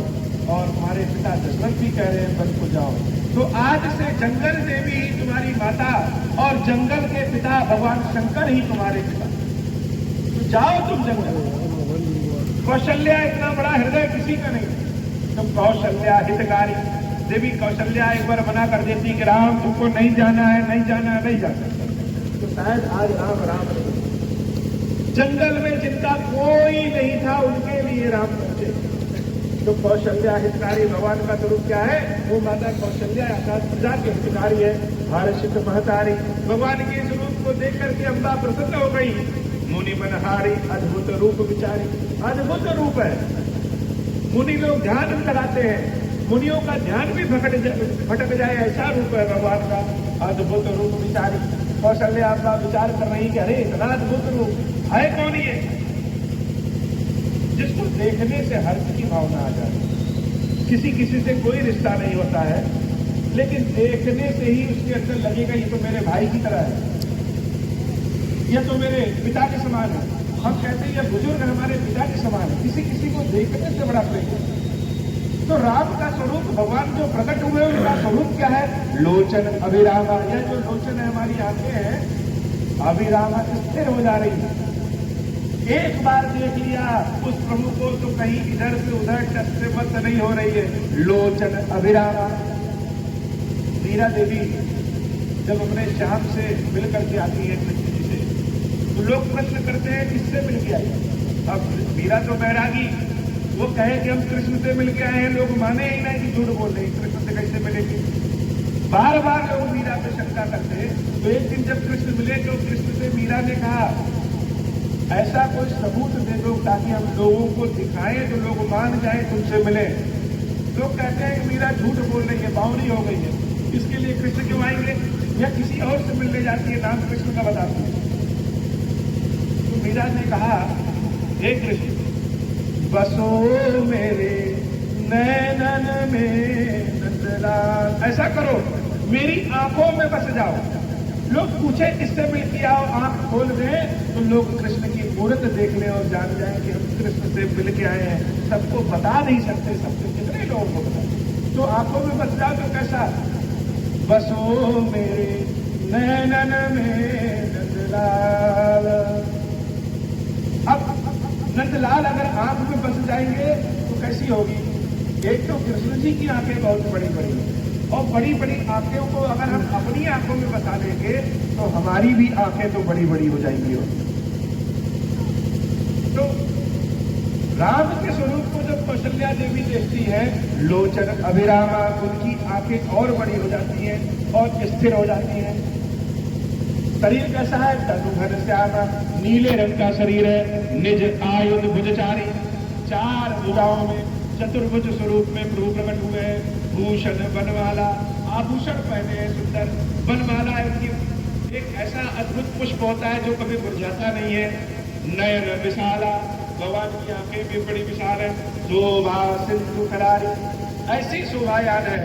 और तुम्हारे पिता दशरथ भी कह रहे हैं वन को जाओ, तो आज से जंगल देवी ही तुम्हारी माता और जंगल के पिता भगवान शंकर ही तुम्हारे पिता। तो जाओ तुम जंगल। कौशल्या इतना बड़ा हृदय किसी का नहीं। तो कौशल्या हितकारी, देवी कौशल्या एक बार मना कर देती कि राम तुमको नहीं जाना है, नहीं जाना है, नहीं जाना, तो शायद आज राम राम नहीं। जंगल में जिनका कोई नहीं था उनके लिए राम पहुंचे। तो कौशल्या हितकारी भगवान का स्वरूप क्या है? वो माता कौशल्या आकाश प्रजा के हितकारी है, भारत महतारी। भगवान के स्वरूप को देख करके अम्बा प्रसन्न हो गई। मुनि मनहारी अद्भुत रूप विचारी, अद्भुत रूप है। मुनि लोग ध्यान लगाते हैं, मुनियों का ध्यान भी भटक जाए ऐसा रूप है भगवान का, अद्भुत रूप विचारी। कौशल्या अम्बा विचार कर रही कि अरे इतना अद्भुत रूप है कौन ये, जिसको देखने से हर्ष की भावना आ जाए। किसी किसी से कोई रिश्ता नहीं होता है, लेकिन देखने से ही उसके अंदर लगेगा ये तो मेरे भाई की तरह है, ये तो मेरे पिता के समान है। हम कहते हैं ये बुजुर्ग हमारे पिता के समान है, किसी किसी को देखने से बड़ा प्रेम है। तो राम का स्वरूप भगवान जो प्रकट हुए उनका स्वरूप क्या है? लोचन अभिरामा। यह जो लोचन है हमारी आंखें हैं, अभिरामा स्थिर हो जा रही है। एक बार देख लिया उस प्रभु को तो कहीं इधर से उधर टस मत नहीं हो रही है। लोचन अभिरामा। मीरा देवी जब अपने श्याम से मिलकर के आती है कृष्ण जी से, तो लोग प्रश्न करते हैं किससे मिल के आई। अब मीरा तो बैरागी, वो कहे कि हम कृष्ण से मिल के आए हैं, लोग माने ही नहीं कि झूठ बोल रहे, कृष्ण से कैसे मिलेगी। बार बार लोग मीरा पे शंका करते। तो एक दिन जब कृष्ण मिले तो कृष्ण से मीरा ने कहा ऐसा कोई सबूत दे दो ताकि हम लोगों को दिखाएं तो लोग मान जाए तुमसे मिले। लोग कहते हैं कि मीरा झूठ बोल रही है, बावरी हो गई है, इसके लिए कृष्ण क्यों आएंगे, या किसी और से मिलने जाती है, नाम कृष्ण का बताती है। तो मीरा ने कहा हे कृष्ण बसो मेरे नैनन में नंदलाल, ऐसा करो मेरी आंखों में बस जाओ। लोग पूछे किससे मिल के आओ, आंख खोल दें तो लोग कृष्ण की मूर्त देख लें और जान जाए कि हम कृष्ण से मिल के आए हैं। सबको बता नहीं सकते, सबको कितने लोगों को बता, तो आंखों में बस जाओ तो कैसा? बसो मेरे नैनन में नंदलाल। अब नंदलाल अगर आंख में बस जाएंगे तो कैसी होगी? एक तो कृष्ण जी की आंखें बहुत बड़ी बड़ी हैं, और बड़ी बड़ी आंखों को अगर हम अपनी आंखों में बसा लेंगे तो हमारी भी आंखें तो बड़ी बड़ी हो जाएंगी। तो राम के स्वरूप को जब कौशल्या देवी देखती है, लोचन अभिरामा, उनकी आंखें और बड़ी हो जाती हैं और स्थिर हो जाती हैं। शरीर कैसा है? तनु घन श्यामा, नीले रंग का शरीर है। निज आयुध भुजचारी, चार भुजाओं में चतुर्भुज स्वरूप में प्रभु प्रकट हुए हैं। भूषण बनमाला, आभूषण पहने हैं सुंदर। बनमाला उनकी एक ऐसा अद्भुत पुष्प होता है जो कभी मुरझाता नहीं है। नयन विशाला, भगवान की आंखें भी बड़ी विशाल है। शोभा सिंधु करारी, ऐसी शोभायान है।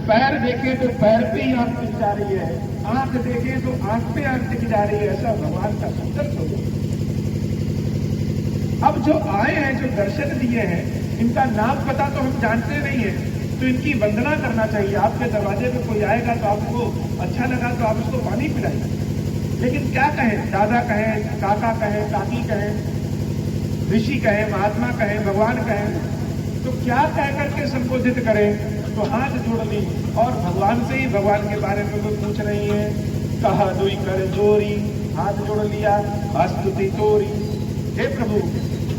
पैर देखे तो पैर पे ही आंख टिक जा रही है, आंख देखे तो आंख पे आंख टिक जा रही है, ऐसा भगवान का सुंदर स्वरूप। अब जो आए हैं, जो दर्शन दिए हैं, इनका नाम पता तो हम जानते नहीं है, तो इनकी वंदना करना चाहिए। आपके दरवाजे पे कोई आएगा तो आपको अच्छा लगा तो आप उसको पानी पिलाइए, लेकिन क्या कहें? दादा कहें, काका कहें, काकी कहें, ऋषि कहें, महात्मा कहें, भगवान कहें, तो क्या कह करके संबोधित करें? तो हाथ जोड़ ली और भगवान से ही भगवान के बारे में कोई पूछ रही है। कहा दुई कर जोरी, हाथ जोड़ लिया, स्तुति तोरी। हे प्रभु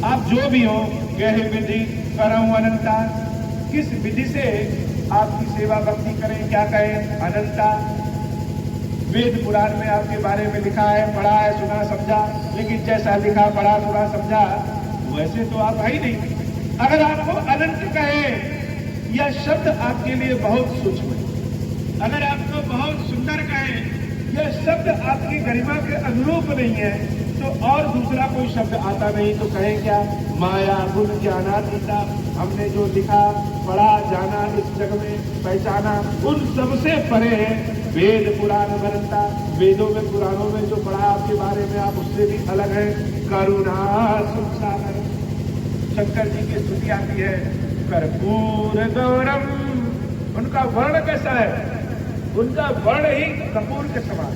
आप जो भी हो, यह विधि करऊं अनंता, किस विधि से आपकी सेवा भक्ति करें, क्या कहें? अनंता। वेद पुराण में आपके बारे में लिखा है, पढ़ा है, सुना समझा, लेकिन जैसा लिखा पढ़ा सुना समझा वैसे तो आप है ही नहीं। अगर आपको अनंत कहे, यह शब्द आपके लिए बहुत सूक्ष्म है। अगर आपको बहुत सुंदर कहे, यह शब्द आपकी गरिमा के अनुरूप नहीं है, तो और दूसरा कोई शब्द आता नहीं तो कहें क्या? माया गुण ज्ञानातीता, हमने जो लिखा पढ़ा जाना इस जग में पहचाना, उन सबसे परे है वेद पुराण बनता। वेदों में पुराणों में जो पढ़ा आपके बारे में, आप उससे भी अलग है। करुणा सुसागर, शंकर जी की स्तुति आती है। कर्पूर गौरम, उनका वर्ण कैसा है? उनका वर्ण ही कपूर के समान।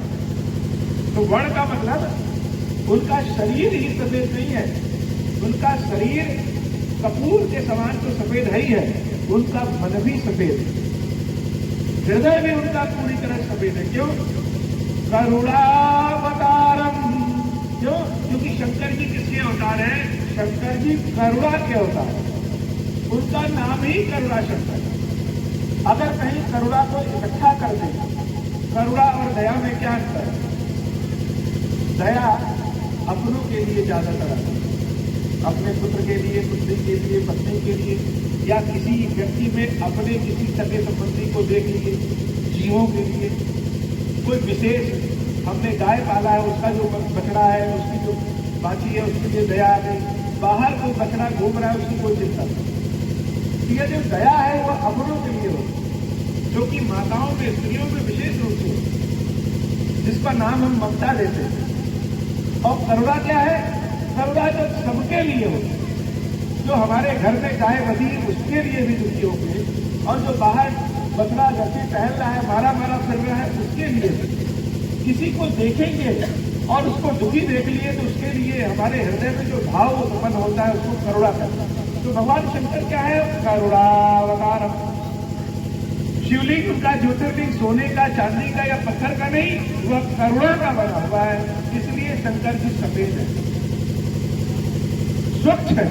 तो वर्ण का मतलब उनका शरीर ही सफेद नहीं है, उनका शरीर कपूर के समान तो सफेद है ही है, उनका मन भी सफेद है, हृदय भी उनका पूरी तरह सफेद है। क्यों? करुणावतारम। क्यों? क्योंकि शंकर जी किसके अवतार हैं? शंकर जी करुणा के अवतार, उनका नाम ही करुणा शंकर। अगर कहीं करुणा को इकट्ठा कर दे, करुणा और दया में क्या अंतर है? दया अपनों के लिए ज्यादातर है, अपने पुत्र के लिए, पुत्री के लिए, पत्नी के लिए, या किसी व्यक्ति में अपने किसी सगे संबंधी को देख लिए, जीवों के लिए। कोई विशेष, हमने गाय पाला है, उसका जो बछड़ा है, उसकी जो बाकी है, उसके लिए दया आ गई। बाहर कोई बछड़ा घूम रहा है, उसकी कोई चिंता नहीं। यह जो दया है वह अपनों के लिए हो, जो कि माताओं में, स्त्रियों में विशेष रूप से, जिसका नाम हम ममता देते हैं। और करुणा क्या है? करुणा जो सबके लिए हो, जो हमारे घर में गाय बधी उसके लिए भी दुखी हो गए, और जो बाहर बछड़ा जैसे टहल रहा है, मारा मारा फिर रहा है, उसके लिए। किसी को देखेंगे और उसको दुखी देख लिए तो उसके लिए हमारे हृदय में जो भाव उत्पन्न होता है उसको करुणा करता है। तो भगवान शंकर क्या है? करुणावतारम। शिवलिंग उनका ज्योतिर्लिंग सोने का, चांदी का या पत्थर का नहीं, वह करुणा का बना हुआ है, इसलिए शंकर जी सफेद है, स्वच्छ है।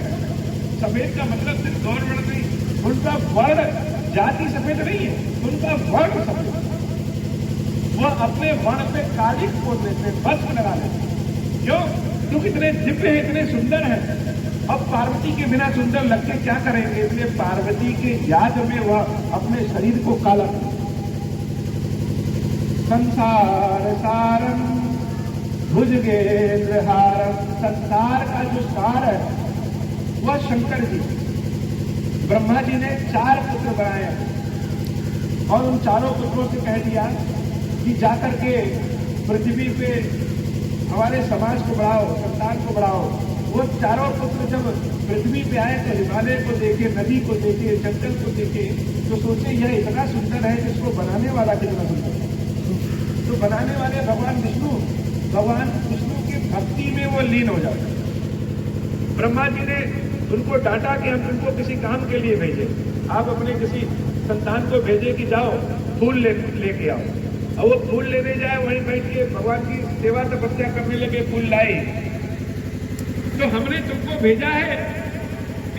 सफेद का मतलब सिर्फ गौर वर्ण नहीं, उनका वर्ण जाति सफेद नहीं है, उनका वर्ण सफेद। वह अपने वर्ण पे कालिक पोत लेते, भस्म लगा लेते। क्यों? क्योंकि इतने दिव्य है, इतने सुंदर है। अब पार्वती के बिना सुंदर लग के क्या करेंगे? इसलिए पार्वती के याद में वह अपने शरीर को काला करते। संसार सारम भुजगेंद्र हारम। संसार का जो सार है वह शंकर जी। ब्रह्मा जी ने 4 पुत्र बनाए और उन चारों पुत्रों से कह दिया कि जाकर के पृथ्वी पे हमारे समाज को बढ़ाओ, संतान को बढ़ाओ। वो चारों पुत्र जब पृथ्वी पे आए तो हिमालय को देखे, नदी को देखे, जंगल को देखे, तो सोचे यह इतना सुंदर है, जिसको बनाने वाला कितना सुंदर है। तो बनाने वाले भगवान विष्णु की भक्ति में वो लीन हो जाते। ब्रह्मा जी ने उनको डांटा कि हम तुमको किसी काम के लिए भेजे, आप अपने किसी संतान को भेजे कि जाओ फूल लेके आओ। और वो फूल लेने जाए, वहीं बैठ के भगवान की सेवा तपस्या करने लगे, फूल लाए। तो हमने तुमको भेजा है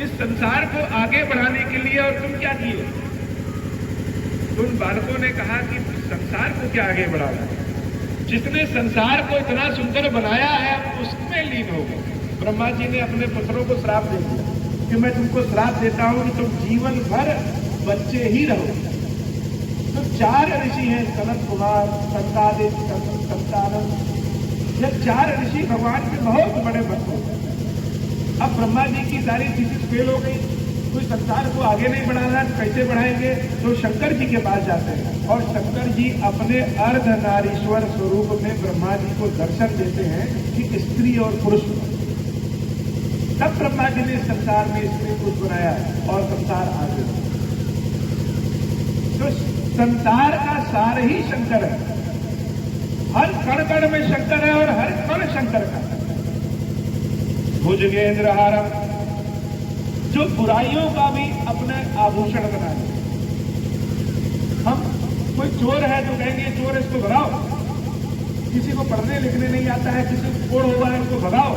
इस संसार को आगे बढ़ाने के लिए, और तुम क्या किए? उन बालकों ने कहा कि संसार को क्या आगे बढ़ाना, जिसने संसार को इतना सुंदर बनाया है उसमें लीन हो गए। ब्रह्मा जी ने अपने पुत्रों को श्राप दे दिया कि मैं तुमको श्राप देता हूं कि तुम जीवन भर बच्चे ही रहो। तो 4 ऋषि हैं, सनत कुमार, संतादित, संतानंद। यह 4 ऋषि भगवान के बहुत बड़े भक्त होते हैं। अब ब्रह्मा जी की सारी थीसिस फेल हो गई, कोई संसार को आगे नहीं बढ़ाना, कैसे बढ़ाएंगे? तो शंकर जी के पास जाते हैं और शंकर जी अपने अर्धनारीश्वर स्वरूप में ब्रह्मा जी को दर्शन देते हैं कि स्त्री और पुरुष। तब ब्रह्मा जी ने संसार में स्त्री पुरुष बनाया और संसार आगे। तो संसार का सार ही शंकर है, हर कण कण में शंकर है और हर कण शंकर का। भुजगेंद्र हारम, जो बुराइयों का भी अपने आभूषण बना ले। हम कोई चोर है तो कहेंगे चोर, इसको भगाओ। किसी को पढ़ने लिखने नहीं आता है, किसी को कोड़ हुआ है, उसको भगाओ।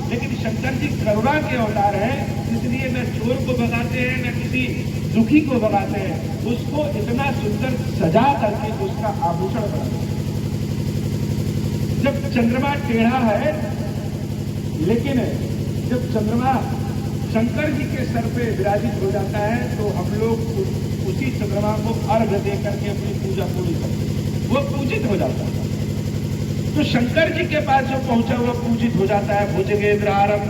लेकिन शंकर जी करुणा के अवतार है, इसलिए न चोर को भगाते हैं, न किसी दुखी को भगाते हैं, उसको इतना सुंदर सजा करके उसका आभूषण बनाते हैं। जब चंद्रमा टेढ़ा है, लेकिन जब चंद्रमा शंकर जी के सर पे विराजित हो जाता है तो हम लोग उसी चंद्रमा को अर्घ्य दे करके अपनी पूजा पूरी करते हैं, वो पूजित हो जाता है। तो शंकर जी के पास जो पहुंचा हुआ पूजित हो जाता है। भुजगेंद्र हारम,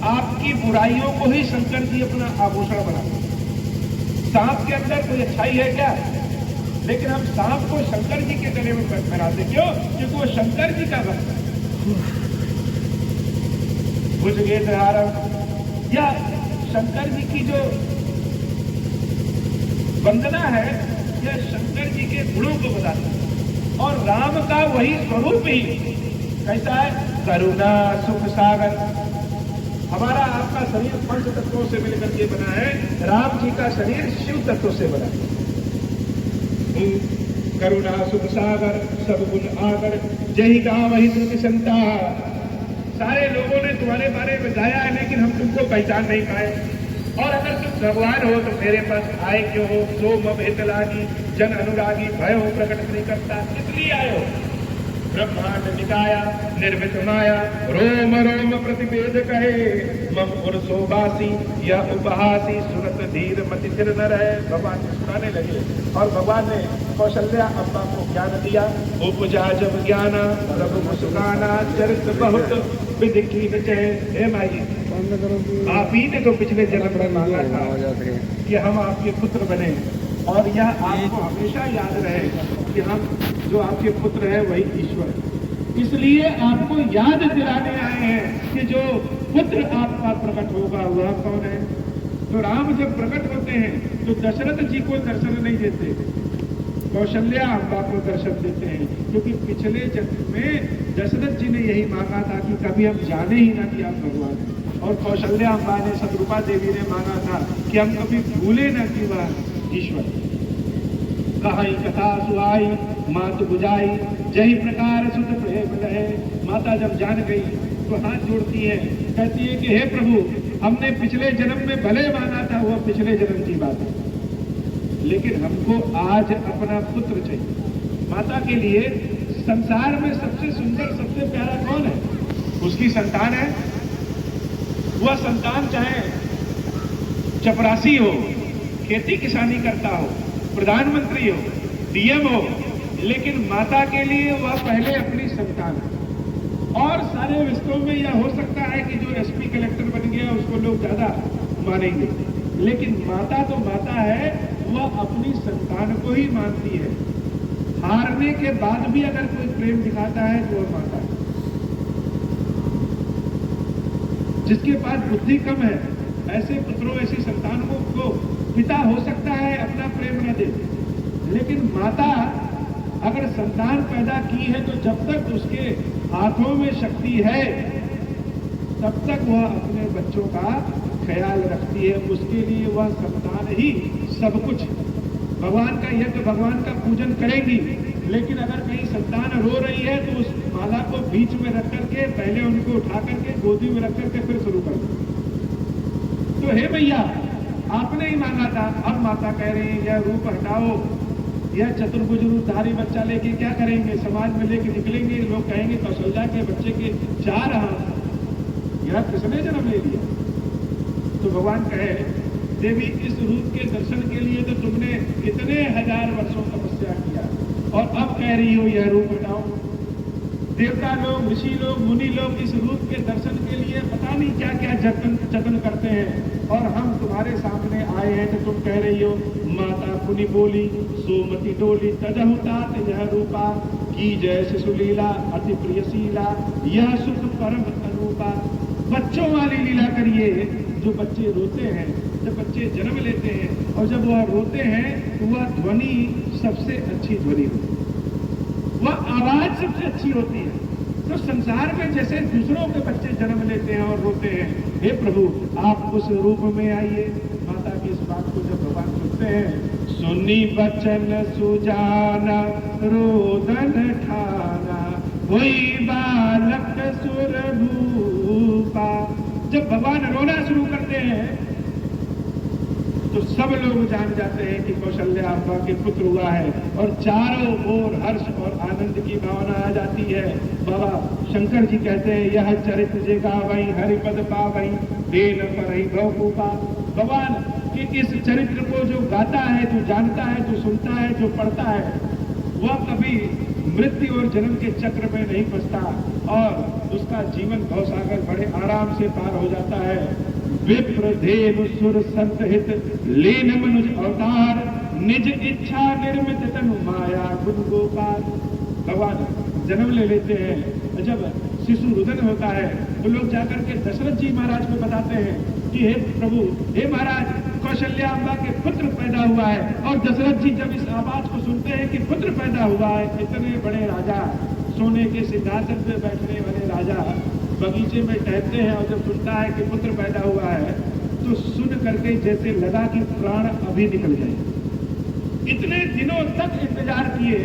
आपकी बुराइयों को ही शंकर जी अपना आभूषण बनाते हैं। सांप के अंदर कोई अच्छाई है क्या? लेकिन हम सांप को शंकर जी के गले में पहनाते, क्यों? क्योंकि वो शंकर जी का भक्त है। भुजगेंद्र हारम, या शंकर जी की जो वंदना है, यह शंकर जी के गुणों को बताता है। और राम का वही स्वरूप ही कैसा है? करुणा सुख सागर। हमारा आपका शरीर पंच तत्वों से मिलकर के बना है, राम जी का शरीर शिव तत्वों से बना है। करुणा सुख सागर सब गुण आगर, जही गाँव वही श्रुति संता। सारे लोगों ने तुम्हारे बारे में गाया है, लेकिन हम तुमको पहचान नहीं पाए। और अगर तुम भगवान हो तो मेरे पास आए क्यों हो? सोम हित लागी जन अनुरागी, भय हो प्रकट नहीं करता, इसलिए आयो। ब्रह्मांड निकाया निर्मित माया, रोम रोम प्रतिवेद कहे, मम उर्सोबासी या उपहासी, सुनत धीर मति थिर न रहे। भगवान सुनाने लगे और भगवान ने कौशल्या अम्बा को ज्ञान दिया। उपजा जब ज्ञाना प्रभु मुस्काना, चरित्र बहुत विधि कीन चहे। हे माई, आप ही ने तो पिछले जन्म में मांगा था कि हम आपके पुत्र बने, और यह आपको हमेशा याद रहे कि हम जो आपके पुत्र हैं वही ईश्वर है। इसलिए आपको याद दिलाने आए हैं कि जो पुत्र आपका प्रकट होगा वह कौन है। तो राम जब प्रकट होते हैं तो दशरथ जी को दर्शन नहीं देते, कौशल्या अम्बा को दर्शन देते हैं, क्योंकि पिछले जन्म में दशरथ जी ने यही मांगा था कि कभी हम जाने ही ना कि आप भगवान हैं। और कौशल्या अम्बा ने, सतरूपा देवी ने मांगा था कि हम कभी भूले न कि वह ईश्वर। कहाई कथा सुहाई मात बुझाई, जही प्रकार सुत प्रेम रहे। माता जब जान गई तो हाथ जोड़ती है, कहती है कि हे प्रभु, हमने पिछले जन्म में भले मांगा था, वह पिछले जन्म की बात है, लेकिन हमको आज अपना पुत्र चाहिए। माता के लिए संसार में सबसे सुंदर सबसे प्यारा कौन है? उसकी संतान है। वह संतान चाहे चपरासी हो, खेती किसानी करता हो, प्रधानमंत्री हो, डीएम हो, लेकिन माता के लिए वह पहले अपनी संतान है। और सारे रिश्तों में यह हो सकता है कि जो एसपी कलेक्टर बन गया उसको लोग ज्यादा मानेंगे, लेकिन माता तो माता है, वह अपनी संतान को ही मानती है। हारने के बाद भी अगर कोई प्रेम दिखाता है तो वह माता है। जिसके पास बुद्धि कम है, ऐसे पुत्रों ऐसी संतानों को पिता हो सकता है अपना प्रेम न दे, लेकिन माता अगर संतान पैदा की है तो जब तक उसके हाथों में शक्ति है तब तक वह अपने बच्चों का ख्याल रखती है। उसके लिए वह संतान ही सब कुछ। भगवान का यज्ञ, भगवान का पूजन करेंगी, लेकिन अगर कहीं संतान रो रही है तो उस माला को बीच में रख करके पहले उनको उठा करके गोदी में रख करके फिर शुरू कर दो। तो हे भैया, आपने ही मांगा था, अब माता कह रही है यह रूप हटाओ, यह चतुर्भुज रूपधारी बच्चा लेके क्या करेंगे? समाज में लेके निकलेंगे, लोग कहेंगे कौशल्या के बच्चे के 4 हाथ, यह किसने जन्म ले लिया? तो भगवान कहे, देवी, इस रूप के दर्शन के लिए तो तुमने कितने हजार वर्षों तपस्या किया, और अब कह रही हो यह रूप हटाओ। देवता लोग, ऋषि लोग, मुनि लोग इस रूप के दर्शन के लिए पता नहीं क्या क्या जतन करते हैं, और हम तुम्हारे सामने आए हैं तो तुम कह रही हो। माता पुनि बोली, सोमति डोली, तजहु तात यह रूपा, की जय शिशुलीला अति प्रियशीला, यह सुख परम अनुपा। बच्चों वाली लीला करिए। जो बच्चे रोते हैं, जब बच्चे जन्म लेते हैं और जब वह रोते हैं तो वह ध्वनि सबसे अच्छी ध्वनि होती है, वह आवाज सबसे अच्छी होती है। तो संसार में जैसे दूसरों के बच्चे जन्म लेते हैं और रोते हैं, हे प्रभु आप उस रूप में आइए। माता की इस बात को जब भगवान सुनते हैं, सुनी बचन सुजाना रोदन ठाना, वही बालक सुर भूपा। जब भगवान रोना शुरू करते हैं तो सब लोग जान जाते हैं कि कौशल्या अम्बा के पुत्र हुआ है, और चारों ओर हर्ष और आनंद की भावना आ जाती है। बाबा शंकर जी कहते हैं, यह चरित्र जे गावई हरिपद पावई, देन पर ही भवभूपा। भगवान के इस चरित्र को जो गाता है, जो जानता है, जो सुनता है, जो पढ़ता है, वह कभी मृत्यु और जन्म के चक्र में नहीं फंसता, और उसका जीवन भवसागर बड़े आराम से पार हो जाता है। विप्र धेनु सुर संत हित, लीन मनुज अवतार, निज इच्छा निर्मित तनु माया गुण गोपाल। भगवान जन्म ले लेते हैं, जब शिशु रुदन होता है तो लोग जाकर के दशरथ जी महाराज को बताते हैं कि हे प्रभु, हे महाराज, कौशल्या अम्बा के पुत्र पैदा हुआ है। और दशरथ जी जब इस आवाज को सुनते हैं कि पुत्र पैदा हुआ है, इतने बड़े राजा, सोने के सिंहासन पे बैठने वाले राजा, बगीचे में टहलते हैं और जब सुनता है कि पुत्र पैदा हुआ है तो सुन करके जैसे लगा कि प्राण अभी निकल जाए। इतने दिनों तक इंतजार किए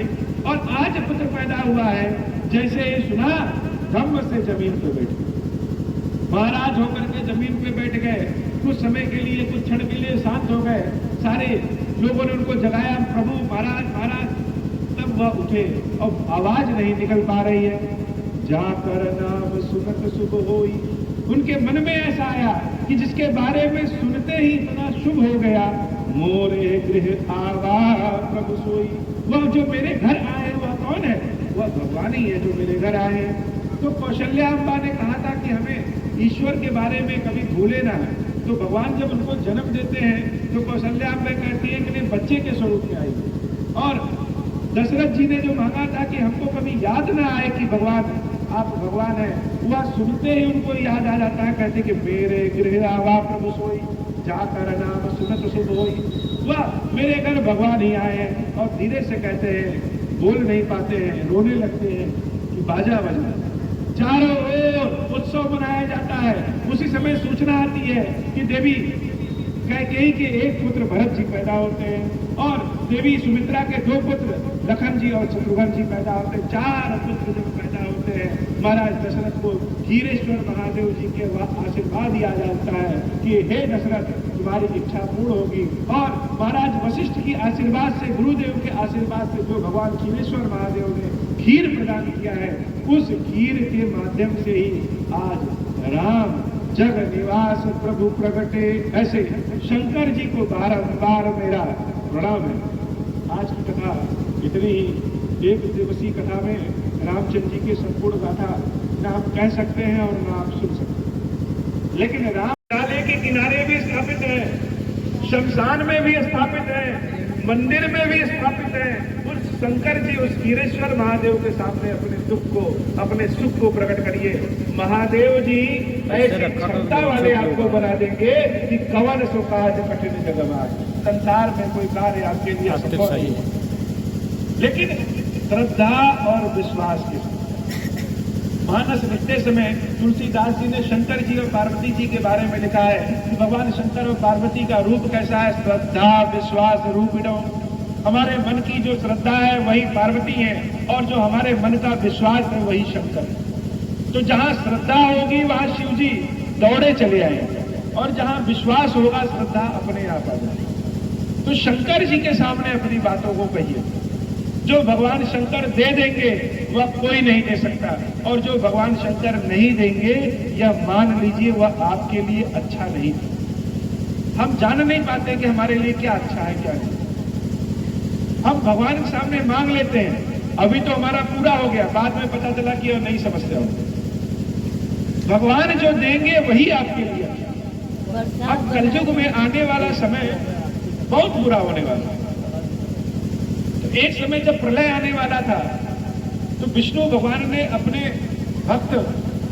और आज पुत्र पैदा हुआ है, जैसे ही सुना धम्म से जमीन पे बैठ गए। महाराज होकर के जमीन पे बैठ गए, कुछ समय के लिए, कुछ क्षण के लिए शांत हो गए। सारे लोगों ने उनको जगाया, प्रभु महाराज महाराज। तब वह उठे और आवाज नहीं निकल पा रही है। जाकर नाम सुनत शुभ होई। उनके मन में ऐसा आया कि जिसके बारे में सुनते ही इतना शुभ हो गया, मोरे गृह आवा प्रभु सोई। वह जो मेरे घर आए वह कौन है? वह भगवान ही है जो मेरे घर आए हैं। तो कौशल्या अम्बा ने कहा था कि हमें ईश्वर के बारे में कभी भूले ना। तो भगवान जब उनको जन्म देते हैं तो कौशल्या अम्बा कहती है कि नहीं, बच्चे के स्वरूप में आई। और दशरथ जी ने जो मांगा था कि हमको कभी याद ना आए कि भगवान आप भगवान है, वह सुनते ही उनको याद आ जाता है। कहते कि मेरे गृह आवा प्रभु सोई, जाकर नाम सुनत शुभ होई। वह मेरे घर भगवान ही आए हैं। और धीरे से कहते हैं, बोल नहीं पाते हैं, रोने लगते हैं कि बाजा बजा। चारों ओर उत्सव मनाया जाता है। उसी समय सूचना आती है कि देवी कैकेयी के एक पुत्र भरत जी पैदा होते हैं और देवी सुमित्रा के 2 पुत्र लखन जी और शत्रुघ्न जी पैदा होते हैं। 4 पुत्र जब पैदा होते हैं, महाराज दशरथ को धीरेश्वर महादेव जी के आशीर्वाद दिया जाता है कि हे दशरथ, तुम्हारी इच्छा पूर्ण होगी। और महाराज वशिष्ठ की आशीर्वाद से, गुरुदेव के आशीर्वाद से जो भगवान धीरेश्वर महादेव ने खीर प्रदान किया है, उस खीर के माध्यम से ही आज राम जग निवास प्रभु प्रगटे। ऐसे शंकर जी को बारंबार मेरा प्रणाम है। आज की कथा इतनी ही 1 दिवसीय कथा में रामचंद्र जी की संपूर्ण गाथा ना आप कह सकते हैं और ना आप सुन सकते हैं। लेकिन राम नाले के किनारे भी स्थापित है, शमशान में भी स्थापित है, मंदिर में भी स्थापित है। उस शंकर जी, उस वीरेश्वर महादेव के सामने अपने दुख को, अपने सुख को प्रकट करिए। महादेव जी ऐसी क्षमता वाले आपको बना देंगे कि कवन सो काज कठिन जगमाज। संसार में कोई कार्य आपके लिए असंभव नहीं है, लेकिन श्रद्धा और विश्वास के साथ। मानस लिखते समय तुलसीदास जी ने शंकर जी और पार्वती जी के बारे में लिखा है कि भगवान शंकर और पार्वती का रूप कैसा है? श्रद्धा विश्वास रूपिणो। हमारे मन की जो श्रद्धा है वही पार्वती है और जो हमारे मन का विश्वास है वही शंकर है। तो जहां श्रद्धा होगी वहां शिव जी दौड़े चले आएंगे और जहां विश्वास होगा श्रद्धा अपने आप आ जाएगी। तो शंकर जी के सामने अपनी बातों को कहिए। जो भगवान शंकर दे देंगे वह कोई नहीं दे सकता, और जो भगवान शंकर नहीं देंगे यह मान लीजिए वह आपके लिए अच्छा नहीं। हम जान नहीं पाते कि हमारे लिए क्या अच्छा है क्या नहीं। हम भगवान के सामने मांग लेते हैं, अभी तो हमारा पूरा हो गया, बाद में पता चला कि नहीं समझते हो। भगवान जो देंगे वही आपके लिए अच्छा। अब कलयुग में आने वाला समय बहुत बुरा होने वाला है। तो एक समय जब प्रलय आने वाला था तो विष्णु भगवान ने अपने भक्त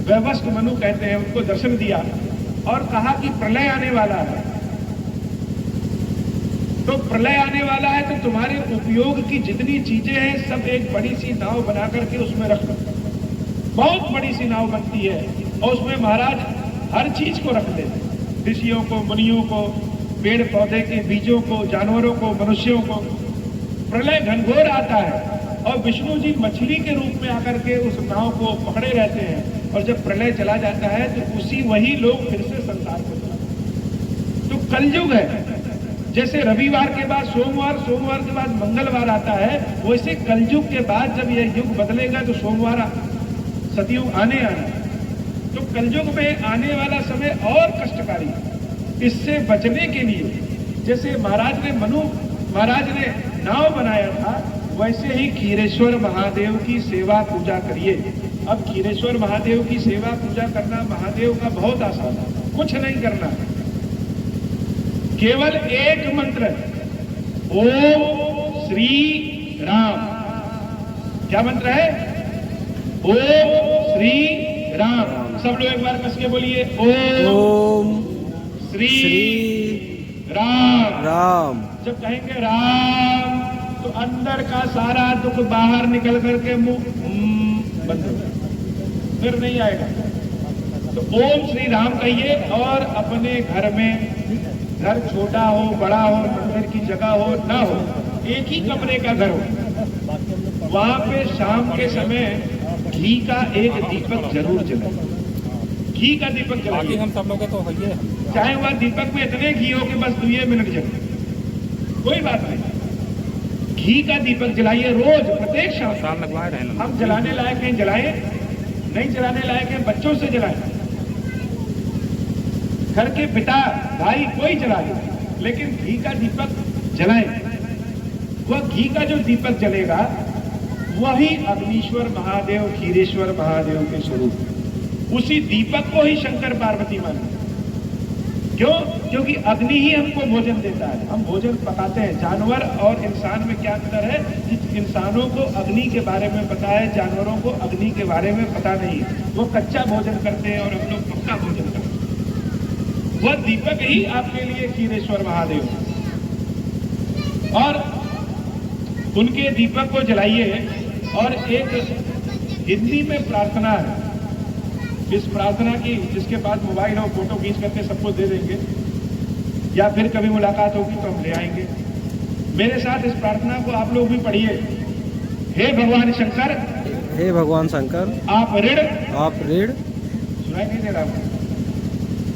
वैवस्वत मनु कहते हैं उनको दर्शन दिया और कहा कि प्रलय आने वाला है। तो प्रलय आने वाला है तो तुम्हारे उपयोग की जितनी चीजें हैं सब एक बड़ी सी नाव बना करके उसमें रख लो। बहुत बड़ी सी नाव बनती है और उसमें महाराज हर चीज को रख लेते, ऋषियों को, मुनियों को, पेड़ पौधे के बीजों को, जानवरों को, मनुष्यों को। प्रलय घनघोर आता है और विष्णु जी मछली के रूप में आकर के उस नाव को पकड़े रहते हैं और जब प्रलय चला जाता है तो उसी वही लोग फिर से संसार को चलाते। तो कलयुग है, जैसे रविवार के बाद सोमवार, सोमवार के बाद मंगलवार आता है, वैसे कलयुग के बाद जब यह युग बदलेगा तो सोमवार सतयुग आने आना। तो कलयुग में आने वाला समय और कष्टकारी। इससे बचने के लिए जैसे मनु महाराज ने नाव बनाया था, वैसे ही क्षीरेश्वर महादेव की सेवा पूजा करिए। अब क्षीरेश्वर महादेव की सेवा पूजा करना महादेव का बहुत आसान है, कुछ नहीं करना, केवल एक मंत्र, ओम श्री राम। क्या मंत्र है? ओम श्री राम। सब लोग एक बार कस के बोलिए, ओम श्री राम राम। जब कहेंगे राम तो अंदर का सारा दुख बाहर निकल करके मुंह बंद हो जाएगा, फिर नहीं आएगा। तो ओम श्री राम कहिए और अपने घर में, घर छोटा हो बड़ा हो, मंदिर की जगह हो ना हो, एक ही कमरे का घर हो, वहां पे शाम के समय घी का एक दीपक जरूर जलाए। घी का दीपक जलाइए। हम सब लोग तो है, चाहे वह दीपक में इतने घी हो कि बस 2 मिनट जले, कोई बात नहीं। घी का दीपक जलाइए रोज, प्रत्येक शाम लगवाए रहे। हम जलाने लायक हैं जलाएं, नहीं जलाने लायक हैं बच्चों से जलाएं, घर के पिता भाई कोई जला ले, लेकिन घी का दीपक जलाएं। वह घी का जो दीपक जलेगा वही अग्नीश्वर महादेव, खीरेश्वर महादेव के स्वरूप। उसी दीपक को ही शंकर पार्वती मानते हैं। क्यों? क्योंकि अग्नि ही हमको भोजन देता है। हम भोजन पकाते हैं। जानवर और इंसान में क्या अंतर है? इंसानों को अग्नि के बारे में पता है, जानवरों को अग्नि के बारे में पता नहीं। वो कच्चा भोजन करते हैं और हम लोग पक्का भोजन करते हैं। वह दीपक ही आपके लिए खीरेश्वर महादेव है। और उनके दीपक को जलाइए। और एक हिंदी में प्रार्थना है, इस प्रार्थना की, जिसके बाद मोबाइल और फोटो खींच करके सबको दे देंगे, या फिर कभी मुलाकात होगी तो हम ले आएंगे। मेरे साथ इस प्रार्थना को आप लोग भी पढ़िए। हे भगवान शंकर, हे भगवान शंकर, आप ऋण सुनाई नहीं दे रहा,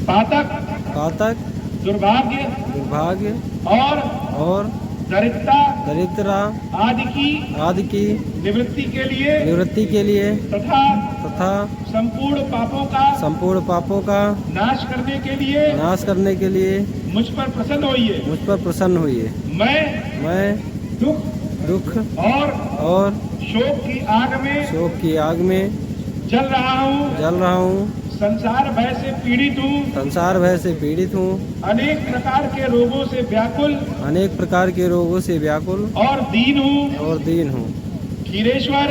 पातक दुर्भाग्य और दरिद्रता आदि की निवृत्ति के लिए तथा संपूर्ण पापों का नाश करने के लिए मुझ पर प्रसन्न होइए। मैं दुख और शोक की आग में जल रहा हूँ। संसार भय से पीड़ित हूँ। अनेक प्रकार के रोगों से व्याकुल और दीन हूँ। खीरेश्वर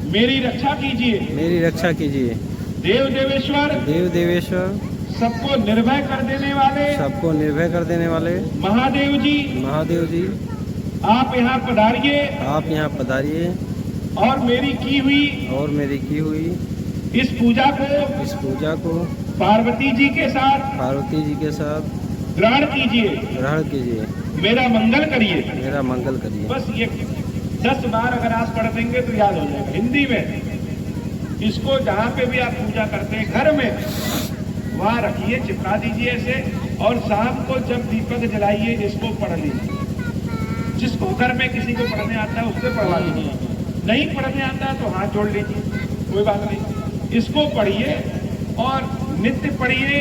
मेरी रक्षा कीजिए। देव देवेश्वर सबको निर्भय कर देने वाले महादेव जी आप यहाँ पधारिए और मेरी की हुई इस पूजा को पार्वती जी के साथ ग्रहण कीजिए। मेरा मंगल करिए। बस ये 10 बार अगर आप पढ़ देंगे तो याद हो जाएगा हिंदी में। इसको जहाँ पे भी आप पूजा करते हैं घर में, वहाँ रखिए, चिपका दीजिए ऐसे। और शाम को जब दीपक जलाइए इसको पढ़ लीजिए। जिसको घर में किसी को पढ़ने आता है उससे पढ़वा लीजिए, नहीं पढ़ने आता तो हाथ जोड़ लीजिए, कोई बात नहीं। इसको पढ़िए और नित्य पढ़िए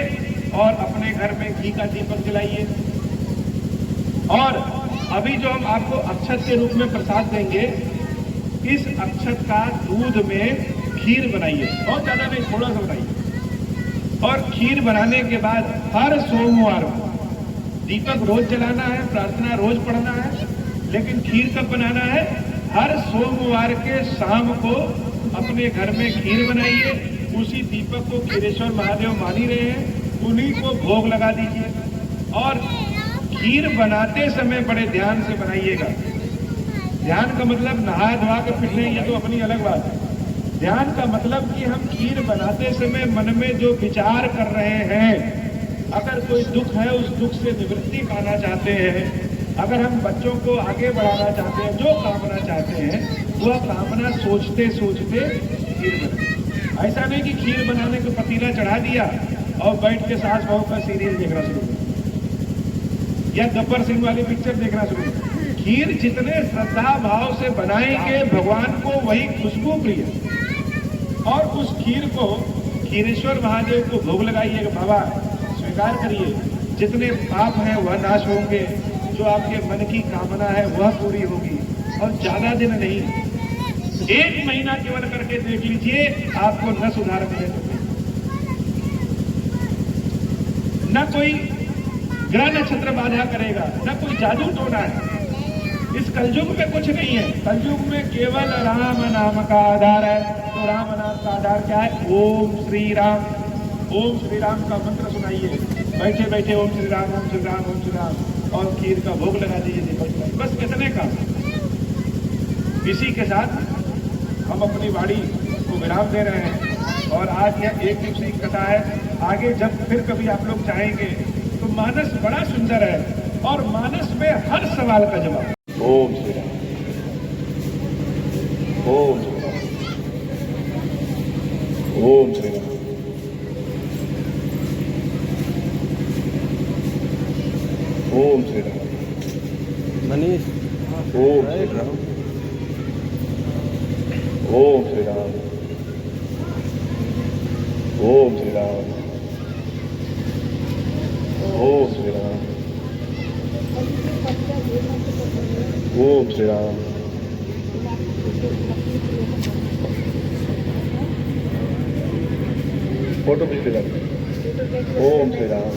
और अपने घर में घी का दीपक जलाइए। और अभी जो हम आपको अक्षत के रूप में प्रसाद देंगे, इस अक्षत का दूध में खीर बनाइए, बहुत ज्यादा नहीं, थोड़ा सा बनाइए। और खीर बनाने के बाद हर सोमवार को दीपक रोज जलाना है, प्रार्थना रोज पढ़ना है, लेकिन खीर कब बनाना है? हर सोमवार के शाम को अपने घर में खीर बनाइए। उसी दीपक को खीरेश्वर महादेव मान ही रहे हैं, उन्हीं को भोग लगा दीजिए। और खीर बनाते समय बड़े ध्यान से बनाइएगा। ध्यान का मतलब नहा धोआ के फिर नहीं, ये तो अपनी अलग बात है। ध्यान का मतलब कि हम खीर बनाते समय मन में जो विचार कर रहे हैं, अगर कोई दुख है उस दुख से निवृत्ति पाना चाहते हैं, अगर हम बच्चों को आगे बढ़ाना चाहते हैं, जो कामना चाहते हैं, वह कामना सोचते खीर बनाए। ऐसा नहीं कि खीर बनाने को पतीला चढ़ा दिया और बैठ के सास बहू का सीरियल देखना शुरू कर, या गब्बर सिंह वाली पिक्चर देखना शुरू कर। खीर जितने श्रद्धा भाव से बनाएंगे भगवान को वही खुशबू प्रिय। और उस खीर को खीरेश्वर महादेव को भोग लगाइएगा। बाबा स्वीकार करिए, जितने पाप हैं वह नाश होंगे, जो आपके मन की कामना है वह पूरी होगी। और ज्यादा दिन नहीं, 1 महीना केवल करके देख लीजिए, आपको न सुधार मिले तो न कोई ग्रह नक्षत्र बाधा करेगा, न कोई जादू टोना है। इस कलयुग में कुछ नहीं है। कलयुग में केवल राम नाम का आधार है। तो राम नाम का आधार क्या है? ओम श्री राम। ओम श्री राम का मंत्र सुनाइए, बैठे बैठे ओम श्री राम, ओम श्री राम, ओम श्री राम, और खीर का भोग लगा दीजिए। बस कितने का। इसी के साथ हम अपनी वाणी को विराम दे रहे हैं और आज यह एक दिवसीय कथा है। आगे जब फिर कभी आप लोग चाहेंगे तो मानस बड़ा सुंदर है और मानस में हर सवाल का जवाब। ओम श्री राम, ओम श्री राम, ओम श्री राम, ओम श्री राम, मनीष ओम श्री राम, ओम श्री राम, ओम श्री राम, ओम श्री राम, ओम श्री राम, फोटो खींच ले। ओम श्री राम,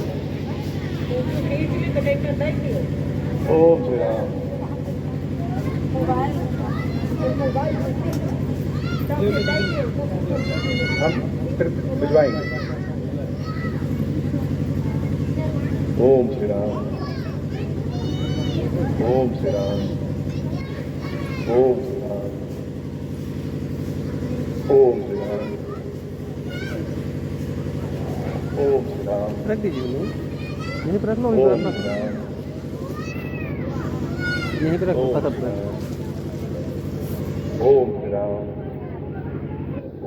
ओम श्री राम, हम फिर भिजवाएंगे। ओम श्री राम, ओम श्री राम, ओम श्री राम, ओम श्री राम, ओम श्री राम, रख दीजिए उन्हें। यहीं पर रख लो, ओम यहीं श्री राम, पर रख लो, ओम खत्म श्री कर। राम, ओम श्री राम,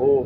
ओम